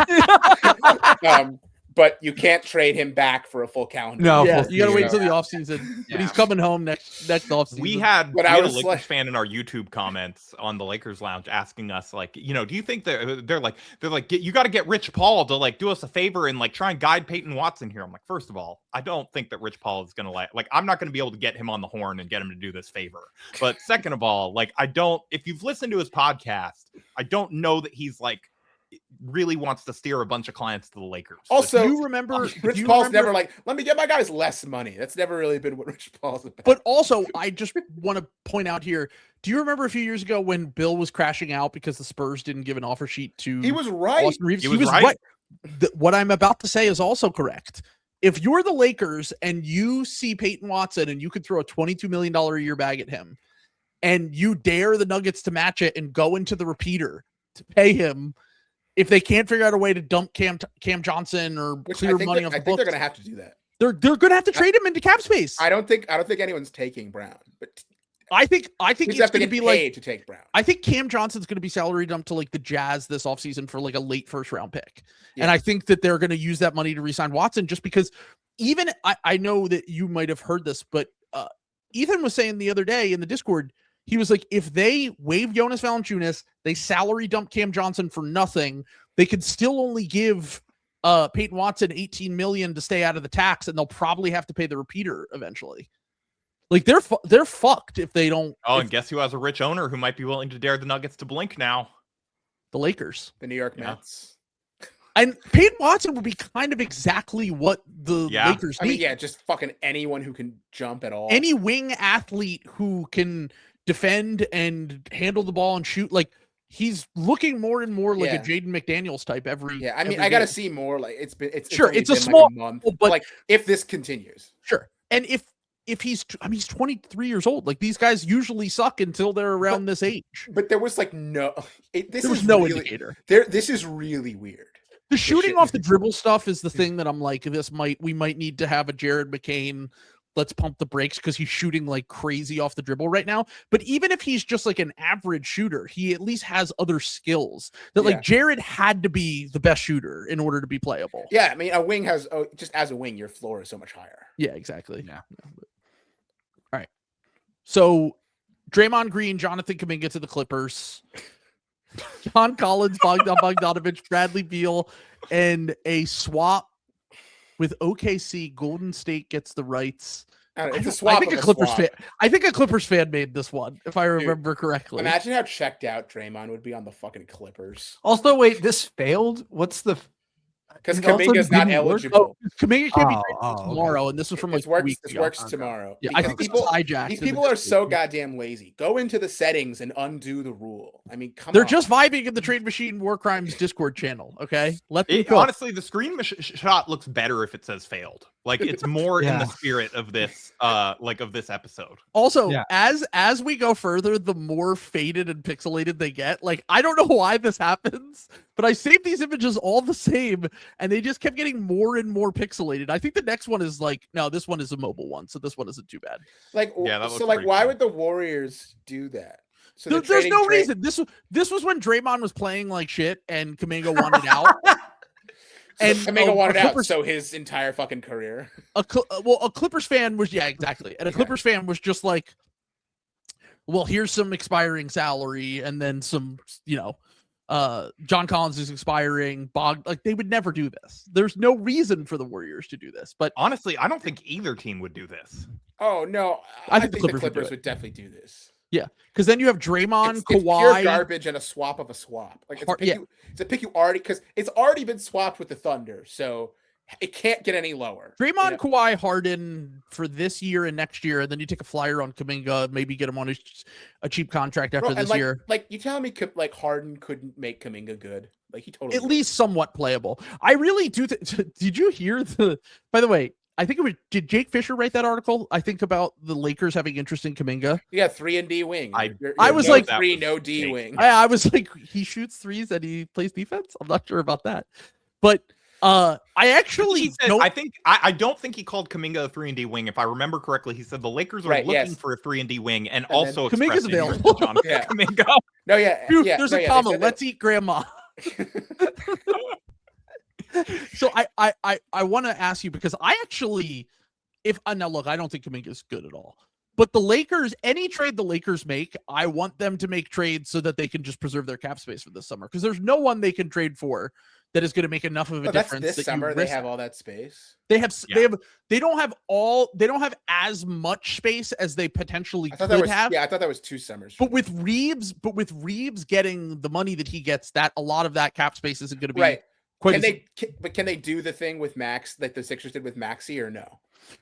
But you can't trade him back for a full calendar. No, Yeah, full you got to wait season. until the offseason. But he's Yeah. coming home next offseason. We had, But we I had a was Lakers like- fan in our YouTube comments on the Lakers Lounge asking us, like, you know, do you think they're like you got to get Rich Paul to like do us a favor and like try and guide Peyton Watson here? I'm like, first of all, I don't think that Rich Paul is gonna like I'm not gonna be able to get him on the horn and get him to do this favor. But second of all, like if you've listened to his podcast, I don't know that he's like really wants to steer a bunch of clients to the Lakers. Also, Do you remember? Rich do you Paul's remember- never like, let me get my guys less money. That's never really been what Rich Paul's about. But also, I just want to point out here. Do you remember a few years ago when Bill was crashing out because the Spurs didn't give an offer sheet to he was right. Austin Reeves? He was right. What I'm about to say is also correct. If you're the Lakers and you see Peyton Watson and you could throw a $22 million a year bag at him, and you dare the Nuggets to match it and go into the repeater to pay him, if they can't figure out a way to dump Cam Johnson or Which clear I think, money off I the think they're books, going to have to do that. they're going to have to trade him into cap space. I don't think anyone's taking Brown, but I think you it's just have to going to get be paid like to take Brown. I think Cam Johnson's going to be salary dumped to like the Jazz this offseason for like a late first round pick. Yeah. And I think that they're going to use that money to re-sign Watson just because even I know that you might have heard this, but Ethan was saying the other day in the Discord, he was like, if they waive Jonas Valanciunas, they salary dump Cam Johnson for nothing, they could still only give Peyton Watson $18 million to stay out of the tax, and they'll probably have to pay the repeater eventually. Like they're fucked if they don't. Oh, and guess who has a rich owner who might be willing to dare the Nuggets to blink now? The Lakers. The New York Yeah. Mets. And Peyton Watson would be kind of exactly what the Yeah. Lakers I need. mean, yeah, just fucking anyone who can jump at all. Any wing athlete who can defend and handle the ball and shoot. Like, he's looking more and more like a Yeah. Jaden McDaniels type every. Yeah, I mean, every I gotta game. see more. Like, it's Sure, only it's a been, small- like, a month, but- but like if this continues. Sure. And if he's, I mean, he's 23 years old. Like, these guys usually suck until they're around this age. But there was like no. This There was is no really, indicator. This is really weird. The shooting shit- off the dribble stuff is the thing that I'm like, we might need to have a Jared McCain. Let's pump the brakes because he's shooting like crazy off the dribble right now. But even if he's just like an average shooter, he at least has other skills that like Yeah. Jared had to be the best shooter in order to be playable. Yeah, I mean, a wing has just as a wing, your floor is so much higher. Yeah, exactly. Yeah. All right. So Draymond Green, Jonathan Kuminga to the Clippers. John Collins, Bogdan Bogdanovic, Bradley Beal, and a swap with OKC. Golden State gets the rights. I don't know, it's I a swap. think of a Clippers swap. fan. I think a Clippers fan made this one, if I remember correctly. Imagine how checked out Draymond would be on the fucking Clippers Also, wait, this failed. What's the? because It also Kuminga's not didn't work. eligible. Oh, Kuminga can't be Oh, traded oh, okay. tomorrow, and this was from like This works. 2 weeks This ago. works Okay. tomorrow. Yeah, I because think this people, was hijacked. these and people it's- are so goddamn lazy. Go into the settings and undo the rule. I mean, come They're on. just vibing in the Trade Machine War Crimes Discord channel. Okay, let them cook. Honestly, the screen shot looks better if it says failed. Like it's more in the Yeah. spirit of this, of this episode. Also, Yeah. as we go further, the more faded and pixelated they get. Like, I don't know why this happens, but I saved these images all the same, and they just kept getting more and more pixelated. I think the next one is like, no, this one is a mobile one, so this one isn't too bad. like, Yeah, that looks so like, pretty why cool. would the Warriors do that? So There's no reason. This was when Draymond was playing like shit, and Kuminga wanted out. And And, Kuminga wanted out, Clippers- so his entire fucking career. a Clippers fan was exactly, and a Okay. Clippers fan was just like, well, here's some expiring salary, and then some, John Collins is expiring. Like, they would never do this. There's no reason for the Warriors to do this, but Honestly, I don't think either team would do this. Oh no, I I think think the the Clippers would do Clippers it. would definitely do this. because then you have Draymond, It's pure Kawhi. garbage and a swap of a swap. Like Hard- yeah. it's a pick you already because it's already been swapped with the Thunder, so it can't get any lower. Draymond, you know? Kawhi, Harden for this year and next year, and then you take a flyer on Kuminga, maybe get him on a cheap contract after Bro, this and year. like you telling me like Harden couldn't make Kuminga good? Like he totally At did. least somewhat playable. I really do. Did you hear by the way, I think did Jake Fisher write that article? I think about the Lakers having interest in Kuminga. You got 3-and-D wing. I was no like- 3, That no was D fake. wing. I was like, he shoots threes and he plays defense. I'm not sure about that, but I actually He said, don't. I don't think he called Kuminga a 3-and-D wing. If I remember correctly, he said the Lakers are Right, looking yes. for a 3-and-D wing and then also Kuminga's expressed interest available. in Jonathan Yeah. Kuminga. No, yeah, Phew, yeah. there's no, a yeah, comma. they said Let's eat grandma. So I want to ask you because I actually, now look, I don't think Kuminga is good at all. But the Lakers, any trade the Lakers make, I want them to make trades so that they can just preserve their cap space for this summer. Because there's no one they can trade for that is going to make enough of a Oh, that's difference. this that you summer. They risk have that. all that space. They have Yeah. they don't have as much space as they potentially I thought could that was have. yeah. I thought that was 2 summers. But with Reeves getting the money that he gets, that a lot of that cap space isn't going to be right. quite. Can they do the thing with Max like the Sixers did with Maxey or no?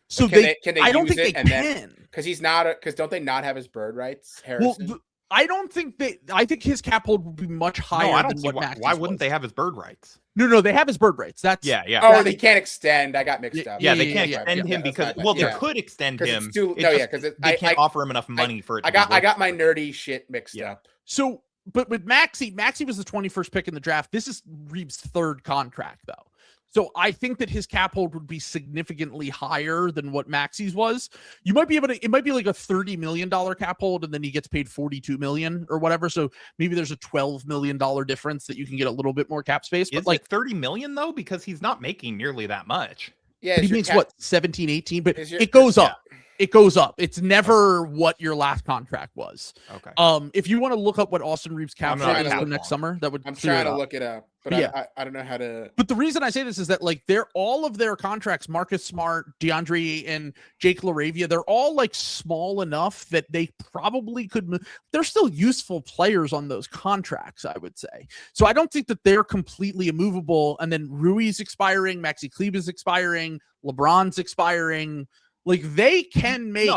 So Can they, can they I don't use think it they and can. then because he's not because don't they not have his bird rights? Well, Harrison. I don't think I think his cap hold would be much higher No, I don't than see what why, Max. why wouldn't they have his bird rights? No, they have his bird rights. That's Yeah. oh, they can't extend. I got mixed up. Yeah, they yeah, can't yeah, extend him that's because what I well, meant. they could extend 'Cause him. it's too- It's no, yeah, just 'cause they can't I- offer him enough money for it. I got my nerdy shit mixed Yeah. up. So, but with Maxey was the 21st pick in the draft. This is Reeves' third contract, though. So I think that his cap hold would be significantly higher than what Maxey's was. You might be able to. It might be like a $30 million cap hold, and then he gets paid $42 million or whatever. So maybe there's a $12 million difference that you can get a little bit more cap space. Is But like, like 30 million though, because he's not making nearly that much. Yeah, he is your makes cap- what 17, 18, but is your- it goes yeah. up. it goes up. It's never what your last contract was. Okay. If you want to look up what Austin Reeves' cap I'm not hit is how for next long. summer, that would I'm clear trying it to up. look it up, but Yeah. I don't know how to. But the reason I say this is that like they're all of their contracts, Marcus Smart, DeAndre, and Jake LaRavia, they're all like small enough that they probably could. They're still useful players on those contracts, I would say. So I don't think that they're completely immovable. And then Rui's expiring, Maxi Kleber's expiring, LeBron's expiring. Like they can make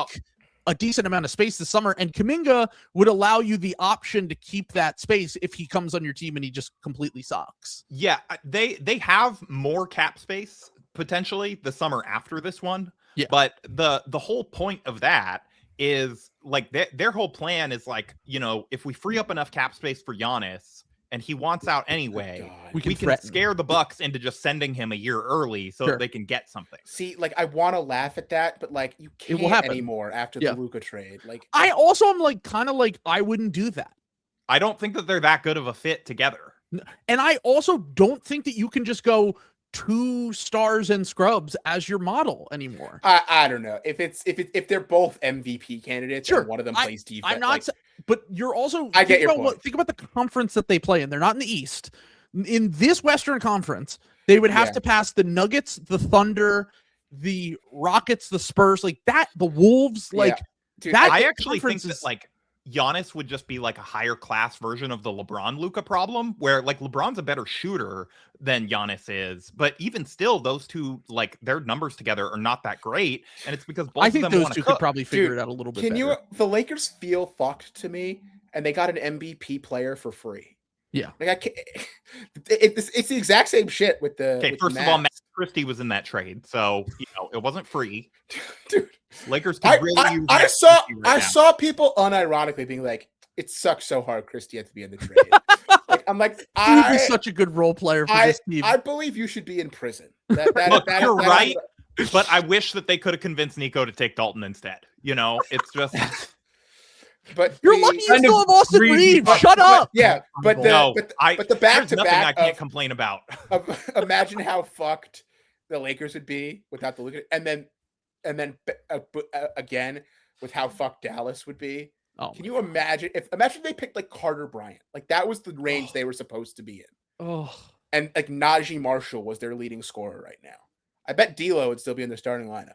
a decent amount of space this summer, and Kuminga would allow you the option to keep that space if he comes on your team and he just completely sucks. Yeah, they have more cap space potentially the summer after this one. Yeah. But the whole point of that is like their whole plan is like, you know, if we free up enough cap space for Giannis and he wants out anyway, God. We we can can scare the Bucks into just sending him a year early so Sure. that they can get something. See, like I want to laugh at that, but like you It will can't happen. anymore after Yeah. the Luka trade. Like I also am like kind of like I wouldn't do that. I don't think that they're that good of a fit together. And I also don't think that you can just go 2 stars and scrubs as your model anymore. I don't know if they're both MVP candidates. Sure. And one of them plays defense. I'm not, like, but you're also. I get think your about point. Think about the conference that they play in. They're not in the East. In this Western Conference, they would have Yeah. to pass the Nuggets, the Thunder, the Rockets, the Spurs, like that. The Wolves, like dude, that- I the actually think conference that is- like Giannis would just be like a higher class version of the LeBron Luka problem, where like LeBron's a better shooter than Giannis is, but even still, those two like their numbers together are not that great, and it's because both I of think them those want two to could cook. probably figure Dude, it out a little bit. Can better. you? The Lakers feel fucked to me, and they got an MVP player for free. Yeah. like I can't. It's the exact same shit with the. Okay, with first the of all, Mavs. Matt Christie was in that trade, so you know it wasn't free. Dude, Lakers could really use I Matt saw Christie right I now. saw people unironically being like, "It sucks so hard, Christie had to be in the trade." Like I'm like, He would be I such a good role player for this team. I believe you should be in prison. That, Look, you're that- right. But I wish that they could have convinced Nico to take Dalton instead. You know, it's just But You're the- lucky you kind still of have Austin breathe- Reeves. but- Shut but- up. Yeah, but the no. but the back There's to nothing I back can't complain about. of imagine how fucked the Lakers would be without the Luka, and then again with how fucked Dallas would be. Oh, Can you imagine if they picked like Carter Bryant? Like that was the range they were supposed to be in. oh. And like Najee Marshall was their leading scorer right now. I bet D'Lo would still be in the starting lineup.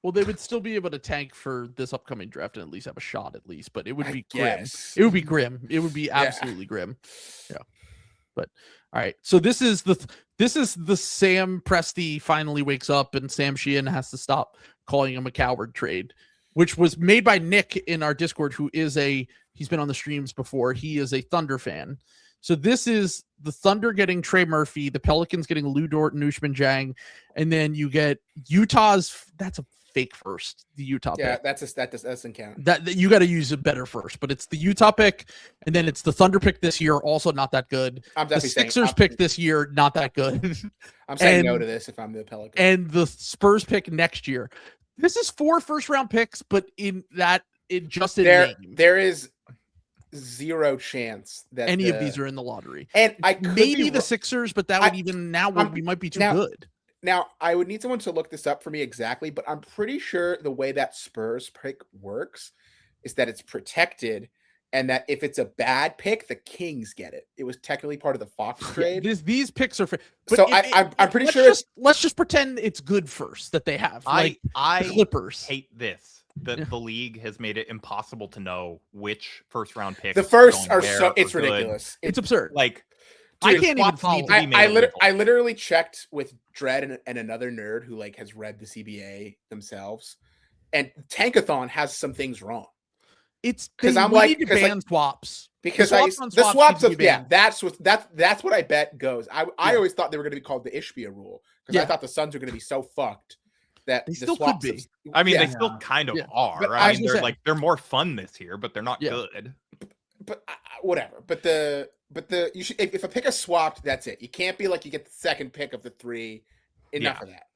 Well, they would still be able to tank for this upcoming draft and at least have a shot at least, but it would I be grim. guess. It would be grim. It would be absolutely grim. Yeah. But all right. So this is the Sam Presti finally wakes up and Sam Sheehan has to stop calling him a coward trade, which was made by Nick in our Discord, who is he's been on the streams before. He is a Thunder fan. So this is the Thunder getting Trey Murphy, the Pelicans getting Lou Dort and Usman Jang, and then you get Utah's. That's a fake first. The Utah Yeah, pick. that doesn't count. That you got to use a better first, but it's the Utah pick, and then it's the Thunder pick this year, also not that good. I'm The definitely saying Sixers pick this year, not that good, I'm saying no and- to this if I'm the Pelicans. and the Spurs pick next year. This is 4 first-round picks, but in name. There is zero chance that Any of these are in the lottery. And I could Maybe be the wro- Sixers, but that would I- even now I'm- we might be too now- good. Now, I would need someone to look this up for me exactly, but I'm pretty sure the way that Spurs pick works is that it's protected, and that if it's a bad pick, the Kings get it. It was technically part of the Fox trade. These picks are. So I'm pretty let's sure it's- let's just pretend it's good first that they have. Like I the Clippers. hate this. That Yeah. the league has made it impossible to know which first round picks. The first going are where so it's are good. ridiculous. It's absurd. Like I Dude, can't even swaps need follow. to be made illegal. I literally checked with Dredd and another nerd who like has read the CBA themselves, and Tankathon has some things wrong It's 'cause they I'm like- need to 'cause, like, ban swaps. because The swaps on the swaps swaps need to of be yeah banned. that's what I bet goes. I Yeah. always thought they were going to be called the Ishbia rule because I Yeah. thought the Suns were going to be so fucked that They the still could swaps be. of- I mean, yeah, they still kind of Yeah. are. But I I was mean, gonna they're say- like they're more fun this year, but they're not Yeah. good. but whatever. But the you should if a pick is swapped, that's it. You can't be like you get the second pick of the 3. Enough of that.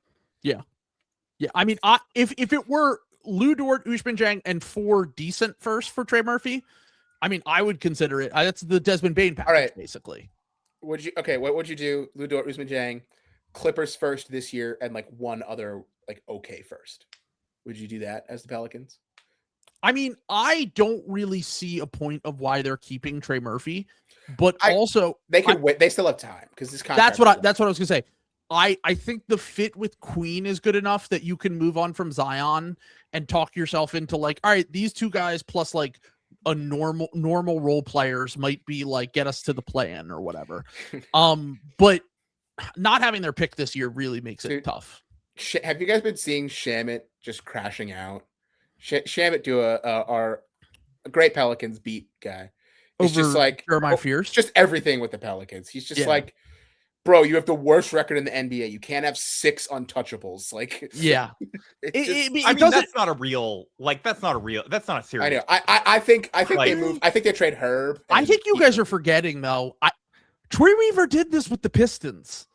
Yeah, I mean, if it were Lou Dort, Usman Jang, and 4 decent first for Trey Murphy, I mean, I would consider it. That's the Desmond Bain package, right. basically. What would you do? Lou Dort, Usman Jang, Clippers first this year, and like one other like okay first. Would you do that as the Pelicans? I mean, I don't really see a point of why they're keeping Trey Murphy, but also They could wait. They still have time because this contract. that's what I was gonna say. I think the fit with Queen is good enough that you can move on from Zion and talk yourself into like, all right, these two guys plus like a normal role players might be like get us to the play-in or whatever. But not having their pick this year really makes it tough. Have you guys been seeing Shamit just crashing out? Shamit do a great Pelicans beat guy. He's Over just like Jeremiah Fears. just everything with the Pelicans. He's just like, bro, you have the worst record in the NBA. You can't have 6 untouchables. Like, yeah, I mean, that's not a serious. I know. I think like, they move. I think they trade Herb. I think you guys are forgetting though. Troy Weaver did this with the Pistons.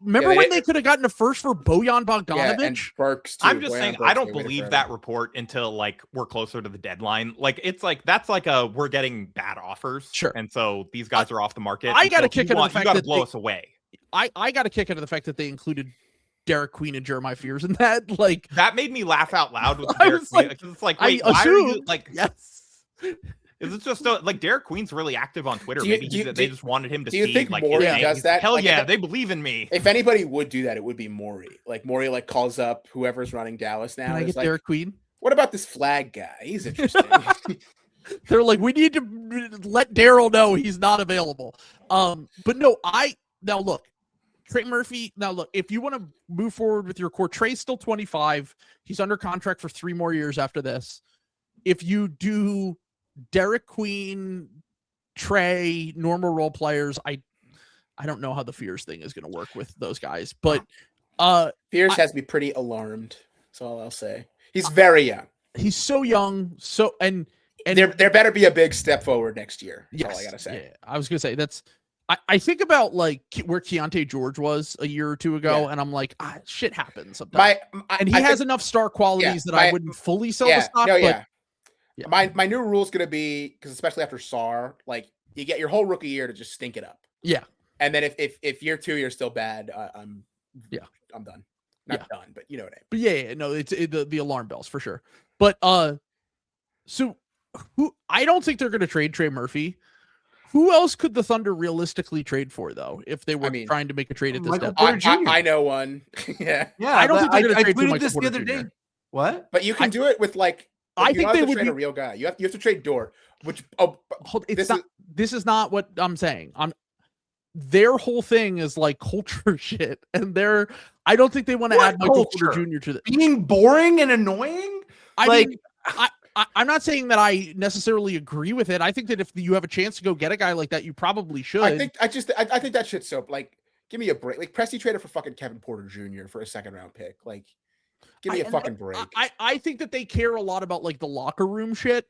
Remember when they could have gotten a first for Bojan Bogdanovic? And Burks too. I'm just saying, I don't believe that report until like we're closer to the deadline. Like it's like that's like we're getting bad offers, sure, and so these guys are off the market. I got to kick into the fact that blow us away. I got to kick into the fact that they included Derek Queen and Jeremiah Fears in that. Like that made me laugh out loud with Derek Queen. It's like, wait, why are you like yes? Is it just like Derek Queen's really active on Twitter? They just wanted him to see. Do you think like, Morey does that? Hell yeah, they believe in me. If anybody would do that, it would be Morey. Like Morey, like calls up whoever's running Dallas now. Can I get like, Derek Queen? What about this flag guy? He's interesting. They're like, we need to let Daryl know he's not available. But no, now look, Trey Murphy. Now look, if you want to move forward with your core, Trey's still 25. He's under contract for 3 more years after this. If you do Derek Queen, Trey, normal role players, I don't know how the Fears thing is going to work with those guys, but Fears has me pretty alarmed. That's all I'll say. He's very young. He's so young, and there better be a big step forward next year. That's all I gotta say. Yeah, I was gonna say that's. I think about like where Keontae George was a year or 2 ago, and I'm like, shit happens sometimes. He has enough star qualities that I wouldn't fully sell the stock. Yeah. My new rule is going to be, because especially after SAR, like you get your whole rookie year to just stink it up. Yeah. And then if year 2 you're still bad, I'm done. Not done, but you know what I mean. But no, it's the alarm bells for sure. But so I don't think they're going to trade Trey Murphy. Who else could the Thunder realistically trade for though, if they were trying to make a trade at this step? I know one. yeah. I don't think they're going to trade for tweeted Michael this Porter the other Jr. day. What? But you can do it with like. I think they would trade a real guy. You have to trade Dort, which this is not what I'm saying. Their whole thing is like culture shit, and I don't think they want to add Michael Porter Jr. to the being boring and annoying. I'm not saying that I necessarily agree with it. I think that if you have a chance to go get a guy like that, you probably should. I think that shit's so like, give me a break. Like Presti traded for fucking Kevin Porter Jr. for a 2nd round pick. Like, give me a fucking break. I think that they care a lot about like the locker room shit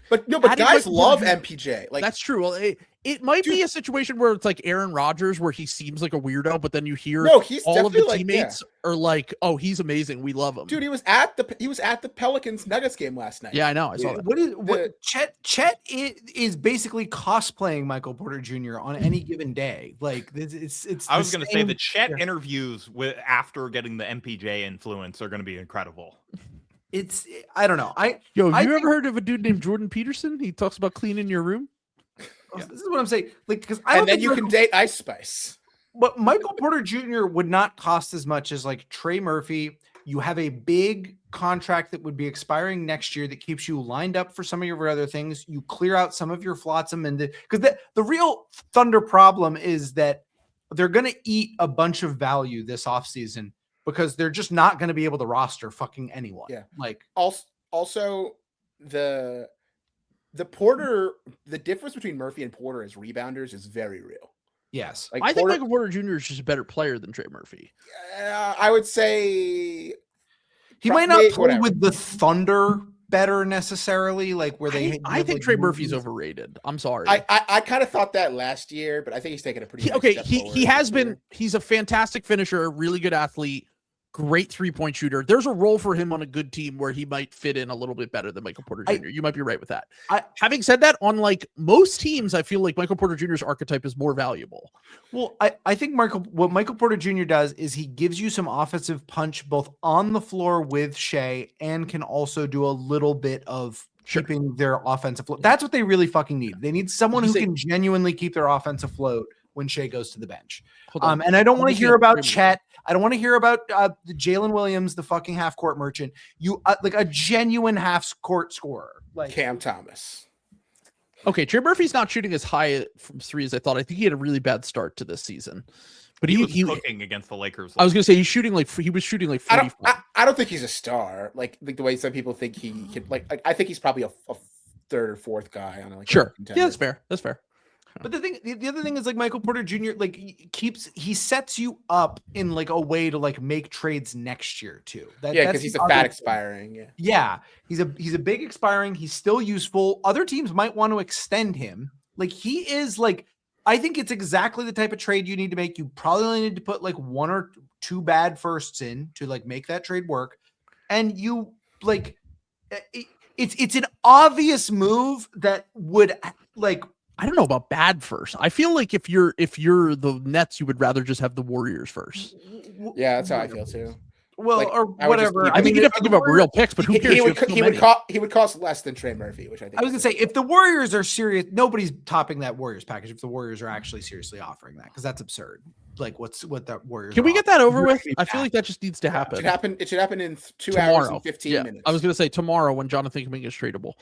but guys love MPJ. Like that's true. Well, it might be a situation where it's like Aaron Rodgers, where he seems like a weirdo, but then you hear he's all of the teammates like, are like, "Oh, he's amazing. We love him." Dude, he was at the Pelicans Nuggets game last night. Yeah, I know. I saw that. Chet is basically cosplaying Michael Porter Jr. on any given day. Like it's. I was going to say the Chet interviews after getting the MPJ influence are going to be incredible. I don't know. You ever heard of a dude named Jordan Peterson? He talks about cleaning your room. Yeah. This is what I'm saying. Like, because you can date Ice Spice. But Michael Porter Jr. would not cost as much as like Trey Murphy. You have a big contract that would be expiring next year that keeps you lined up for some of your other things. You clear out some of your flotsam, and because the real Thunder problem is that they're going to eat a bunch of value this offseason because they're just not going to be able to roster fucking anyone. Yeah. Like also the Porter, the difference between Murphy and Porter as rebounders is very real. Yes. Like I think Michael Porter Jr. is just a better player than Trey Murphy. I would say he might not play with the Thunder better necessarily, like where I think Trey Murphy's overrated. I'm sorry. I kind of thought that last year, but I think he's taken a pretty he has been. He's a fantastic finisher, really good athlete, great 3-point shooter. There's a role for him on a good team where he might fit in a little bit better than Michael Porter Jr. You might be right with that. Having said that, on like most teams, I feel like Michael Porter Jr.'s archetype is more valuable. Well, I think what Michael Porter Jr. does is he gives you some offensive punch both on the floor with Shea and can also do a little bit of keeping their offensive float. That's what they really fucking need. They need someone who can genuinely keep their offense afloat when Shea goes to the bench. And I don't want to hear about Chet. I don't want to hear about the Jalen Williams, the fucking half court merchant. You like a genuine half court scorer, like Cam Thomas. Okay, Trey Murphy's not shooting as high from three as I thought. I think he had a really bad start to this season, but he was cooking against the Lakers. I was gonna say he was shooting like 40. I don't think he's a star. Like the way some people think he could. Like I think he's probably a third or fourth guy on like. Sure, yeah, that's fair. That's fair. But the other thing is like Michael Porter Jr. like he sets you up in like a way to like make trades next year too. Because he's a fat expiring. Yeah, he's a big expiring. He's still useful. Other teams might want to extend him. Like he is like I think it's exactly the type of trade you need to make. You probably only need to put like 1 or 2 bad firsts in to like make that trade work, and you like it's an obvious move that would like. I don't know about bad first. I feel like if you're the Nets, you would rather just have the Warriors first. Yeah, that's how I feel too. Well, like, or whatever. I think you'd have to give up real picks, but who cares? He would cost less than Trey Murphy, which I think. I was gonna say if the Warriors are serious, nobody's topping that Warriors package. If the Warriors are actually seriously offering that, because that's absurd. Like what that Warriors? Can we get that over with? I feel like that just needs to happen. It should happen in 2 tomorrow. hours and 15 minutes. I was gonna say tomorrow when Jonathan Kuminga is tradable. All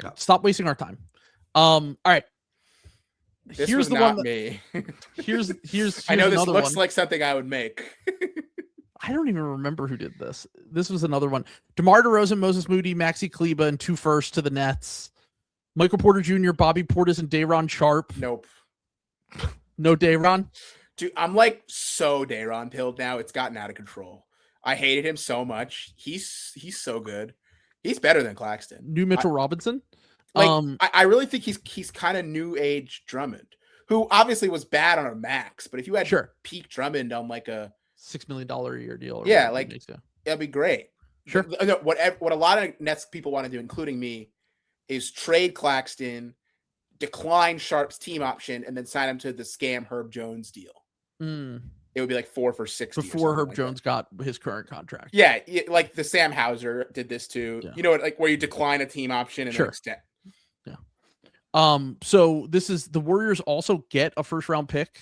right, stop wasting our time. All right. This here's was the not one me. Here's I know this looks like something I would make. I don't even remember who did this. This was another one. DeMar DeRozan, Moses Moody, Maxi Kleber, and 2 firsts to the Nets. Michael Porter Jr., Bobby Portis, and Day'Ron Sharpe. Nope. No Day'Ron? Dude, I'm like so Day'Ron pilled now. It's gotten out of control. I hated him so much. He's so good. He's better than Claxton. New Mitchell Robinson? I really think he's kind of new age Drummond, who obviously was bad on a max. But if you had peak Drummond on like a $6 million a year deal, that'd be great. Sure. What a lot of Nets people want to do, including me, is trade Claxton, decline Sharpe's team option, and then sign him to the scam Herb Jones deal. It would be like 4 for 60 before Herb Jones got his current contract. Yeah, like the Sam Hauser did this too. Yeah. You know, like where you decline a team option and then extend. So this is the Warriors also get a first round pick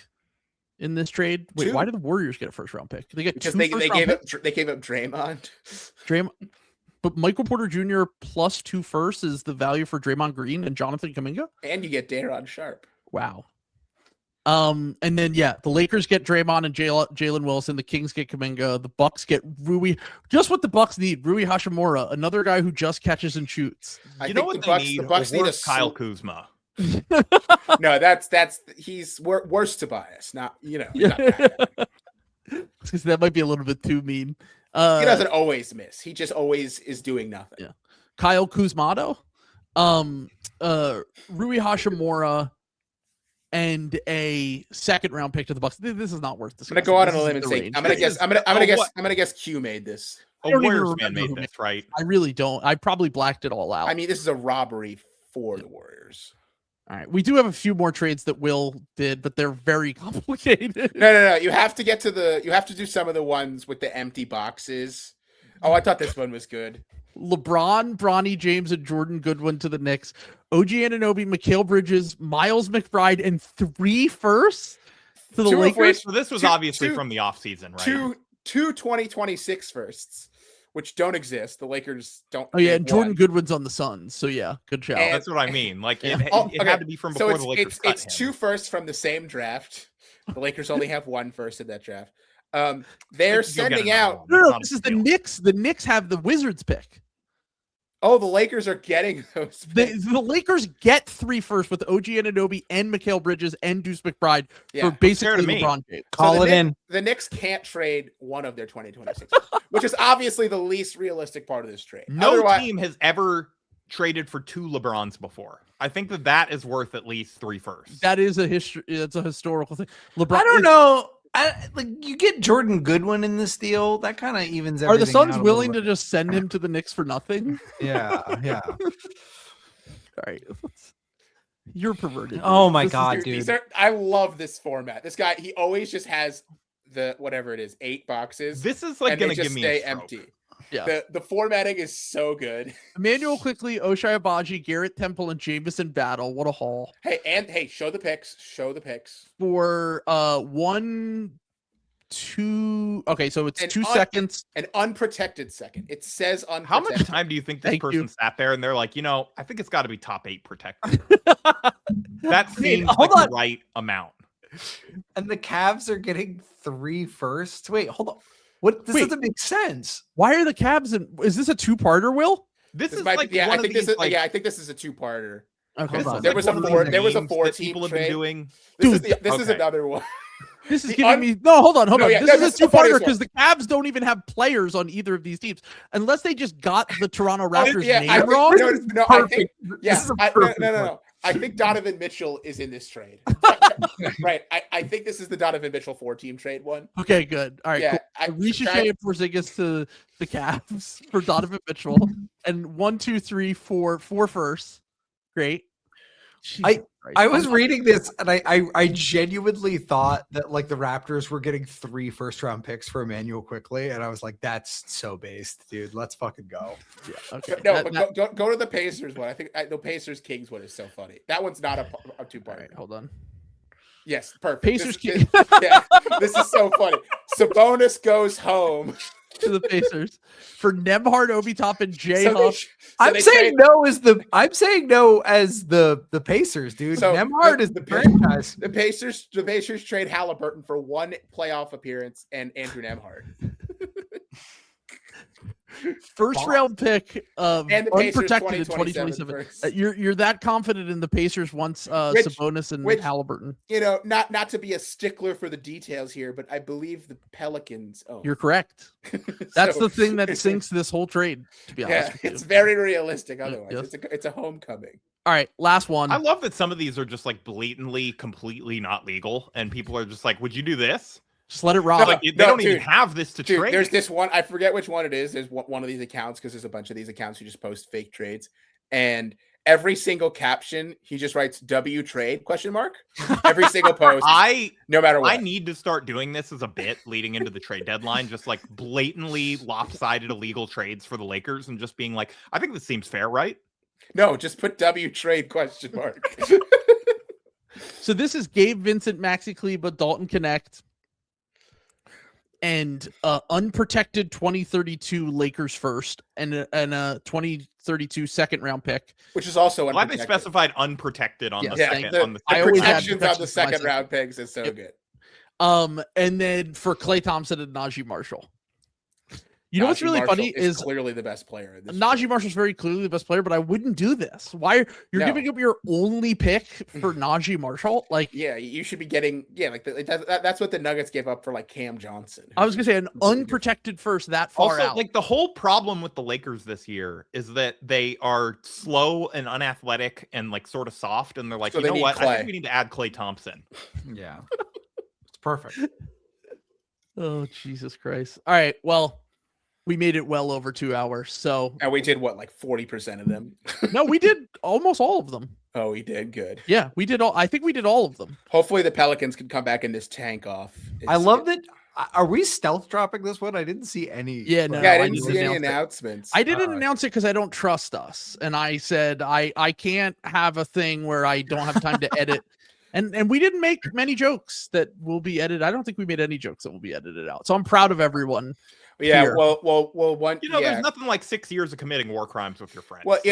in this trade. Wait, why did the Warriors get a first round pick? They get because they gave up Draymond. But Michael Porter Jr. plus 2 firsts is the value for Draymond Green and Jonathan Kuminga, and you get Day'Ron Sharpe. Wow. And then the Lakers get Draymond and Jalen Wilson. The Kings get Kuminga. The Bucks get Rui. Just what the Bucks need: Rui Hachimura, another guy who just catches and shoots. You know what the Bucks need a Kyle Kuzma. No, he's worse Tobias. Not because that might be a little bit too mean. He doesn't always miss. He just always is doing nothing. Yeah, Kyle Kuzmado, Rui Hachimura, and a second round pick to the Bucks. This is not worth discussing. I'm gonna go out on a limb and say I'm gonna guess Q made this. A Warriors fan made this, right? I really don't. I probably blacked it all out. I mean, this is a robbery for the Warriors. All right, we do have a few more trades that Will did, but they're very complicated. No. You have to do some of the ones with the empty boxes. Oh, I thought this one was good. LeBron, Bronny James, and Jordan Goodwin to the Knicks. OG Anunoby, Mikal Bridges, Miles McBride, and 3 firsts to the Lakers. So this was obviously from the offseason, right? Two 2026 firsts, which don't exist. The Lakers don't. Oh yeah, and Jordan Goodwin's on the Suns. So yeah, good job. And that's what I mean. Like it had to be from before the Lakers. It's 2 firsts from the same draft. The Lakers only have 1 first in that draft. They're sending out. No, this is the Knicks. The Knicks have the Wizards pick. Oh, the Lakers are getting those. The Lakers get 3 firsts with OG Anunoby and Mikal Bridges and Deuce McBride for basically LeBron James. Call it in. The Knicks can't trade one of their 2026, which is obviously the least realistic part of this trade. No team has ever traded for 2 LeBrons before. I think that is worth at least 3 firsts. That is a history. It's a historical thing. LeBron. I don't know. like you get Jordan Goodwin in this deal, that kind of evens Are everything. the Suns out a willing little to just send him to the Knicks for nothing? bit. Yeah. All right. You're perverted. Oh dude. my This is- God, These dude. are, I love this format. This guy, he always just has the whatever it is, 8 boxes. This is like and they gonna just give me stay a stroke. empty. Yeah. The formatting is so good. Emmanuel Quickly, Oshai Abaji, Garrett Temple, and Jameson Battle. What a haul. Hey, show the picks. Show the picks. For 1, 2. Okay, so it's And 2 on- seconds. An unprotected second. It says unprotected. How much time do you think this Thank person you. sat there and they're like, I think it's got to be top 8 protected. That Wait, seems hold like on. the right amount. And the Cavs are getting 3 firsts. Wait, hold on. What? This Wait. doesn't make sense. Why are the Cavs in? Is this a 2-parter, Will? This This is might like be, yeah, one I of think this these, is like, yeah, I think this is a 2-parter. Okay, this Hold is on. There like was a one of four- these there was a games that 4-team people have trade. been doing. This Dude, is okay. another one. This is The giving un- me no. Hold on. No, yeah, This that's is the a 2-parter funniest because the Cavs don't even have players on either of these teams, unless they just got the Toronto Raptors Yeah, name I think, wrong. no, I think, This yeah, is a no, perfect no. I think Donovan Mitchell is in this trade. Right. I think this is the Donovan Mitchell 4-team trade one. Okay, good. All right, Yeah. cool. Ricochet and Porzingis to the Cavs for Donovan Mitchell, and 1, 2, 3, 4 firsts. Great. Jesus Christ. I was reading this and I genuinely thought that like the Raptors were getting 3 first-round picks for Emmanuel Quickly, and I was like, that's so based, dude. Let's fucking go. Okay. No, that- but go to the Pacers one. I think the Pacers Kings one is so funny. That one's not a all 2-part. right, hold on. Yes, perfect. Pacers This is, yeah, this is so funny. Sabonis goes home. To the Pacers for Nemhard, Obi Toppin, Jay So they- Huff. so I'm they saying trade- no as the Pacers, dude. So, Nemhard is the franchise. The Pacers trade Halliburton for 1 playoff appearance and Andrew Nemhard. First round pick of And the Pacers unprotected in 2027 2027. first. You're that confident in the Pacers once Which- Sabonis and which- Halliburton. You know, not to be a stickler for the details here, but I believe the Pelicans own. You're correct. That's So- the thing that sinks this whole trade, to be honest Yeah, with you. it's very realistic. Otherwise, yes. it's a homecoming. All right, last one. I love that some of these are just like blatantly, completely not legal, and people are just like, "Would you do this?" Just let it rock. Like they no, don't dude. even have this to Dude, trade. there's this one. I forget which one it is. There's one of these accounts because there's a bunch of these accounts who just post fake trades, and every single caption he just writes "W trade?" ? Every single post, no matter what. I need to start doing this as a bit leading into the trade deadline, just like blatantly lopsided illegal trades for the Lakers, and just being like, "I think this seems fair, right?" No, just put "W trade?" ? So this is Gabe Vincent, Maxi Kleba, Dalton Connect, and unprotected 2032 Lakers first, and a 2032 second round pick. Which is also Glad they unprotected. specified unprotected on Yes, the Yeah, second. the, on the the I always had protections on the protections for my second round picks is so Yep. good. And then for Klay Thompson and Najee Marshall. You know what's Najee really Marshall funny is clearly the best player. In this Najee trade. Marshall's very clearly the best player, but I wouldn't do this. Why you're No. giving up your only pick for Najee Marshall? Like, Yeah, you should be getting that's what the Nuggets gave up for like Cam Johnson. I was gonna say an unprotected first that far Also, out. like the whole problem with the Lakers this year is that they are slow and unathletic and like sort of soft, and they're like, So you they know need what? I Klay. think we need to add Klay Thompson. Yeah. It's perfect. Oh, Jesus Christ. All right. Well, we made it well over 2 hours. So And we did what, like 40% of them? no, we did almost all of them. Oh, we did good. Yeah, we did all. I think we did all of them. Hopefully the Pelicans can come back in this tank off. I love that. Are we stealth dropping this one? I didn't see any. Yeah, no, Yeah, I I didn't didn't see any announce it. announcements. I didn't Uh, announce it because I don't trust us, and I said I can't have a thing where I don't have time to edit. And we didn't make many jokes that will be edited. I don't think we made any jokes that will be edited out. So I'm proud of everyone. Yeah, here. well, one. You know, yeah. there's nothing like 6 years of committing war crimes with your friends. Well,